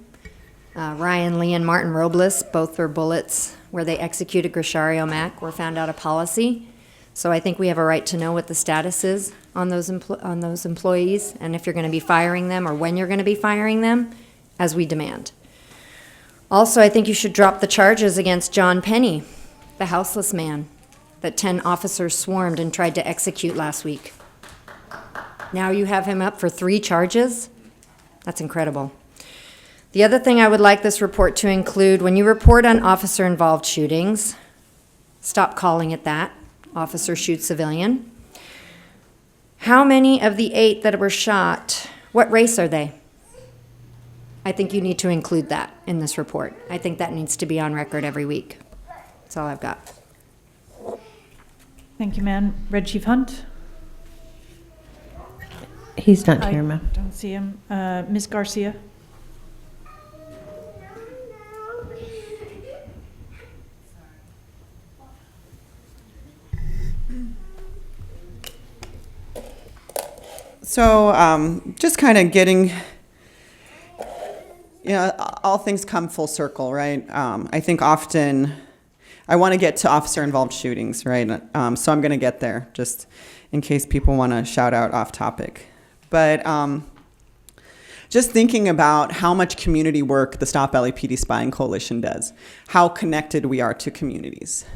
Ryan Lee and Martin Robles, both were bullets where they executed Grishario Mack, were found out of policy. So I think we have a right to know what the status is on those employees, and if you're going to be firing them or when you're going to be firing them, as we demand. Also, I think you should drop the charges against John Penny, the houseless man that 10 officers swarmed and tried to execute last week. Now you have him up for 3 charges? That's incredible. The other thing I would like this report to include, when you report on officer-involved shootings, stop calling it that. Officer shoots civilian. How many of the 8 that were shot, what race are they? I think you need to include that in this report. I think that needs to be on record every week. That's all I've got. Thank you, ma'am. Red Chief Hunt? He's not here, ma'am. Don't see him. Ms. Garcia? So just kind of getting, all things come full circle, right? I think often I want to get to officer-involved shootings, right? So I'm going to get there, just in case people want to shout out off topic. But just thinking about how much community work the Stop LAPD Spying Coalition does, how connected we are to communities.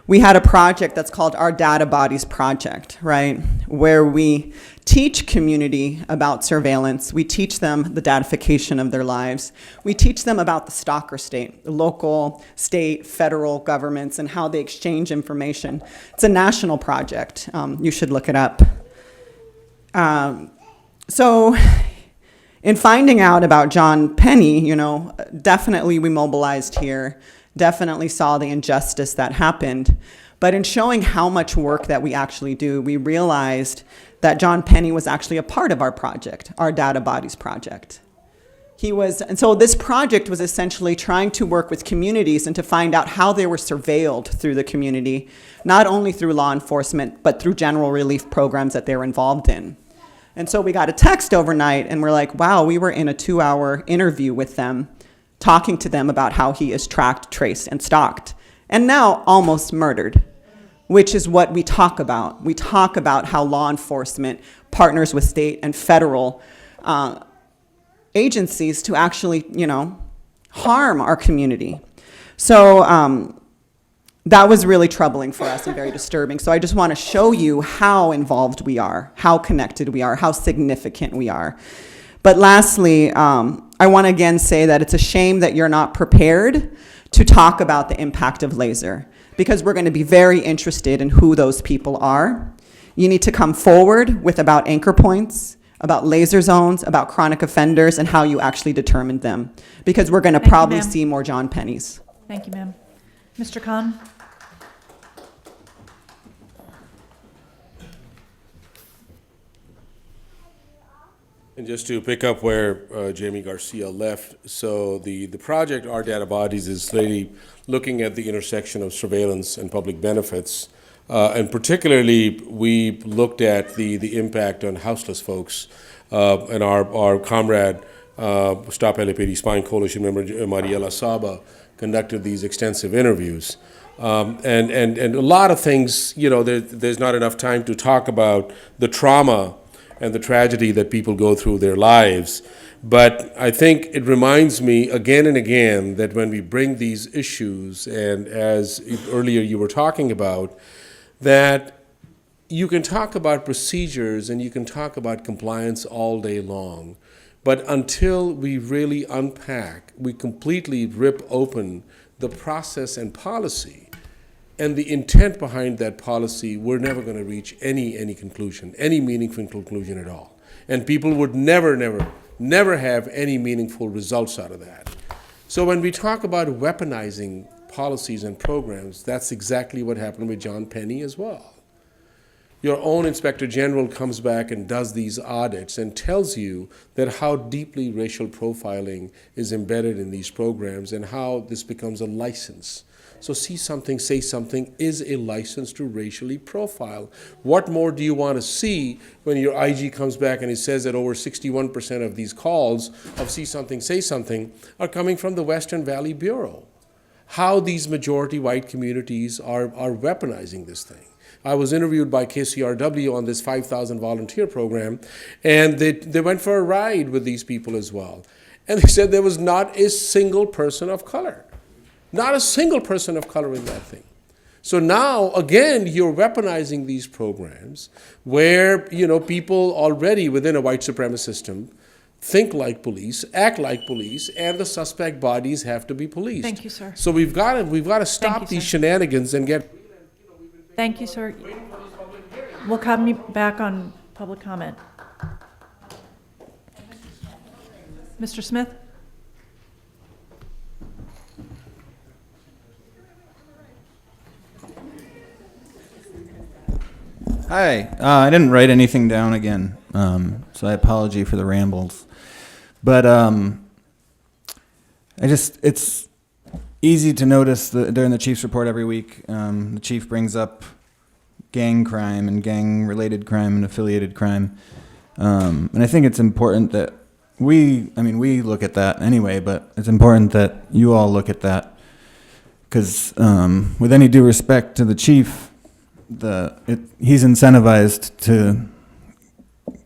We had a project that's called our Data Bodies Project, right? Where we teach community about surveillance. We teach them the datification of their lives. We teach them about the stalker state, the local, state, federal governments, and how they exchange information. It's a national project. You should look it up. So in finding out about John Penny, definitely we mobilized here, definitely saw the injustice that happened. But in showing how much work that we actually do, we realized that John Penny was actually a part of our project, our Data Bodies Project. And so this project was essentially trying to work with communities and to find out how they were surveilled through the community, not only through law enforcement, but through general relief programs that they were involved in. And so we got a text overnight and we're like, wow, we were in a 2-hour interview with them, talking to them about how he is tracked, traced, and stalked, and now almost murdered, which is what we talk about. We talk about how law enforcement partners with state and federal agencies to actually, harm our community. So that was really troubling for us and very disturbing. So I just want to show you how involved we are, how connected we are, how significant we are. But lastly, I want to again say that it's a shame that you're not prepared to talk about the impact of laser, because we're going to be very interested in who those people are. You need to come forward with about anchor points, about laser zones, about chronic offenders, and how you actually determined them, because we're going to probably see more John Pennies. Thank you, ma'am. Mr. Khan? And just to pick up where Jamie Garcia left, so the project Our Data Bodies is really looking at the intersection of surveillance and public benefits And particularly, we looked at the impact on houseless folks. And our comrade, Stop LAPD Spine Coalition member Mariela Saba, conducted these extensive interviews. And a lot of things, there's not enough time to talk about the trauma and the tragedy that people go through their lives. But I think it reminds me again and again that when we bring these issues, and as earlier you were talking about, that you can talk about procedures and you can talk about compliance all day long, but until we really unpack, we completely rip open the process and policy and the intent behind that policy, we're never going to reach any conclusion, any meaningful conclusion at all. And people would never have any meaningful results out of that. So when we talk about weaponizing policies and programs, that's exactly what happened with John Penny as well. Your own Inspector General comes back and does these audits and tells you that how deeply racial profiling is embedded in these programs and how this becomes a license. So See Something, Say Something is a license to racially profile. What more do you want to see when your IG comes back and he says that over 61% of these calls of See Something, Say Something are coming from the Western Valley Bureau? How these majority white communities are weaponizing this thing. I was interviewed by KCRW on this 5,000 volunteer program, and they went for a ride with these people as well. And they said there was not a single person of color. Not a single person of color in that thing. So now, again, you're weaponizing these programs where, people already within a white supremacist system think like police, act like police, and the suspect bodies have to be policed. Thank you, sir. So we've got to stop these shenanigans and get... Thank you, sir. We'll come back on public comment. Mr. Smith? Hi. I didn't write anything down again, so I apologize for the rambles. But it's easy to notice during the chief's report every week, the chief brings up gang crime and gang-related crime and affiliated crime. And I think it's important that we look at that anyway, but it's important that you all look at that because with any due respect to the chief, he's incentivized to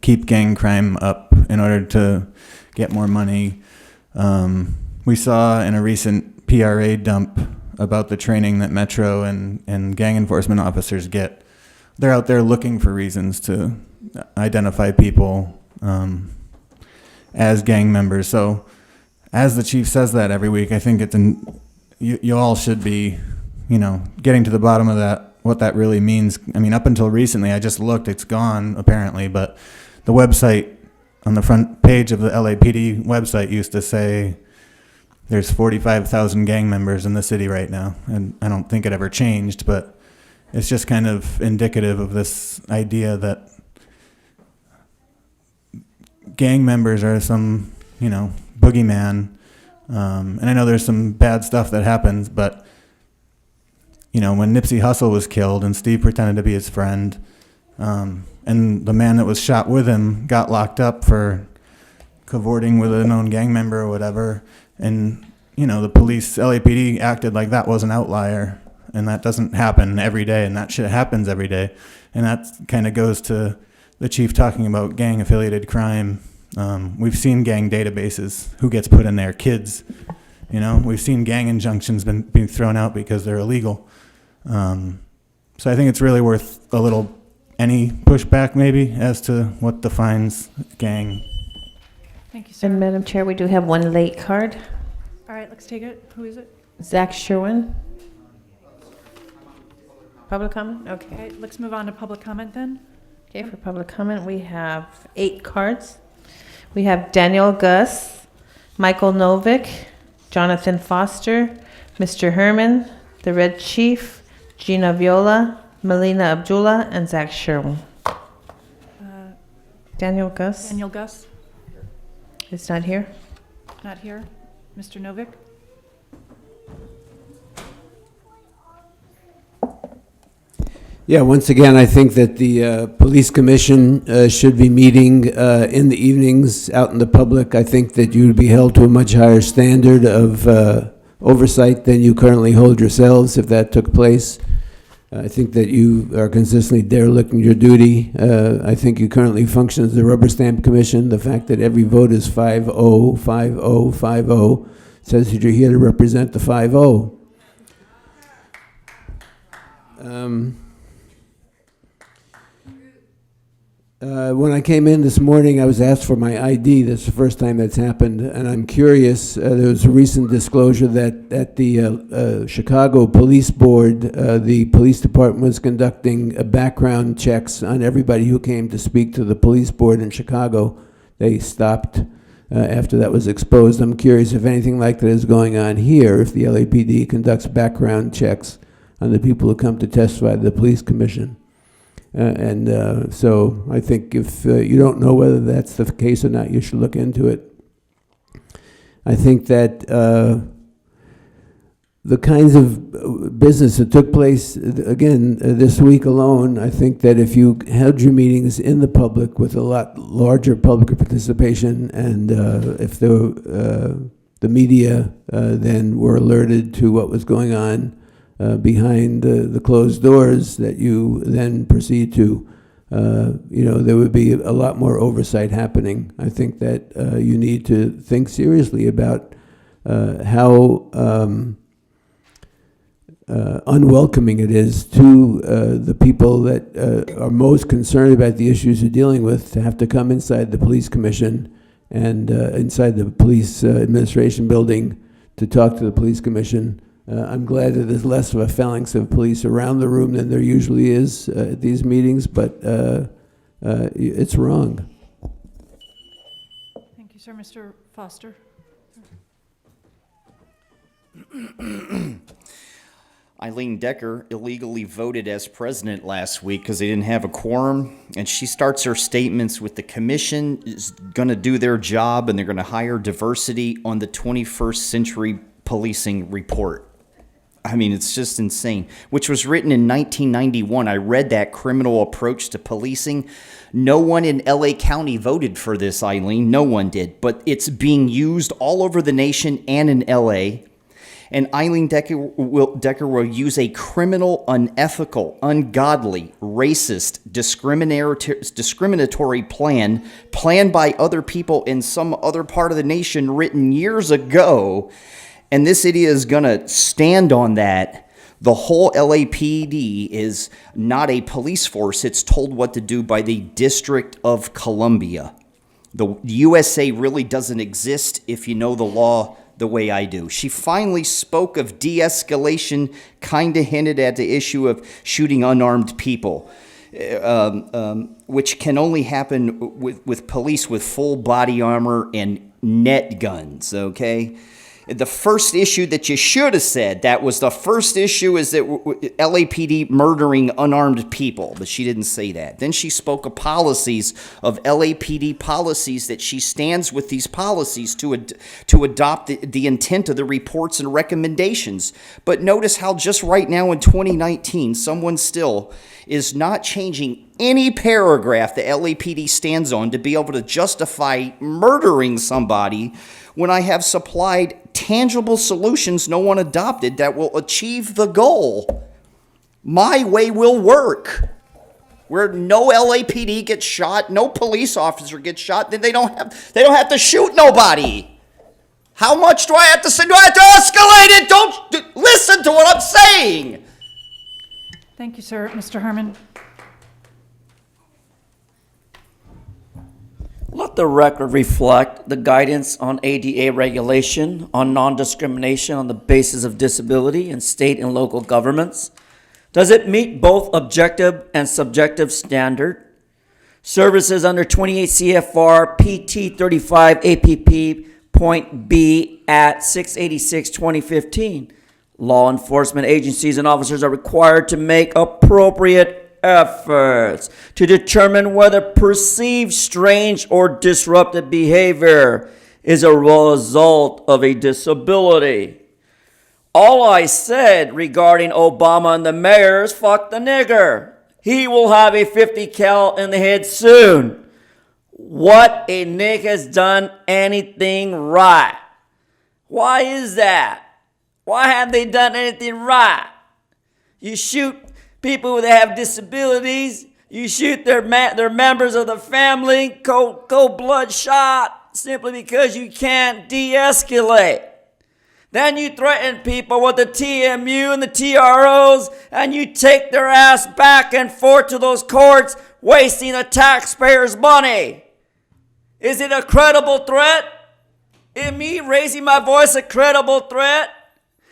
keep gang crime up in order to get more money. We saw in a recent PRA dump about the training that Metro and gang enforcement officers get. They're out there looking for reasons to identify people as gang members. So as the chief says that every week, I think you all should be, getting to the bottom of that, what that really means. I mean, up until recently, I just looked, it's gone apparently, but the website on the front page of the LAPD website used to say there's 45,000 gang members in the city right now. And I don't think it ever changed, but it's just kind of indicative of this idea that gang members are some, boogeyman. And I know there's some bad stuff that happens, but when Nipsey Hussle was killed and Steve pretended to be his friend, and the man that was shot with him got locked up for cavorting with a known gang member or whatever, and, the police, LAPD acted like that was an outlier, and that doesn't happen every day, and that shit happens every day. And that kind of goes to the chief talking about gang-affiliated crime. We've seen gang databases, who gets put in there, kids. We've seen gang injunctions being thrown out because they're illegal. So I think it's really worth any pushback maybe as to what defines gang. Thank you, sir. And Madam Chair, we do have one late card. All right, let's take it. Who is it? Zach Sherwin. Public comment? Okay. Okay, let's move on to public comment then. Okay, for public comment, we have 8 cards. We have Daniel Gus, Michael Novick, Jonathan Foster, Mr. Herman, the Red Chief, Gina Viola, Melina Abdullah, and Zach Sherwin. Daniel Gus? Daniel Gus? Is not here. Not here. Mr. Novick? Yeah, once again, I think that the police commission should be meeting in the evenings out in the public. I think that you would be held to a much higher standard of oversight than you currently hold yourselves if that took place. I think that you are consistently derelicting your duty. I think you currently function as the rubber stamp commission. The fact that every vote is 5-0, 5-0, 5-0 says that you're here to represent the 5-0. When I came in this morning, I was asked for my ID. That's the first time that's happened, and I'm curious. There was a recent disclosure that at the Chicago Police Board, the police department was conducting background checks on everybody who came to speak to the police board in Chicago. They stopped after that was exposed. I'm curious if anything like that is going on here, if the LAPD conducts background checks on the people who come to testify to the police commission. So I think if you don't know whether that's the case or not, you should look into it. I think that the kinds of business that took place, again, this week alone, I think that if you held your meetings in the public with a lot larger public participation, and if the media then were alerted to what was going on behind the closed doors, that you then proceed to, there would be a lot more oversight happening. I think that you need to think seriously about how unwelcoming it is to the people that are most concerned about the issues you're dealing with to have to come inside the police commission and inside the police administration building to talk to the police commission. I'm glad that there's less of a phalanx of police around the room than there usually is at these meetings, but it's wrong. Thank you, sir. Mr. Foster. Eileen Decker illegally voted as president last week because they didn't have a quorum, and she starts her statements with the commission is going to do their job and they're going to hire diversity on the 21st century policing report. I mean, it's just insane. Which was written in 1991. I read that criminal approach to policing. No one in LA County voted for this, Eileen. No one did. But it's being used all over the nation and in LA. And Eileen Decker will use a criminal, unethical, ungodly, racist, discriminatory plan planned by other people in some other part of the nation written years ago. And this idiot is going to stand on that. The whole LAPD is not a police force. It's told what to do by the District of Columbia. The USA really doesn't exist if you know the law the way I do. She finally spoke of de-escalation, kind of hinted at the issue of shooting unarmed people, which can only happen with police with full body armor and net guns, okay? The first issue that you should have said, that was the first issue, is that LAPD murdering unarmed people, but she didn't say that. Then she spoke of policies, of LAPD policies, that she stands with these policies to adopt the intent of the reports and recommendations. But notice how just right now in 2019, someone still is not changing any paragraph the LAPD stands on to be able to justify murdering somebody when I have supplied tangible solutions no one adopted that will achieve the goal. My way will work. Where no LAPD gets shot, no police officer gets shot, then they don't have to shoot nobody. How much do I have to say? Do I have to escalate it? Don't listen to what I'm saying. Thank you, sir. Mr. Herman. Let the record reflect the guidance on ADA regulation on non-discrimination on the basis of disability in state and local governments. Does it meet both objective and subjective standard? Services under 28 CFR PT 35 APP point B at 686/2015. Law enforcement agencies and officers are required to make appropriate efforts to determine whether perceived strange or disruptive behavior is a result of a disability. All I said regarding Obama and the mayor is fuck the nigger. he will have a 50 cal in the head soon. What a Nick has done anything right. Why is that? Why have they done anything right? You shoot people that have disabilities. You shoot their members of the family, cold blood shot, simply because you can't de-escalate. Then you threaten people with the TMU and the TROs, and you take their ass back and forth to those courts, wasting the taxpayers' money. Is it a credible threat? Is me raising my voice a credible threat?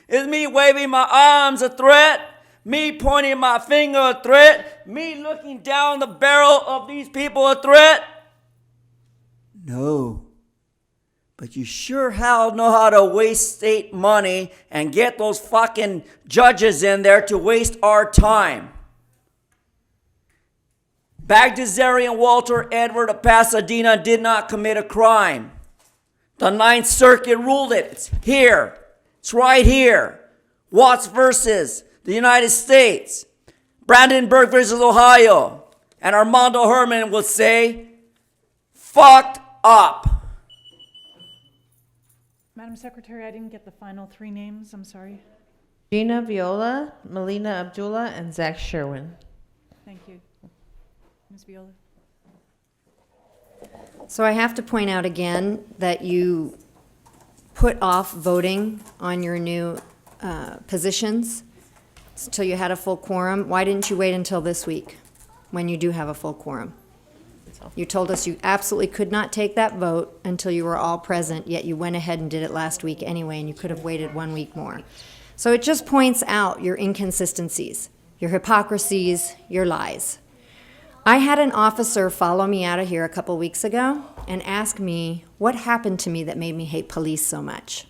Is me waving my arms a threat? Me pointing my finger a threat? Me looking down the barrel of these people a threat? No. But you sure hell know how to waste state money and get those fucking judges in there to waste our time. Bagdasarian Walter Edward of Pasadena did not commit a crime. The Ninth Circuit ruled it. It's here. It's right here. Watts versus the United States. Brandenburg versus Ohio. And Armando Herman will say, fucked up. Madam Secretary, I didn't get the final three names. I'm sorry. Gina Viola, Melina Abdullah, and Zach Sherwin. Thank you. Ms. Viola. So I have to point out again that you put off voting on your new positions until you had a full quorum. Why didn't you wait until this week when you do have a full quorum? You told us you absolutely could not take that vote until you were all present, yet you went ahead and did it last week anyway, and you could have waited 1 week more. So it just points out your inconsistencies, your hypocrisies, your lies. I had an officer follow me out of here a couple weeks ago and ask me what happened to me that made me hate police so much.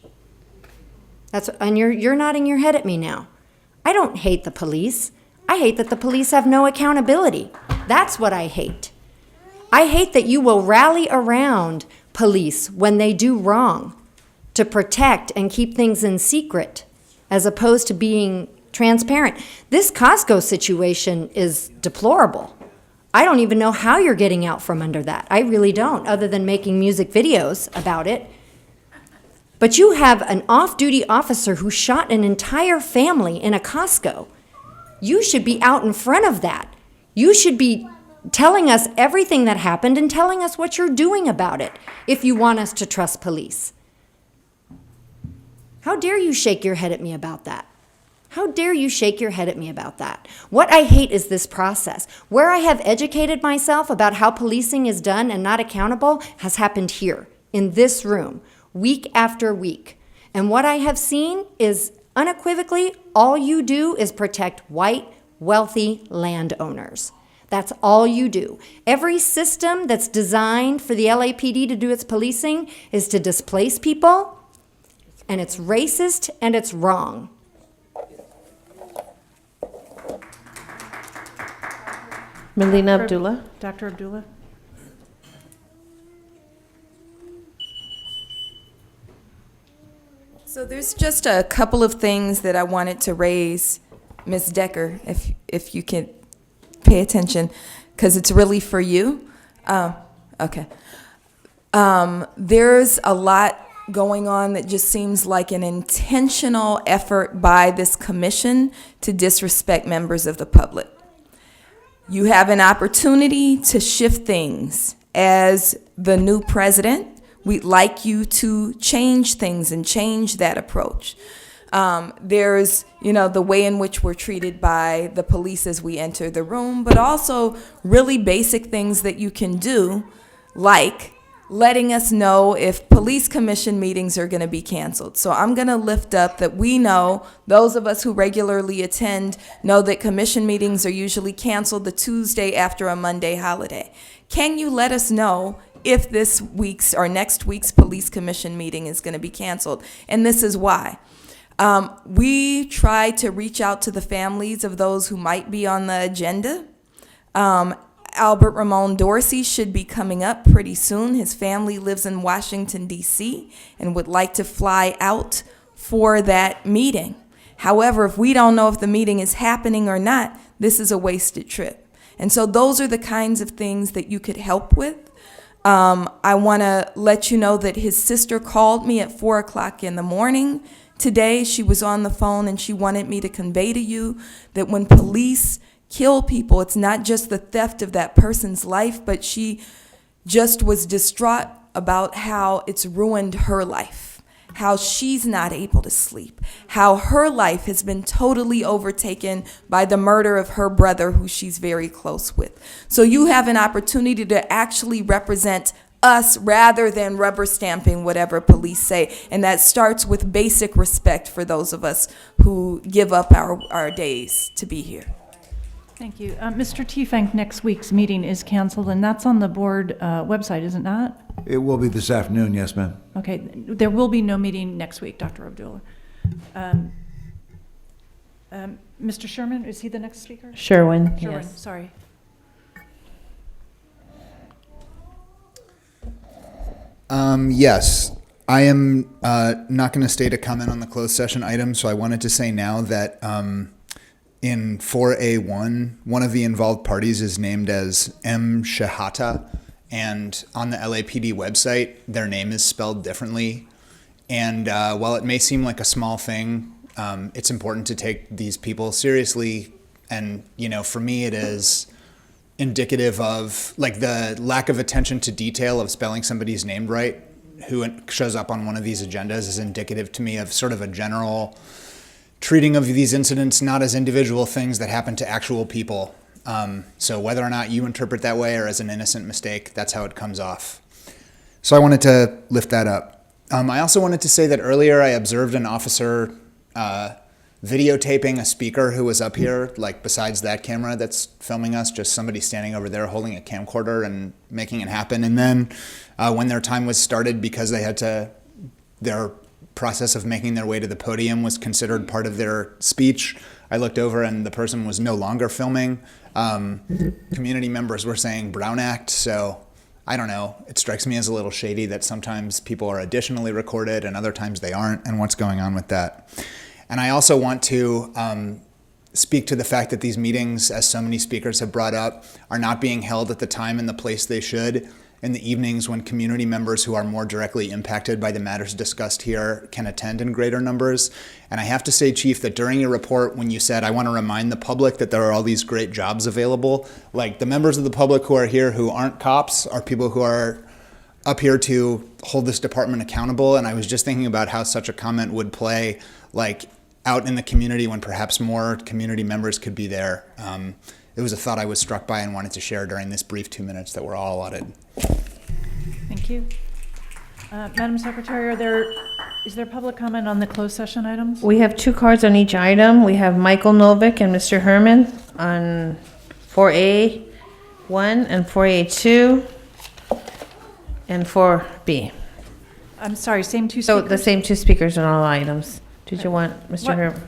And you're nodding your head at me now. I don't hate the police. I hate that the police have no accountability. That's what I hate. I hate that you will rally around police when they do wrong to protect and keep things in secret as opposed to being transparent. This Costco situation is deplorable. I don't even know how you're getting out from under that. I really don't, other than making music videos about it. But you have an off-duty officer who shot an entire family in a Costco. You should be out in front of that. You should be telling us everything that happened and telling us what you're doing about it if you want us to trust police. How dare you shake your head at me about that? How dare you shake your head at me about that? What I hate is this process. Where I have educated myself about how policing is done and not accountable has happened here, in this room, week after week. And what I have seen is unequivocally, all you do is protect white, wealthy landowners. That's all you do. Every system that's designed for the LAPD to do its policing is to displace people, and it's racist and it's wrong. Melina Abdullah. Dr. Abdullah. So there's just a couple of things that I wanted to raise, Ms. Decker, if you can pay attention, because it's really for you. Okay. There's a lot going on that just seems like an intentional effort by this commission to disrespect members of the public. You have an opportunity to shift things. As the new president, we'd like you to change things and change that approach. There's, the way in which we're treated by the police as we enter the room, but also really basic things that you can do, like letting us know if police commission meetings are going to be canceled. So I'm going to lift up that we know, those of us who regularly attend know that commission meetings are usually canceled the Tuesday after a Monday holiday. Can you let us know if this week's or next week's police commission meeting is going to be canceled? And this is why. We try to reach out to the families of those who might be on the agenda. Albert Ramon Dorsey should be coming up pretty soon. His family lives in Washington, D.C., and would like to fly out for that meeting. However, if we don't know if the meeting is happening or not, this is a wasted trip. And so those are the kinds of things that you could help with. I want to let you know that his sister called me at 4 o'clock in the morning today. She was on the phone and she wanted me to convey to you that when police kill people, it's not just the theft of that person's life, but she just was distraught about how it's ruined her life, how she's not able to sleep, how her life has been totally overtaken by the murder of her brother, who she's very close with. So you have an opportunity to actually represent us rather than rubber stamping whatever police say. And that starts with basic respect for those of us who give up our days to be here. Thank you. Mr. Tiefenk, next week's meeting is canceled, and that's on the board website, is it not? It will be this afternoon, yes, ma'am. Okay, there will be no meeting next week, Dr. Abdullah. Mr. Sherman, is he the next speaker? Sherwin, Sherwin, yes. sorry. Yes, I am not going to state a comment on the closed session item, so I wanted to say now that in 4A1, one of the involved parties is named as M. Shehata, and on the LAPD website, their name is spelled differently. And while it may seem like a small thing, it's important to take these people seriously. And, you know, for me, it is indicative of like the lack of attention to detail of spelling somebody's name right who shows up on one of these agendas is indicative to me of sort of a general treating of these incidents not as individual things that happen to actual people. So whether or not you interpret that way or as an innocent mistake, that's how it comes off. So I wanted to lift that up. I also wanted to say that earlier I observed an officer videotaping a speaker who was up here, like besides that camera that's filming us, just somebody standing over there holding a camcorder and making it happen. And then when their time was started, because they had to, their process of making their way to the podium was considered part of their speech, I looked over and the person was no longer filming. Community members were saying Brown Act, so I don't know. It strikes me as a little shady that sometimes people are additionally recorded and other times they aren't, and what's going on with that. And I also want to speak to the fact that these meetings, as so many speakers have brought up, are not being held at the time and the place they should, in the evenings when community members who are more directly impacted by the matters discussed here can attend in greater numbers. And I have to say, Chief, that during your report, when you said, I want to remind the public that there are all these great jobs available, like the members of the public who are here who aren't cops are people who are up here to hold this department accountable. And I was just thinking about how such a comment would play like out in the community when perhaps more community members could be there. It was a thought I was struck by and wanted to share during this brief 2 minutes that we're all allotted. Thank you. Madam Secretary, is there public comment on the closed session items? We have 2 cards on each item. We have Michael Novick and Mr. Herman on 4A1 and 4A2 and 4B. I'm sorry, same two So speakers? the same 2 speakers on all items. Did you want Mr. Herman?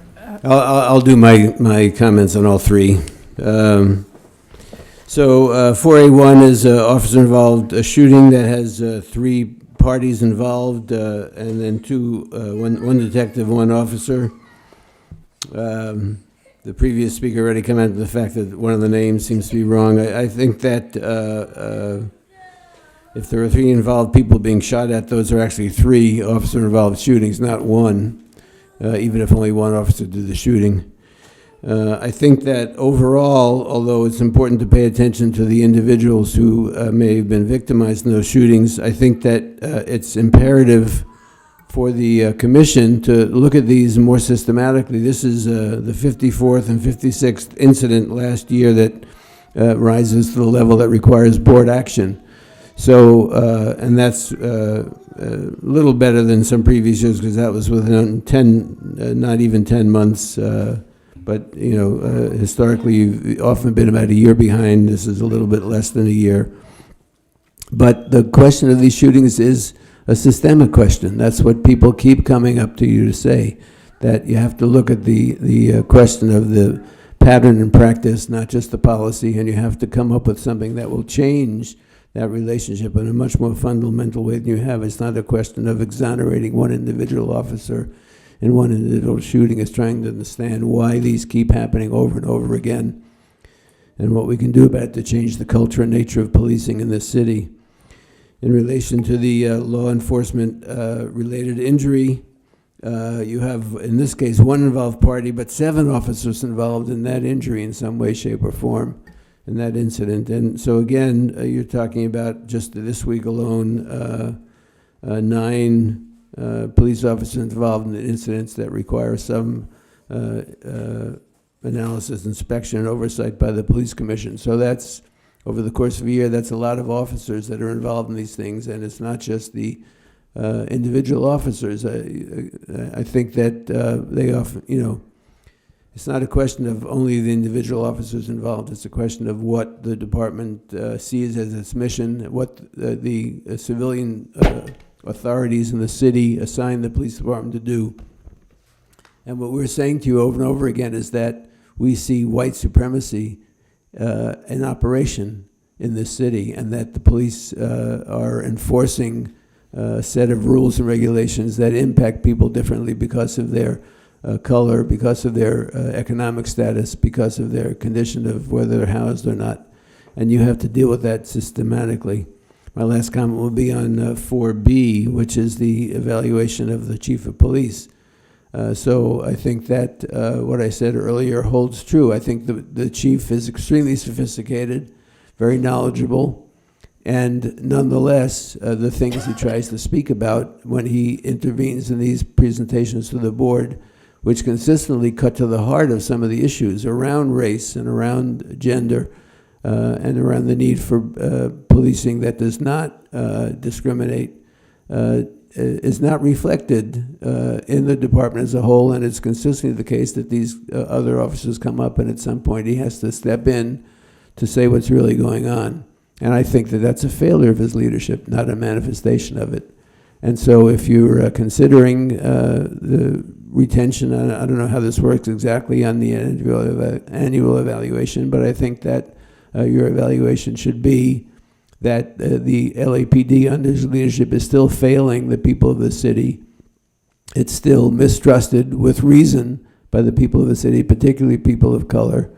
I'll do my comments on all 3. So 4A1 is officer-involved shooting that has 3 parties involved, and then one detective, 1 officer. The previous speaker already commented on the fact that one of the names seems to be wrong. I think that if there are 3 involved people being shot at, those are actually 3 officer-involved shootings, not 1, even if only 1 officer did the shooting. I think that overall, although it's important to pay attention to the individuals who may have been victimized in those shootings, I think that it's imperative for the commission to look at these more systematically. This is the 54th and 56th incident last year that rises to the level that requires board action. So, and that's a little better than some previous years because that was within not even 10 months. But, you know, historically, you've often been about a year behind. This is a little bit less than a year. But the question of these shootings is a systemic question. That's what people keep coming up to you to say, that you have to look at the question of the pattern and practice, not just the policy, and you have to come up with something that will change that relationship in a much more fundamental way than you have. It's not a question of exonerating one individual officer in one individual shooting. Is trying to understand why these keep happening over and over again. and what we can do about it to change the culture and nature of policing in this city. In relation to the law enforcement related injury, you have, in this case, one involved party, but 7 officers involved in that injury in some way, shape, or form in that incident. And so again, you're talking about just this week alone, 9 police officers involved in incidents that require some analysis, inspection, and oversight by the police commission. So that's, over the course of a year, that's a lot of officers that are involved in these things, and it's not just the individual officers. I think that they often, it's not a question of only the individual officers involved. It's a question of what the department sees as its mission, what the civilian authorities in the city assign the police department to do. And what we're saying to you over and over again is that we see white supremacy in operation in this city, and that the police are enforcing a set of rules and regulations that impact people differently because of their color, because of their economic status, because of their condition of whether they're housed or not. And you have to deal with that systematically. My last comment will be on 4B, which is the evaluation of the chief of police. So I think that what I said earlier holds true. I think the chief is extremely sophisticated, very knowledgeable, and nonetheless, the things he tries to speak about when he intervenes in these presentations to the board, which consistently cut to the heart of some of the issues around race and around gender, and around the need for policing that does not discriminate, is not reflected in the department as a whole, and it's consistently the case that these other officers come up, and at some point he has to step in to say what's really going on. And I think that that's a failure of his leadership, not a manifestation of it. And so if you're considering the retention, I don't know how this works exactly on the annual evaluation, but I think that your evaluation should be that the LAPD under his leadership is still failing the people of the city. It's still mistrusted with reason by the people of the city, particularly people of color,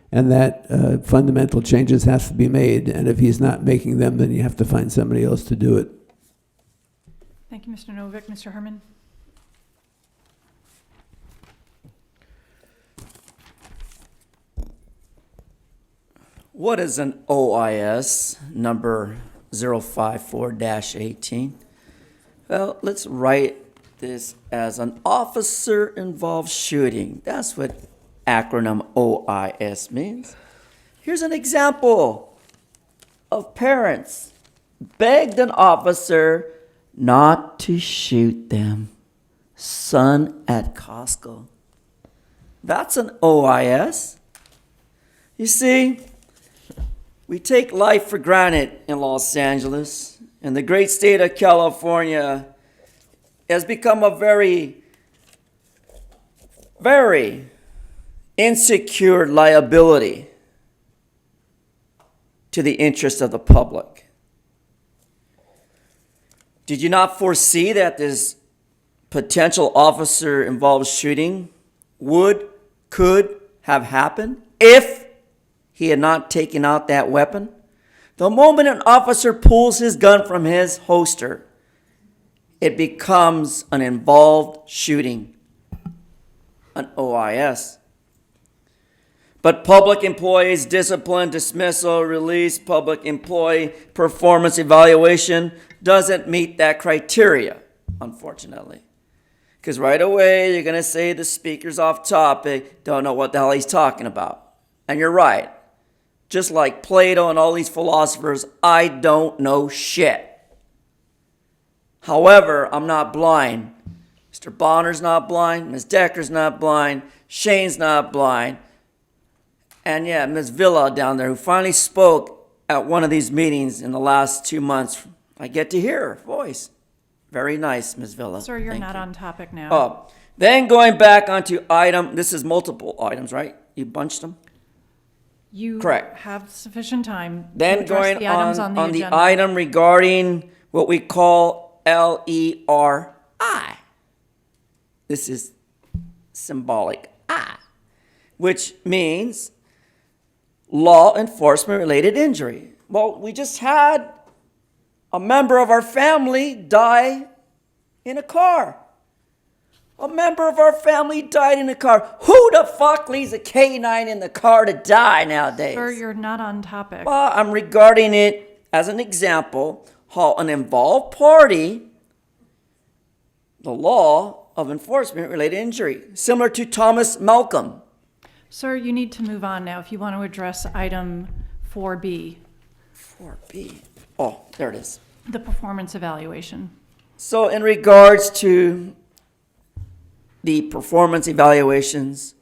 and that fundamental changes have to be made. And if he's not making them, then you have to find somebody else to do it. Thank you, Mr. Novick. Mr. Herman? What is an OIS number 054-18? Well, let's write this as an officer-involved shooting. That's what acronym OIS means. Here's an example of parents begged an officer not to shoot them. Son at Costco. That's an OIS. You see, we take life for granted in Los Angeles, and the great state of California has become a very, very insecure liability to the interest of the public. Did you not foresee that this potential officer-involved shooting could have happened if he had not taken out that weapon? The moment an officer pulls his gun from his holster, it becomes an involved shooting, an OIS. But public employees discipline, dismissal, release, public employee performance evaluation doesn't meet that criteria, unfortunately. Because right away, you're going to say the speaker's off topic, don't know what the hell he's talking about. And you're right. Just like Plato and all these philosophers, I don't know shit. However, I'm not blind. Mr. Bonner's not blind. Ms. Decker's not blind. Shane's not blind. And yeah, Ms. Villa down there, who finally spoke at one of these meetings in the last 2 months. I get to hear her voice. Very nice, Ms. Villa. Sir, you're Thank not you. on topic now. Oh, then going back onto this is multiple items, right? You bunched them? You Correct. have sufficient time to Then address going the items on the the agenda. item regarding what we call LERI. This is symbolic I, which means law enforcement related injury. Well, we just had a member of our family die in a car. A member of our family died in a car. Who the fuck leaves a K9 in the car to die nowadays? Sir, you're not on topic. Well, I'm regarding it as an example how an involved party, the law of enforcement related injury, similar to Thomas Malcolm. Sir, you need to move on now if you want to address item 4B, 4B. Oh, there it is. the performance evaluation. So in regards to the performance evaluations,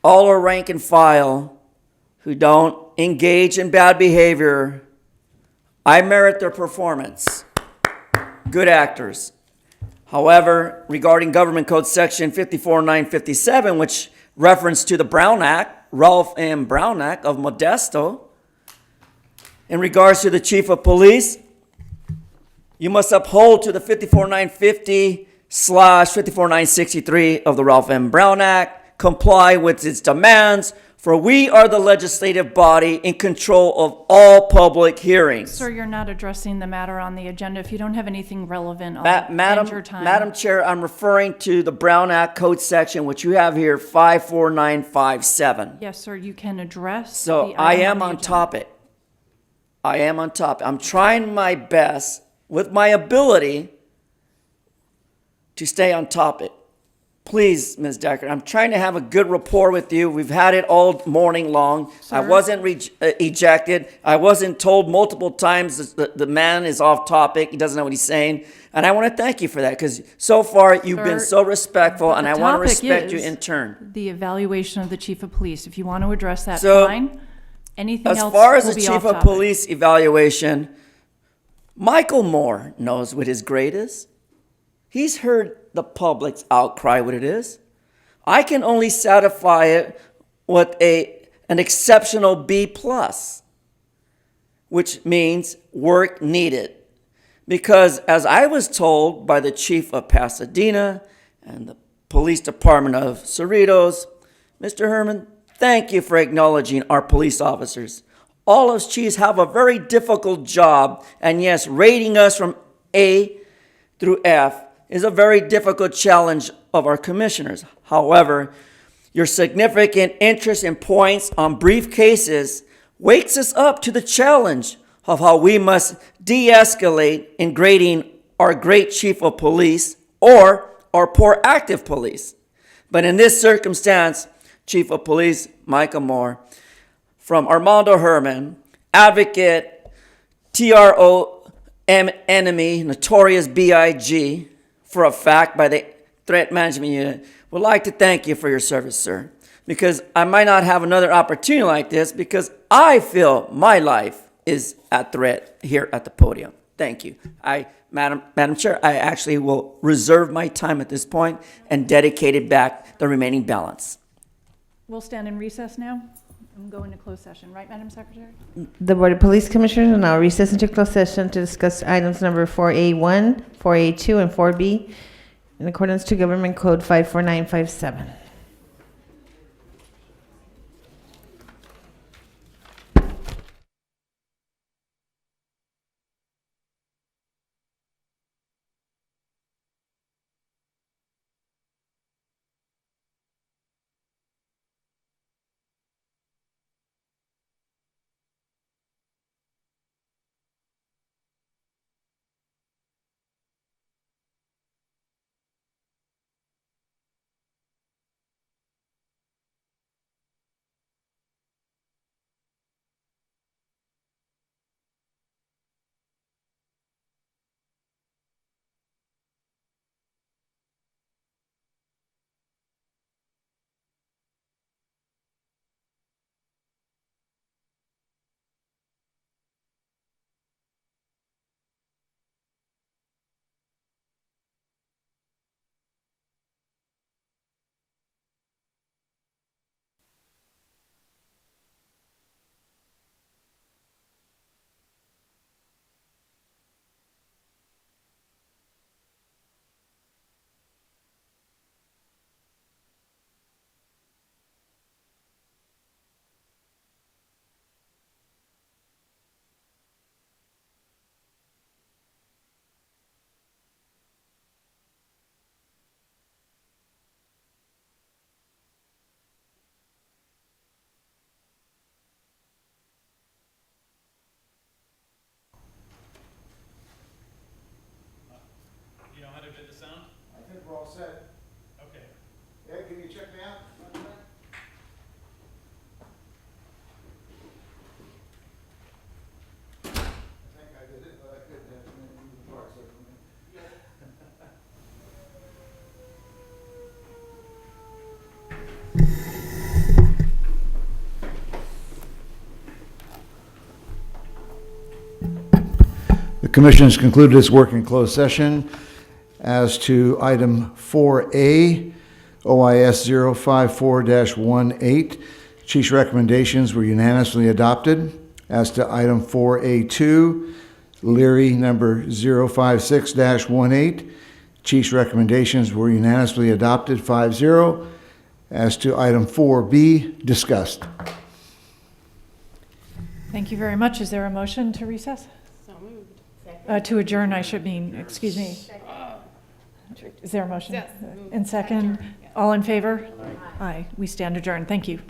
all our rank and file who don't engage in bad behavior, I merit their performance. Good actors. However, regarding Government Code Section 54957, which reference to the Brown Act, Ralph M. Brown Act of Modesto, in regards to the Chief of Police, you must uphold to the 54950/54963 of the Ralph M. Brown Act, comply with its demands, for we are the legislative body in control of all public hearings. Sir, you're not addressing the matter on the agenda. If you don't have anything relevant, I'll end your time. Madam Chair, I'm referring to the Brown Act Code section, which you have here, 54957. Yes, sir, you can address. So the I item am the on agenda. topic. I am on topic. I'm trying my best with my ability to stay on topic. Please, Ms. Decker, I'm trying to have a good rapport with you. We've had it all morning long. I Sir? wasn't ejected. I wasn't told multiple times that the man is off topic. He doesn't know what he's saying. And I want to thank you for that because so far you've been Sir, so respectful and the I want to topic respect you is in turn. The evaluation of the chief of police. If you want to address that, So, fine. Anything As else far as will the be chief off of topic. police evaluation, Michael Moore knows what his grade is. He's heard the public's outcry what it is. I can only satisfy it with an exceptional B plus, which means work needed. Because as I was told by the chief of Pasadena and the police department of Cerritos, Mr. Herman, thank you for acknowledging our police officers. All us chiefs have a very difficult job, and yes, rating us from A through F is a very difficult challenge of our commissioners. However, your significant interest in points on brief cases wakes us up to the challenge of how we must de-escalate in grading our great chief of police or our poor active police. But in this circumstance, Chief of Police Michael Moore, from Armando Herman, advocate, TROM enemy, notorious BIG, for a fact by the Threat Management Unit, would like to thank you for your service, sir. Because I might not have another opportunity like this because I feel my life is at threat here at the podium. Thank you. Madam Chair, I actually will reserve my time at this point and dedicate it back the remaining balance. We'll stand in recess now and go into closed session. Right, Madam Secretary? The Board of Police Commissioners will now recess into closed session to discuss items number 4A1, 4A2, and 4B in accordance to Government Code 54957. commission has concluded its work in closed session. As to item 4A, OIS 054-18, Chief's recommendations were unanimously adopted. As to item 4A2, Leary number 056-18, Chief's recommendations were unanimously adopted 5-0. As to item 4B, discussed. Thank you very much. Is there a motion to recess? So moved. To adjourn, I should mean, excuse me. Is there a motion? Yes. And second, all in favor? Aye. We stand adjourned. Thank you.